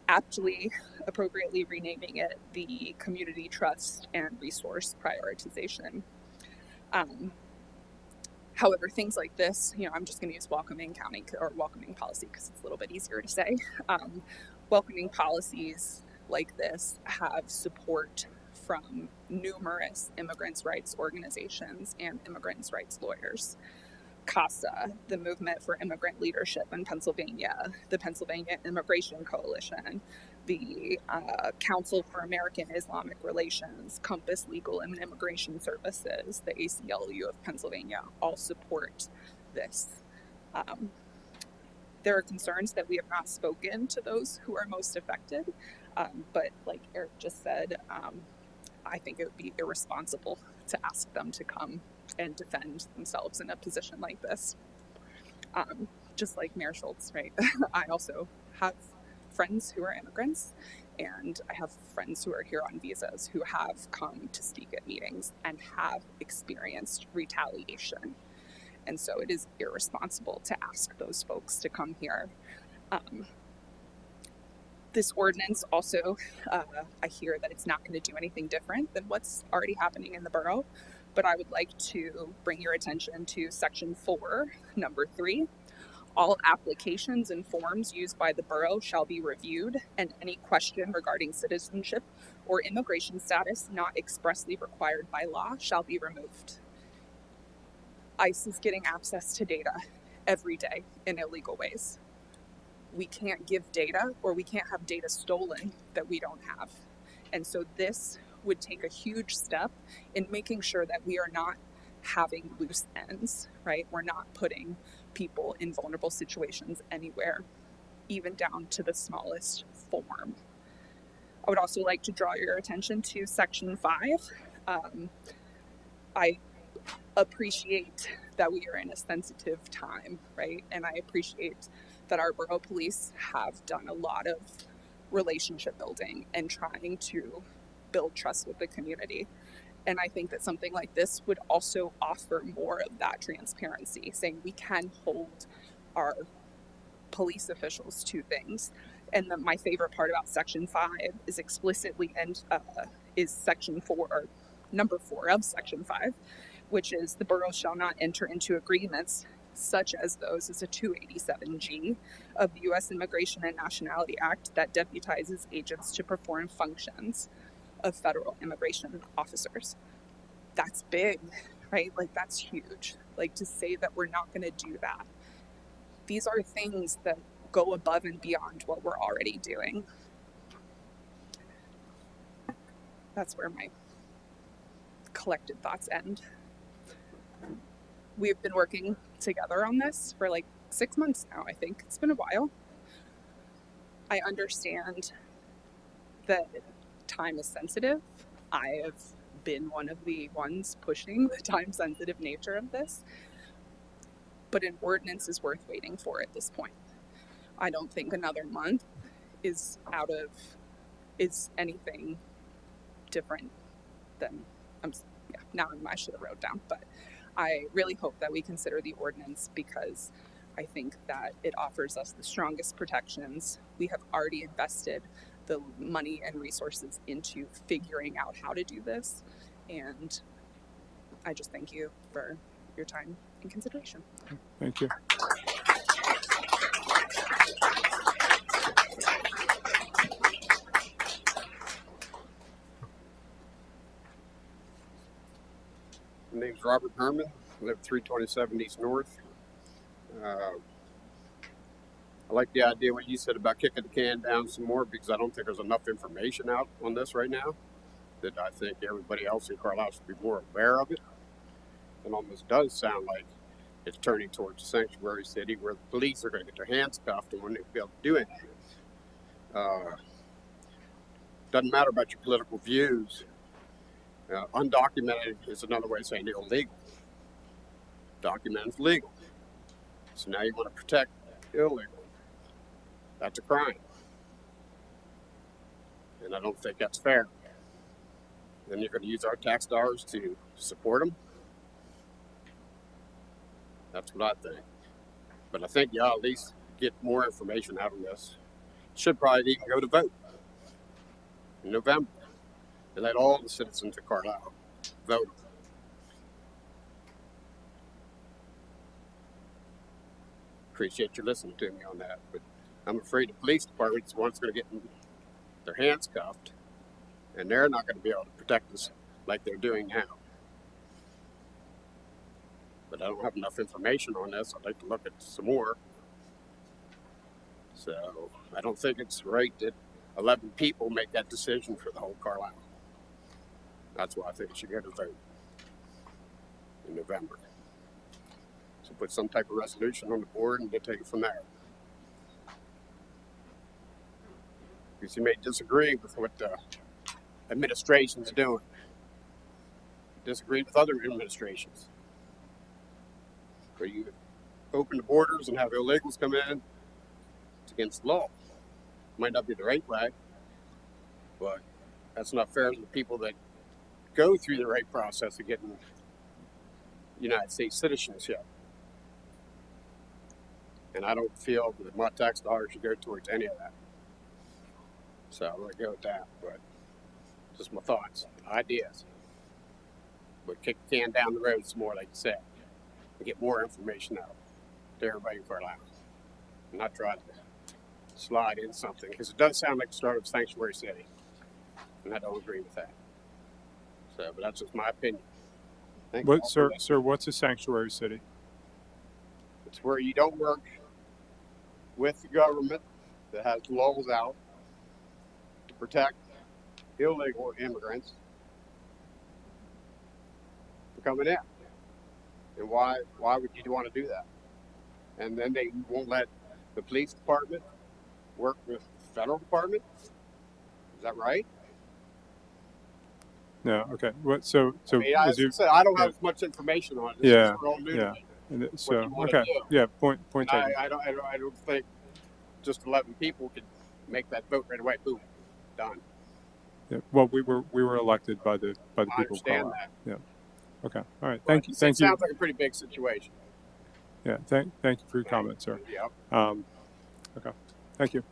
appropriately renaming it the community trust and resource prioritization. However, things like this, I'm just going to use welcoming county or welcoming policy because it's a little bit easier to say. Welcoming policies like this have support from numerous immigrants' rights organizations and immigrants' rights lawyers. CASA, the Movement for Immigrant Leadership in Pennsylvania, the Pennsylvania Immigration Coalition, the Council for American Islamic Relations, Compass Legal and Immigration Services, the ACLU of Pennsylvania, all support this. There are concerns that we have not spoken to those who are most affected, but like Eric just said, I think it would be irresponsible to ask them to come and defend themselves in a position like this. Just like Mayor Schultz, right? I also have friends who are immigrants, and I have friends who are here on visas who have come to speak at meetings and have experienced retaliation. And so it is irresponsible to ask those folks to come here. This ordinance also, I hear that it's not going to do anything different than what's already happening in the borough, but I would like to bring your attention to section 4, number 3. All applications and forms used by the borough shall be reviewed, and any question regarding citizenship or immigration status not expressly required by law shall be removed. ICE is getting access to data every day in illegal ways. We can't give data, or we can't have data stolen that we don't have. And so this would take a huge step in making sure that we are not having loose ends, right? We're not putting people in vulnerable situations anywhere, even down to the smallest form. I would also like to draw your attention to section 5. I appreciate that we are in a sensitive time, right? And I appreciate that our borough police have done a lot of relationship building and trying to build trust with the community. And I think that something like this would also offer more of that transparency, saying we can hold our police officials to things. And my favorite part about section 5 is explicitly is section 4, or number 4 of section 5, which is the borough shall not enter into agreements such as those as a 287G of the U.S. Immigration and Nationality Act that deputizes agents to perform functions of federal immigration officers. That's big, right? Like, that's huge. Like, to say that we're not going to do that. These are things that go above and beyond what we're already doing. That's where my collected thoughts end. We've been working together on this for like 6 months now, I think. It's been a while. I understand that time is sensitive. I have been one of the ones pushing the time sensitive nature of this. But an ordinance is worth waiting for at this point. I don't think another month is anything different than now I should have wrote down, but I really hope that we consider the ordinance because I think that it offers us the strongest protections. We have already invested the money and resources into figuring out how to do this, and I just thank you for your time and consideration. Thank you. My name's Robert Herman. I live 327 East North. I like the idea what you said about kicking the can down some more because I don't think there's enough information out on this right now that I think everybody else in Carlisle should be more aware of it. It almost does sound like it's turning towards a sanctuary city where the police are going to get their hands cuffed and won't be able to do anything. Doesn't matter about your political views. Undocumented is another way of saying illegal. Documented is legal. So now you want to protect illegal. That's a crime. And I don't think that's fair. Then you're going to use our tax dollars to support them. That's what I think. But I think y'all at least get more information out of this. Should probably even go to vote in November and let all the citizens of Carlisle vote. Appreciate you listening to me on that, but I'm afraid the police department's the one's going to get their hands cuffed, and they're not going to be able to protect us like they're doing now. But I don't have enough information on this. I'd like to look at some more. So I don't think it's right that 11 people make that decision for the whole Carlisle. That's why I think it should go to vote in November. So put some type of resolution on the board and they take it from there. Because you may disagree with what the administration's doing. Disagree with other administrations. Where you open the borders and have illegals come in, it's against the law. Might not be the right way, but that's not fair to the people that go through the right process of getting United States citizenship. And I don't feel that my tax dollars should go towards any of that. So I'm going to go with that, but just my thoughts, ideas. But kick the can down the road some more, like you said, and get more information out to everybody in Carlisle. And not try to slide in something, because it does sound like the start of Sanctuary City. And I don't agree with that. So, but that's just my opinion. Thank you all for listening. Sir, what's a sanctuary city? It's where you don't work with the government that has laws out to protect illegal immigrants from coming in. And why would you want to do that? And then they won't let the police department work with the federal department? Is that right? No. Okay. What? So I mean, I don't have as much information on it. This is all new to me. And so What you wanna okay. do. Yeah. Point taken. I don't think just 11 people could make that vote right away. Boom, done. Yeah. Well, we were elected by the I people of understand Colorado. that. Yeah. Okay. All right. Thank you. It Thank you. sounds like a pretty big situation. Yeah. Thank you for your comment, sir. Yep. Okay. Thank you.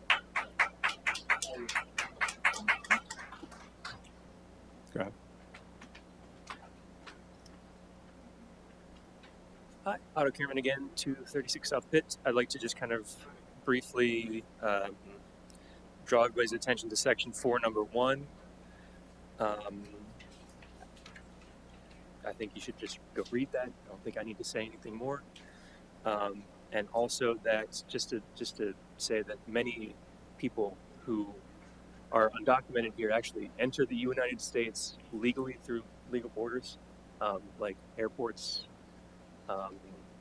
Go ahead. Hi, Otto Kierman again, 236 South Pitt. I'd like to just kind of briefly draw everybody's attention to section 4, number 1. I think you should just go read that. I don't think I need to say anything more. And also that just to say that many people who are undocumented here actually enter the United States legally through legal borders, like airports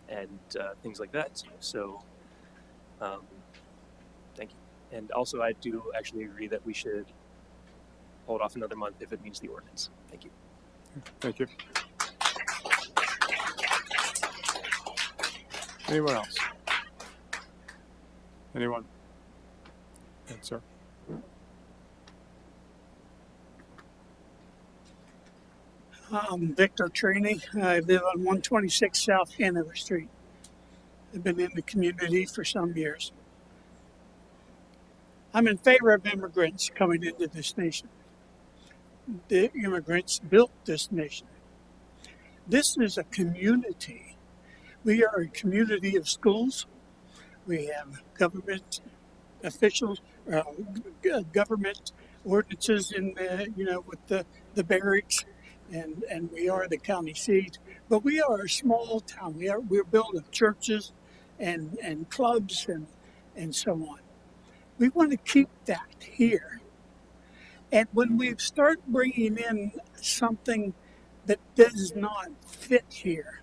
and things like that. So thank you. And also I do actually agree that we should hold off another month if it meets the ordinance. Thank you. Thank you. Anyone else? Anyone? Yes, sir. I'm Victor Trini. I live on 126 South Hanover Street. I've been in the community for some years. I'm in favor of immigrants coming into this nation. The immigrants built this nation. This is a community. We are a community of schools. We have government officials, government ordinances in the, with the barracks, and we are the county seat. But we are a small town. We're built of churches and clubs and so on. We want to keep that here. And when we start bringing in something that does not fit here,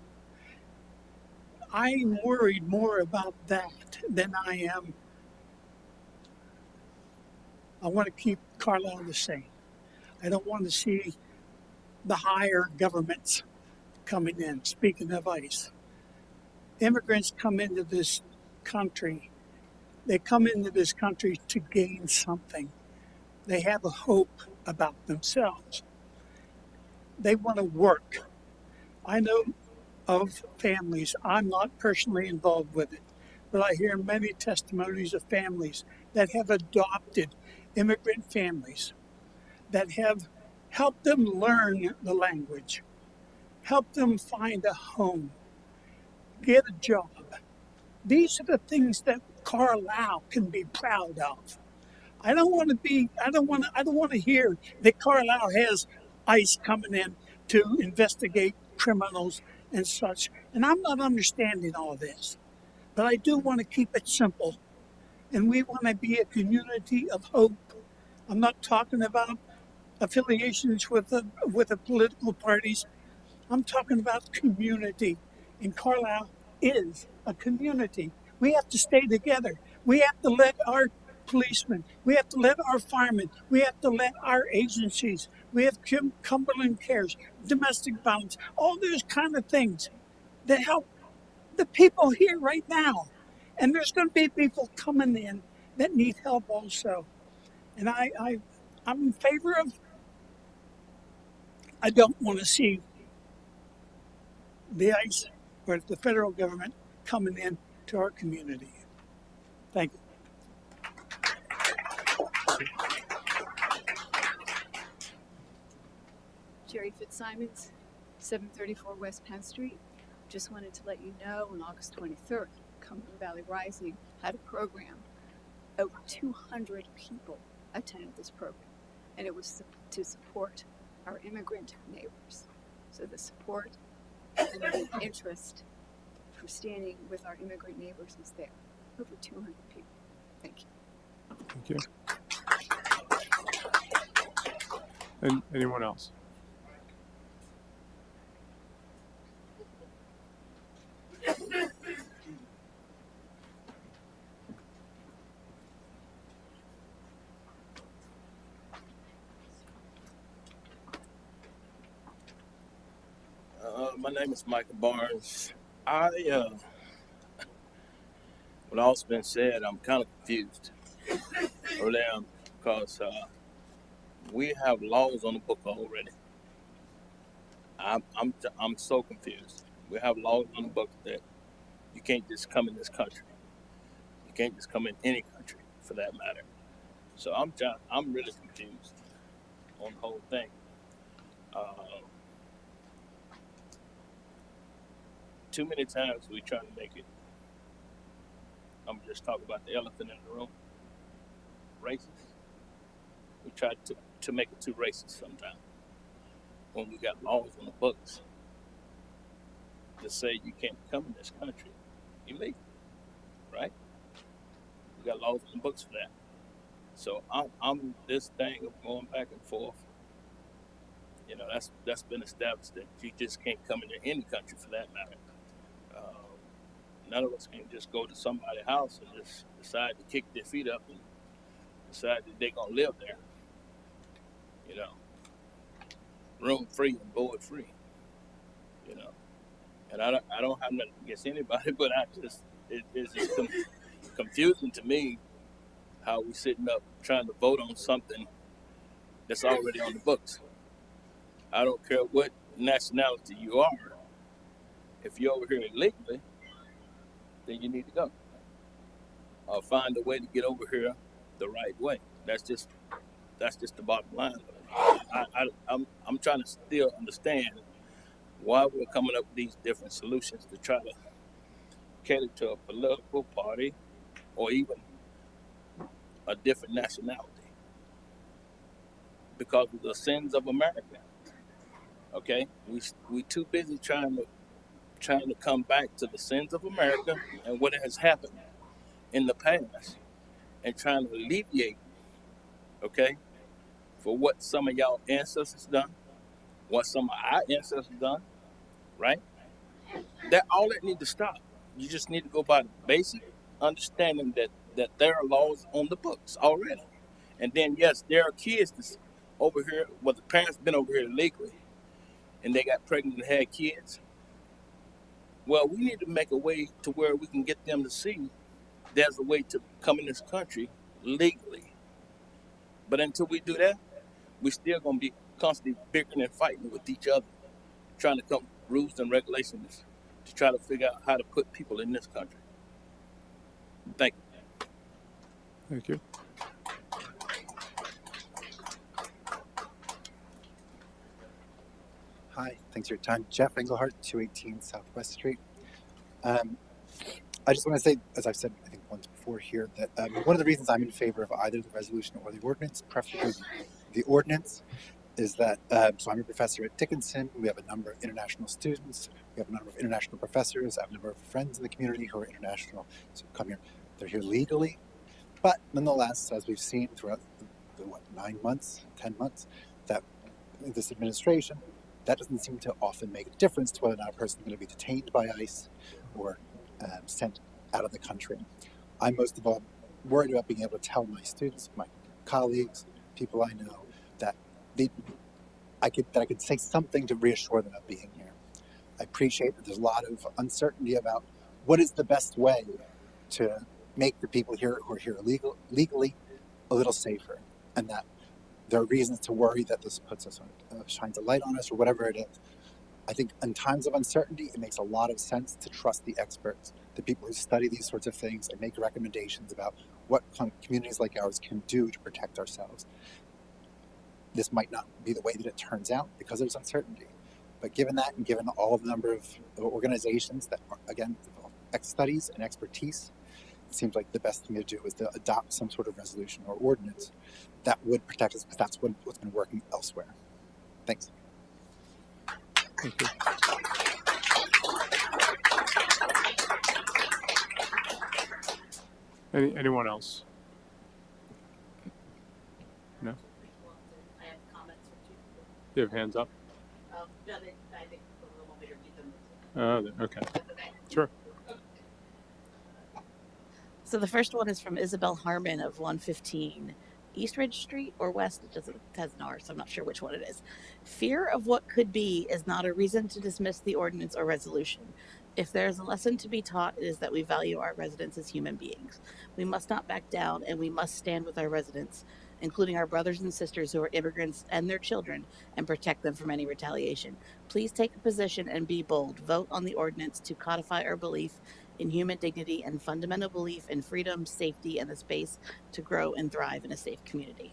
I'm worried more about that than I am. I want to keep Carlisle the same. I don't want to see the higher governments coming in. Speaking of ICE, immigrants come into this country. They come into this country to gain something. They have a hope about themselves. They want to work. I know of families, I'm not personally involved with it, but I hear many testimonies of families that have adopted immigrant families that have helped them learn the language, helped them find a home, get a job. These are the things that Carlisle can be proud of. I don't want to hear that Carlisle has ICE coming in to investigate criminals and such. And I'm not understanding all this, but I do want to keep it simple. And we want to be a community of hope. I'm not talking about affiliations with the political parties. I'm talking about community. And Carlisle is a community. We have to stay together. We have to let our policemen, we have to let our firemen, we have to let our agencies, we have Cumberland Cares, domestic violence, all those kind of things that help the people here right now. And there's going to be people coming in that need help also. And I'm in favor of, I don't want to see the ICE or the federal government coming in to our community. Thank you. Jerry Fitzsimons, 734 West Penn Street. Just wanted to let you know on August 23rd, Cumberland Valley Rising had a program. Over 200 people attended this program, and it was to support our immigrant neighbors. So the support and the interest for standing with our immigrant neighbors is there. Over 200 people. Thank you. Thank you. And anyone else? My name is Michael Barnes. With all's been said, I'm kind of confused. Really am, because we have laws on the book already. I'm so confused. We have laws on the book that you can't just come in this country. You can't just come in any country, for that matter. So I'm really confused on the whole thing. Too many times we try to make it. I'm just talking about the elephant in the room. Racist. We try to make it too racist sometimes. When we got laws on the books that say you can't come in this country illegally, right? We got laws on the books for that. So I'm this thing of going back and forth. You know, that's been established that you just can't come into any country for that matter. None of us can just go to somebody's house and just decide to kick their feet up and decide that they're gonna live there. You know, room free and board free. You know, and I don't have nothing against anybody, but it's just confusing to me how we sitting up trying to vote on something that's already on the books. I don't care what nationality you are. If you're over here illegally, then you need to go. Or find a way to get over here the right way. That's just the bottom line. I'm trying to still understand why we're coming up with these different solutions to try to cater to a political party or even a different nationality. Because of the sins of America. Okay? We too busy trying to come back to the sins of America and what has happened in the past and trying to alleviate, okay, for what some of y'all ancestors done, what some of our ancestors done, right? That all that need to stop. You just need to go by the basic understanding that there are laws on the books already. And then yes, there are kids that's over here, well the parents been over here legally and they got pregnant and had kids. Well, we need to make a way to where we can get them to see there's a way to come in this country legally. But until we do that, we still gonna be constantly bickering and fighting with each other, trying to come up with rules and regulations to try to figure out how to put people in this country. Thank you. Thank you. Hi, thanks for your time. Jeff Englehart, 218 Southwest Street. I just want to say, as I've said, I think once before here, that one of the reasons I'm in favor of either the resolution or the ordinance, preferably the ordinance, is that, so I'm a professor at Dickinson. We have a number of international students. We have a number of international professors. I have a number of friends in the community who are international, so come here. They're here legally, but nonetheless, as we've seen throughout the 9 months, 10 months, that this administration, that doesn't seem to often make a difference to whether or not a person is going to be detained by ICE or sent out of the country. I'm most of all worried about being able to tell my students, my colleagues, people I know, that I could say something to reassure them of being here. I appreciate that there's a lot of uncertainty about what is the best way to make the people here who are here legally a little safer, and that there are reasons to worry that this puts us on, shines a light on us or whatever it is. I think in times of uncertainty, it makes a lot of sense to trust the experts, the people who study these sorts of things and make recommendations about what communities like ours can do to protect ourselves. This might not be the way that it turns out because there's uncertainty. But given that, and given all the number of organizations that, again, involve studies and expertise, it seems like the best thing to do is to adopt some sort of resolution or ordinance that would protect us, because that's what's been working elsewhere. Thanks. Thank you. Anyone else? No? I have comments for two. You have hands up? No, I think people want me to read them. Okay. Sure. So the first one is from Isabel Harmon of 115 East Ridge Street or West. It has an R, so I'm not sure which one it is. Fear of what could be is not a reason to dismiss the ordinance or resolution. If there is a lesson to be taught, it is that we value our residents as human beings. We must not back down, and we must stand with our residents, including our brothers and sisters who are immigrants and their children, and protect them from any retaliation. Please take a position and be bold. Vote on the ordinance to codify our belief in human dignity and fundamental belief in freedom, safety, and the space to grow and thrive in a safe community.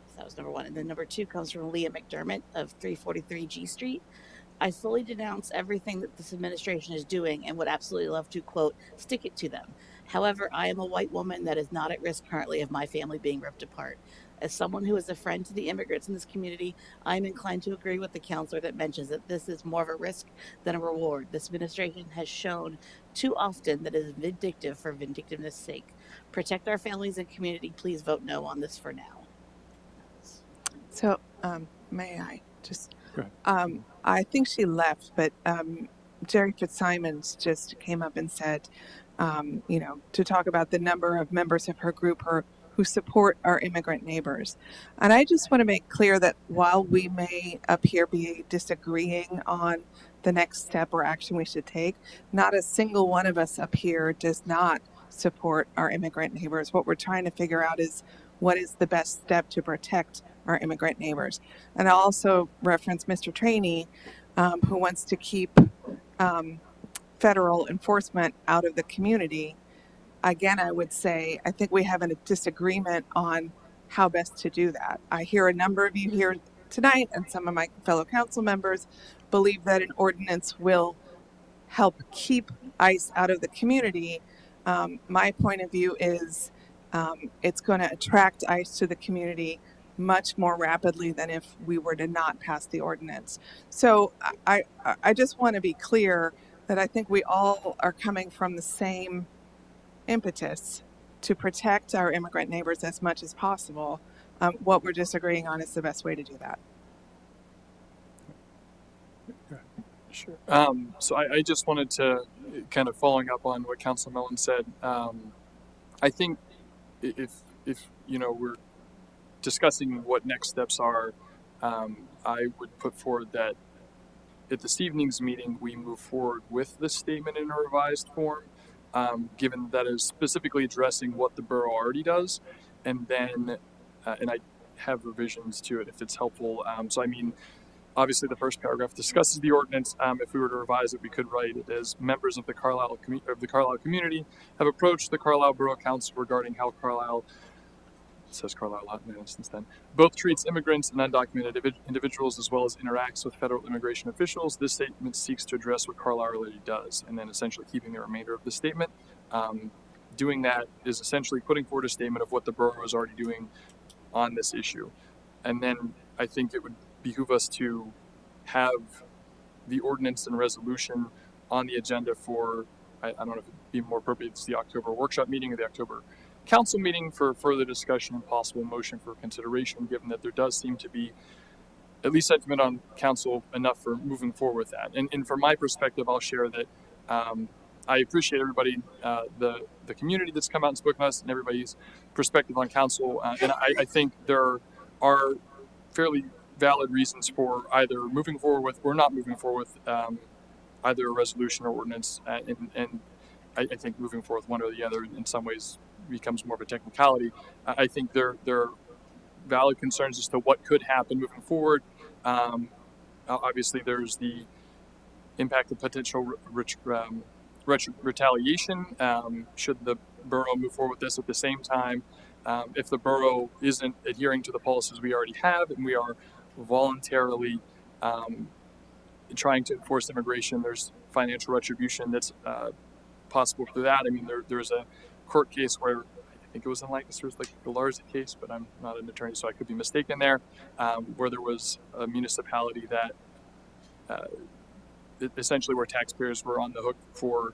So that was number one. And then number two comes from Leah McDermott of 343 G Street. I fully denounce everything that this administration is doing and would absolutely love to, quote, stick it to them. However, I am a white woman that is not at risk currently of my family being ripped apart. As someone who is a friend to the immigrants in this community, I'm inclined to agree with the counselor that mentions that this is more of a risk than a reward. This administration has shown too often that it is vindictive for vindictiveness' sake. Protect our families and community. Please vote no on this for now. So, may I just, I think she left, but Jerry Fitzsimons just came up and said, to talk about the number of members of her group who who support our immigrant neighbors. And I just want to make clear that while we may appear be disagreeing on the next step or action we should take, not a single one of us up here does not support our immigrant neighbors. What we're trying to figure out is what is the best step to protect our immigrant neighbors. And I'll also reference Mr. Trainey, who wants to keep federal enforcement out of the community. Again, I would say I think we have a disagreement on how best to do that. I hear a number of you here tonight, and some of my fellow council members believe that an ordinance will help keep ICE out of the community. My point of view is it's going to attract ICE to the community much more rapidly than if we were to not pass the ordinance. So I just want to be clear that I think we all are coming from the same impetus to protect our immigrant neighbors as much as possible. What we're disagreeing on is the best way to do that. Sure. So I just wanted to kind of following up on what Council Mellon said. I think if we're discussing what next steps are, I would put forward that at this evening's meeting we move forward with the statement in a revised form, given that is specifically addressing what the borough already does, and then and I have revisions to it if it's helpful. So I mean, obviously the first paragraph discusses the ordinance. If we were to revise it, we could write it as members of the Carlisle community have approached the Carlisle Borough Council regarding how Carlisle, it says Carlisle a lot in that instance then, both treats immigrants and undocumented individuals as well as interacts with federal immigration officials. This statement seeks to address what Carlisle already does, and then essentially keeping the remainder of the statement. Doing that is essentially putting forward a statement of what the borough is already doing on this issue. And then I think it would behoove us to have the ordinance and resolution on the agenda for, I don't know if it'd be more appropriate, it's the October workshop meeting or the October council meeting for further discussion and possible motion for consideration, given that there does seem to be at least sentiment on council enough for moving forward with that. And from my perspective, I'll share that I appreciate everybody, the community that's come out and spoken to us, and everybody's perspective on council. And I think there are fairly valid reasons for either moving forward with or not moving forward with either a resolution or ordinance. And I think moving forward with one or the other in some ways becomes more of a technicality. I think there are valid concerns as to what could happen moving forward. Obviously, there's the impact of potential retaliation should the borough move forward with this. At the same time, if the borough isn't adhering to the policies we already have and we are voluntarily trying to enforce immigration, there's financial retribution that's possible through that. I mean, there's a court case where I think it was in Lancaster's, like the Larza case, but I'm not an attorney, so I could be mistaken there, where there was a municipality that essentially where taxpayers were on the hook for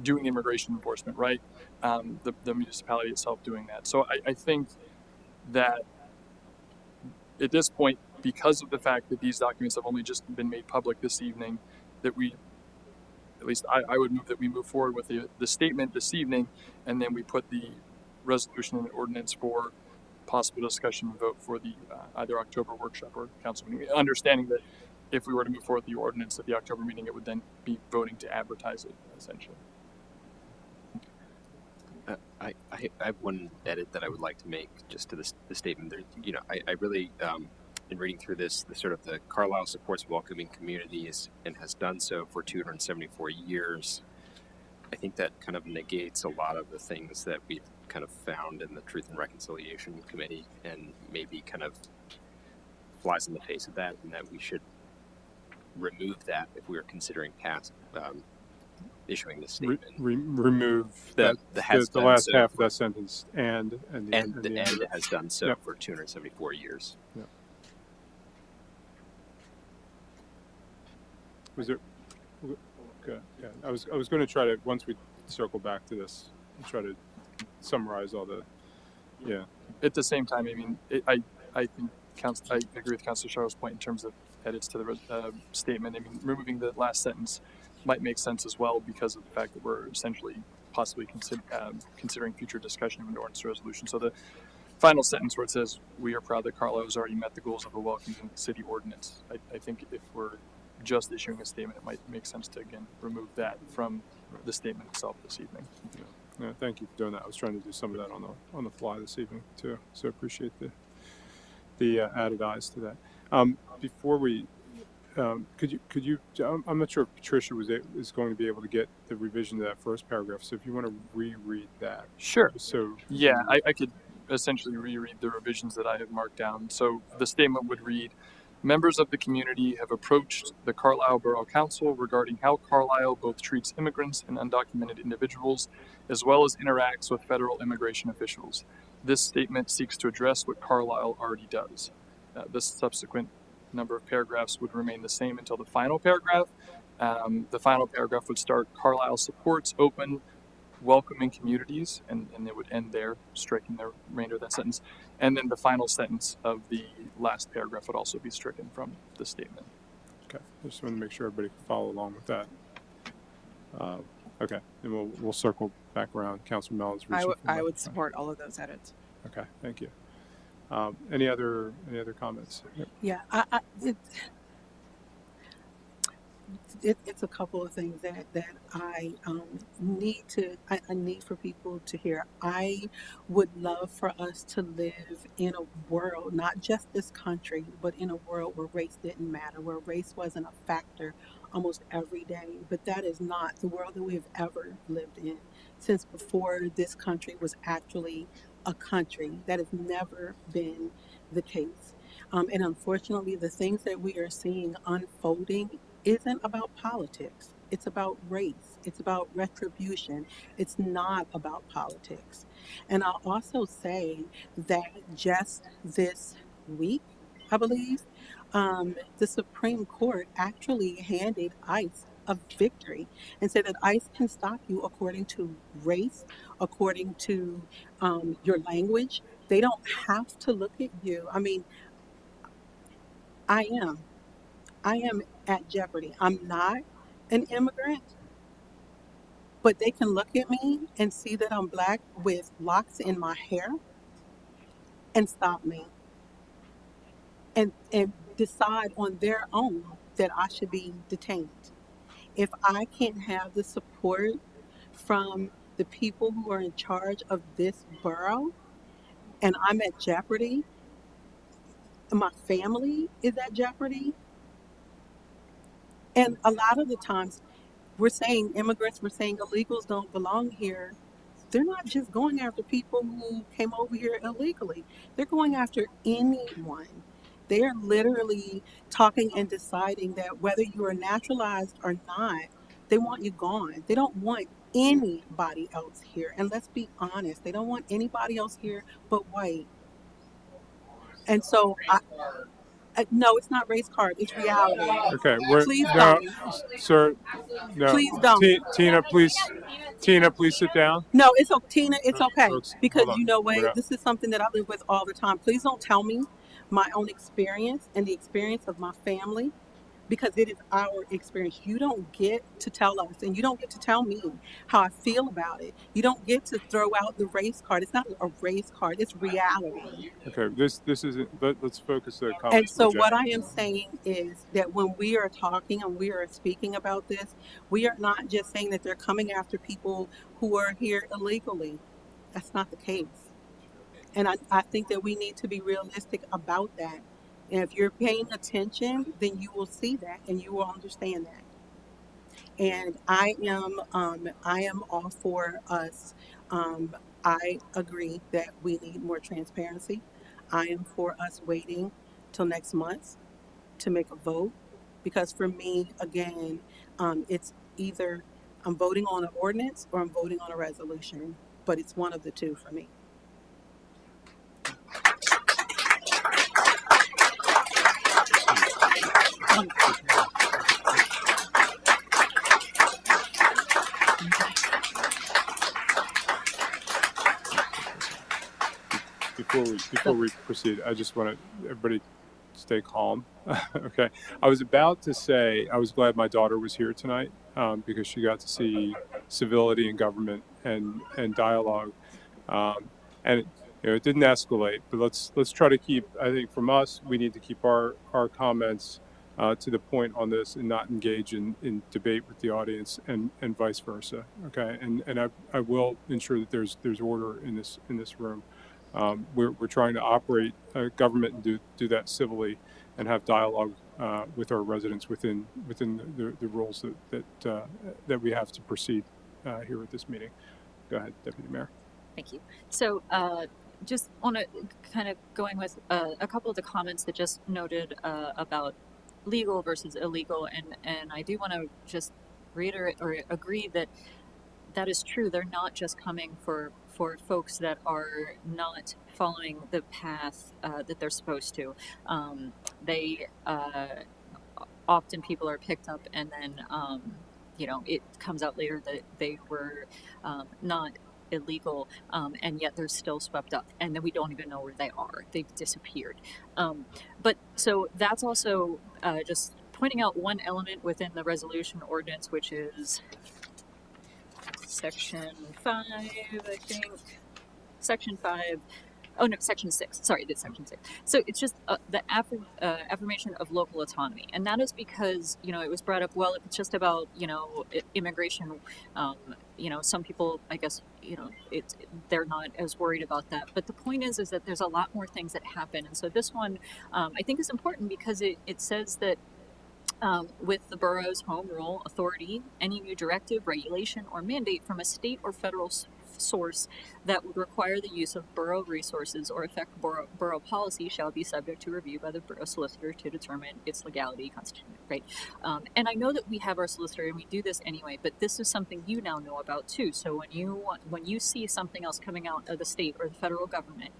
doing immigration enforcement, right? The municipality itself doing that. So I think that at this point, because of the fact that these documents have only just been made public this evening, that we, at least I would move that we move forward with the statement this evening, and then we put the resolution and ordinance for possible discussion and vote for the either October workshop or council meeting, understanding that if we were to move forward with the ordinance at the October meeting, it would then be voting to advertise it, essentially. I have one edit that I would like to make just to the statement. There, I really, in reading through this, the Carlisle supports welcoming communities and has done so for 274 years. I think that kind of negates a lot of the things that we've kind of found in the Truth and Reconciliation Committee, and maybe kind of flies in the face of that, and that we should remove that if we were considering issuing this statement. Remove the last half of that sentence, and it has done so for 274 years. Yep. Was there? Okay. Yeah, I was going to try to, once we circle back to this, try to summarize all the. Yeah. At the same time, I mean, I think I agree with Councilor Charles' point in terms of edits to the statement. I mean, removing the last sentence might make sense as well because of the fact that we're essentially possibly considering future discussion of an ordinance or resolution. So the final sentence where it says, "We are proud that Carlisle has already met the goals of a welcoming city ordinance." I think if we're just issuing a statement, it might make sense to again remove that from the statement itself this evening. Yeah, thank you for doing that. I was trying to do some of that on the fly this evening too, so appreciate the added eyes to that. Before we, could you? I'm not sure if Patricia is going to be able to get the revision to that first paragraph. So if you want to reread that, sure. So yeah, I could essentially reread the revisions that I have marked down. So the statement would read, members of the community have approached the Carlisle Borough Council regarding how Carlisle both treats immigrants and undocumented individuals, as well as interacts with federal immigration officials. This statement seeks to address what Carlisle already does. The subsequent number of paragraphs would remain the same until the final paragraph. The final paragraph would start, Carlisle supports open, welcoming communities, and it would end there, striking the remainder of that sentence. And then the final sentence of the last paragraph would also be stricken from the statement. Okay, I just want to make sure everybody can follow along with that. Okay, and we'll circle back around. Councilor Mellon's. I would support all of those edits. Okay, thank you. Any other comments? Yep. Yeah, it's a couple of things that I need for people to hear. I would love for us to live in a world, not just this country, but in a world where race didn't matter, where race wasn't a factor almost every day. But that is not the world that we've ever lived in since before this country was actually a country. That has never been the case. And unfortunately, the things that we are seeing unfolding isn't about politics. It's about race. It's about retribution. It's not about politics. And I'll also say that just this week, I believe, the Supreme Court actually handed ICE a victory and said that ICE can stop you according to race, according to your language. They don't have to look at you. I mean, I am at jeopardy. I'm not an immigrant, but they can look at me and see that I'm black with locks in my hair and stop me and decide on their own that I should be detained. If I can't have the support from the people who are in charge of this borough and I'm at jeopardy, and my family is at jeopardy, and a lot of the times we're saying immigrants, we're saying illegals don't belong here. They're not just going after people who came over here illegally. They're going after anyone. They're literally talking and deciding that whether you are naturalized or not, they want you gone. They don't want anybody else here. And let's be honest, they don't want anybody else here but white. And so no, it's not race card. It's reality. Okay, Please no, don't. sir, no. Please don't. Tina, please sit down. No, it's okay, Tina. It's okay Folks, because hold on. you know We're what? not- This is something that I live with all the time. Please don't tell me my own experience and the experience of my family, because it is our experience. You don't get to tell us, and you don't get to tell me how I feel about it. You don't get to throw out the race card. It's not a race card. It's reality. Okay, this isn't. Let's focus the And comments. so what I am saying is that when we are talking and we are speaking about this, we are not just saying that they're coming after people who are here illegally. That's not the case. And I think that we need to be realistic about that. And if you're paying attention, then you will see that and you will understand that. And I am all for us. I agree that we need more transparency. I am for us waiting till next month to make a vote, because for me, again, it's either I'm voting on an ordinance or I'm voting on a resolution, but it's one of the two for me. Before we proceed, I just want everybody stay calm. Okay, I was about to say I was glad my daughter was here tonight because she got to see civility in government and dialogue. And it didn't escalate, but let's try to keep. I think from us, we need to keep our comments to the point on this and not engage in debate with the audience and vice versa. Okay, and I will ensure that there's order in this room. We're trying to operate government and do that civilly and have dialogue with our residents within the rules that we have to proceed here at this meeting. Go ahead, Deputy Mayor. Thank you. So just want to kind of going with a couple of the comments that just noted about legal versus illegal, and I do want to just reiterate or agree that that is true. They're not just coming for folks that are not following the path that they're supposed to. They often people are picked up and then it comes out later that they were not illegal, and yet they're still swept up, and then we don't even know where they are. They've disappeared. But so that's also just pointing out one element within the resolution ordinance, which is section 5, I think. Section 5. Oh no, section 6. Sorry, I did section 6. So it's just the affirmation of local autonomy, and that is because it was brought up. Well, if it's just about immigration, some people, I guess, they're not as worried about that. But the point is that there's a lot more things that happen, and so this one I think is important because it says that. With the borough's home rule authority, any new directive, regulation, or mandate from a state or federal source that would require the use of borough resources or affect borough policy shall be subject to review by the borough solicitor to determine its legality, constitution, right? And I know that we have our solicitor and we do this anyway, but this is something you now know about too. So when you see something else coming out of the state or the federal government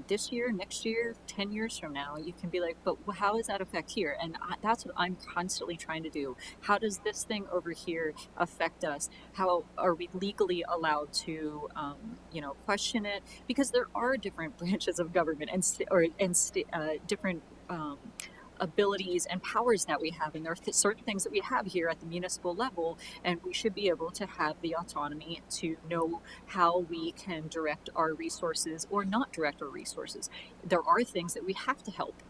this year, next year, 10 years from now, you can be like, but how does that affect here? And that's what I'm constantly trying to do. How does this thing over here affect us? How are we legally allowed to question it, because there are different branches of government and different abilities and powers that we have, and there are certain things that we have here at the municipal level, and we should be able to have the autonomy to know how we can direct our resources or not direct our resources. There are things that we have to help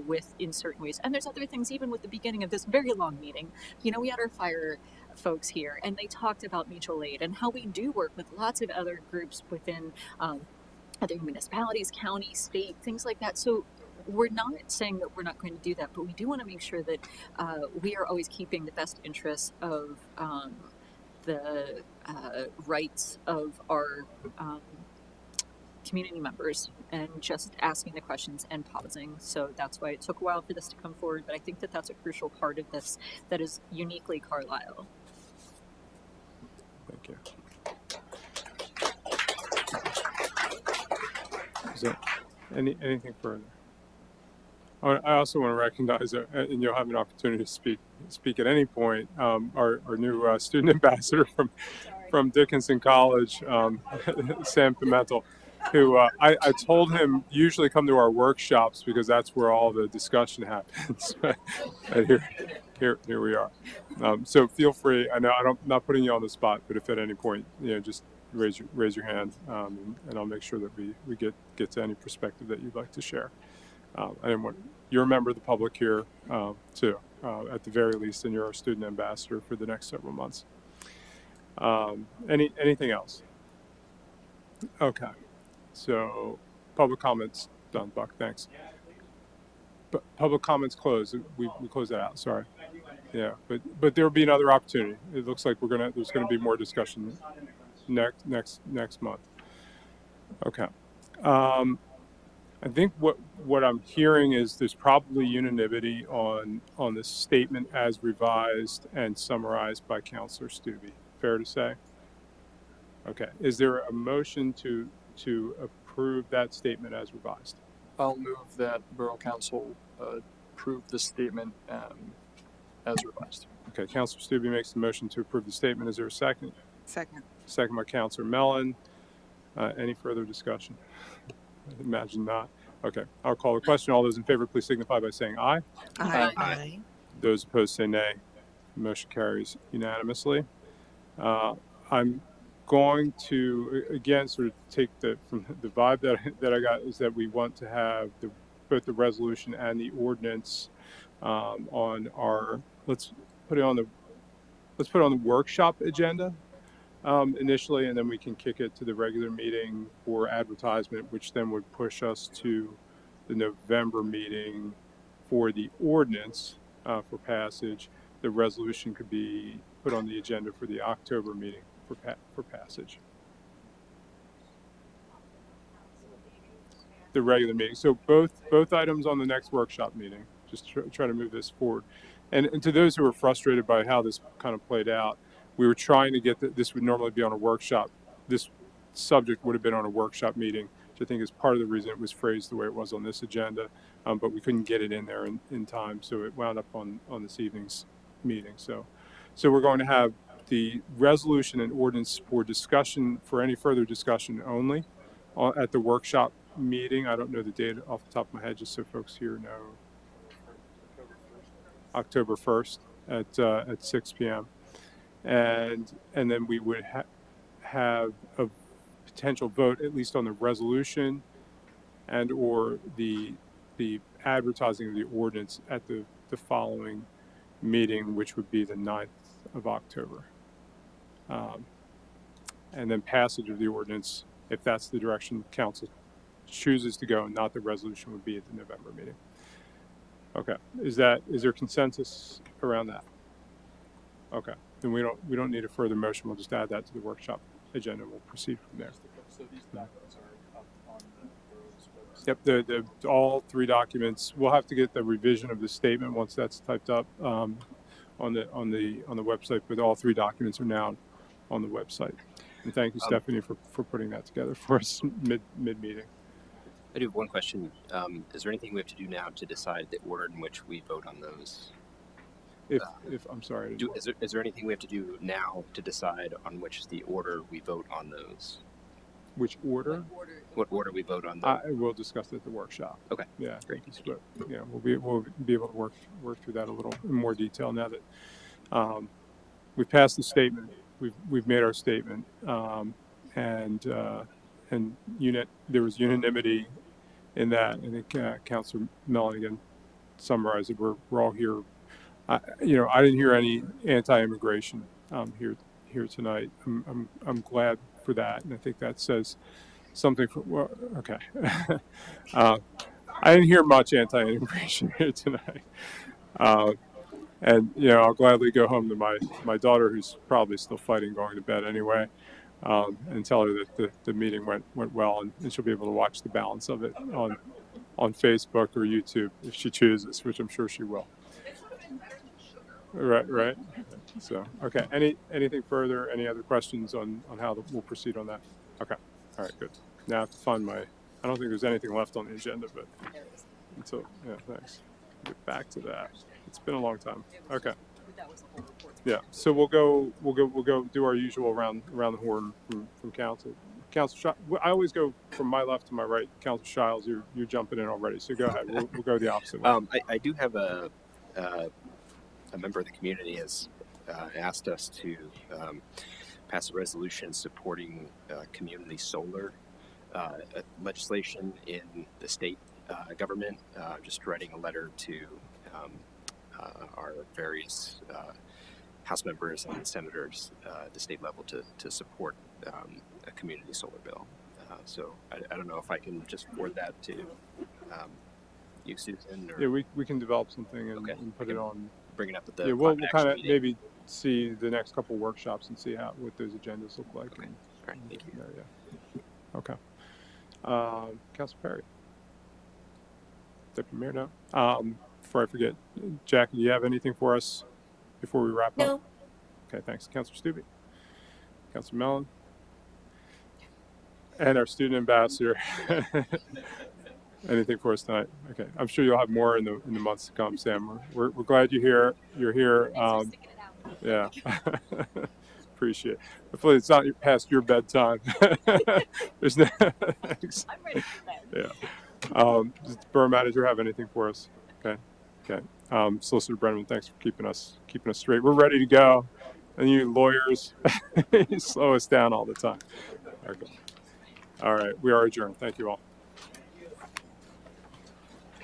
with in certain ways, and there's other things. Even with the beginning of this very long meeting, we had our fire folks here, and they talked about mutual aid and how we do work with lots of other groups within other municipalities, county, state, things like that. So we're not saying that we're not going to do that, but we do want to make sure that we are always keeping the best interests of the rights of our community members, and just asking the questions and pausing. So that's why it took a while for this to come forward, but I think that that's a crucial part of this that is uniquely Carlisle. Thank you. Is there anything further? I also want to recognize, and you'll have an opportunity to speak at any point, our new student ambassador from Dickinson College, Sam Pimentel, who I told him usually come to our workshops because that's where all the discussion happens. And here we are. So feel free. I know I'm not putting you on the spot, but if at any point just raise your hand, and I'll make sure that we get to any perspective that you'd like to share. I didn't want you're a member of the public here too, at the very least, and you're our student ambassador for the next several months. Anything else? Okay. So public comments done, Buck. Thanks. But public comments closed. We closed that out. Sorry. Yeah, but there will be another opportunity. It looks like there's gonna be more discussion next month. Okay. I think what I'm hearing is there's probably unanimity on this statement as revised and summarized by Councilor Stubbe. Fair to say? Okay. Is there a motion to approve that statement as revised? I'll move that Borough Council approve the statement as revised. Okay. Councilor Stubbe makes the motion to approve the statement. Is there a second? Second. Second by Councilor Mellon. Any further discussion? I imagine not. Okay, I'll call the question. All those in favor, please signify by saying aye. Aye. Aye. Those opposed say nay. Motion carries unanimously. I'm going to, again, sort of take from the vibe that I got is that we want to have both the resolution and the ordinance on our, let's put it on the workshop agenda initially, and then we can kick it to the regular meeting for advertisement, which then would push us to the November meeting for the ordinance for passage. The resolution could be put on the agenda for the October meeting for passage. The regular meeting. So both items on the next workshop meeting. Just try to move this forward. And to those who are frustrated by how this kind of played out, we were trying to get this would normally be on a workshop. This subject would have been on a workshop meeting, which I think is part of the reason it was phrased the way it was on this agenda. But we couldn't get it in there in time, so it wound up on this evening's meeting. So we're going to have the resolution and ordinance for discussion, for any further discussion only, at the workshop meeting. I don't know the date off the top of my head, just so folks here know. October 1st at 6 p.m. And then we would have a potential vote, at least on the resolution and or the advertising of the ordinance at the following meeting, which would be the 9th of October. And then passage of the ordinance, if that's the direction council chooses to go, and not the resolution, would be at the November meeting. Okay, is there consensus around that? Okay, then we don't need a further motion. We'll just add that to the workshop agenda. We'll proceed from there. So these documents are up on the borough's Yep, website. all three documents. We'll have to get the revision of the statement once that's typed up on the website. But all three documents are now on the website. And thank you, Stephanie, for putting that together for us mid meeting. I do have one question. Is there anything we have to do now to decide the order in which we vote on those? If I'm sorry. Is there anything we have to do now to decide on which is the order we vote on those? Which order? What order we vote on those? We'll discuss it at the workshop. Okay. Yeah. Great. But, yeah, we'll be able to work through that a little in more detail now that we've passed the statement. We've made our statement, and there was unanimity in that. I think Councilor Mellon again summarized it. We're all here. I didn't hear any anti-immigration here tonight. I'm glad for that, and I think that says something. Okay. I didn't hear much anti-immigration here tonight. And I'll gladly go home to my daughter, who's probably still fighting going to bed anyway, and tell her that the meeting went well, and she'll be able to watch the balance of it on Facebook or YouTube if she chooses, which I'm sure she will. Right. So, okay. Anything further? Any other questions on how we'll proceed on that? Okay. All right. Good. Now I have to find I don't think there's anything left on the agenda, but thanks. Get back to that. It's been a long time. Okay. Yeah. So we'll go do our usual around the horn from council. Council, I always go from my left to my right. Council Shiles, you're jumping in already. So go ahead. We'll go the opposite way. I do have a member of the community has asked us to pass a resolution supporting community solar legislation in the state government. Just writing a letter to our various House members and senators at the state level to support a community solar bill. So I don't know if I can just forward that to you, Susan. Or... Yeah, we can develop something and put it on. Bring it up at the. Yeah, we'll kind of maybe see the next couple of workshops and see what those agendas look like. Okay. All right. Thank you. Yeah. Okay. Councilor Perry. Deputy Mayor, no. Before I forget, Jackie, do you have anything for us before we wrap up? No. Okay, thanks. Councilor Stubbe. Councilor Mellon. And our student ambassador. Anything for us tonight? Okay, I'm sure you'll have more in the months to come, Sam. We're glad you're here. You're here. Yeah, appreciate it. Hopefully, it's not past your bedtime. There's no. Thanks. I'm ready for bed. Yeah. Does the Borough Manager have anything for us? Okay. Solicitor Brennan, thanks for keeping us straight. We're ready to go. And you lawyers, you slow us down all the time. Okay. All right, we are adjourned. Thank you all.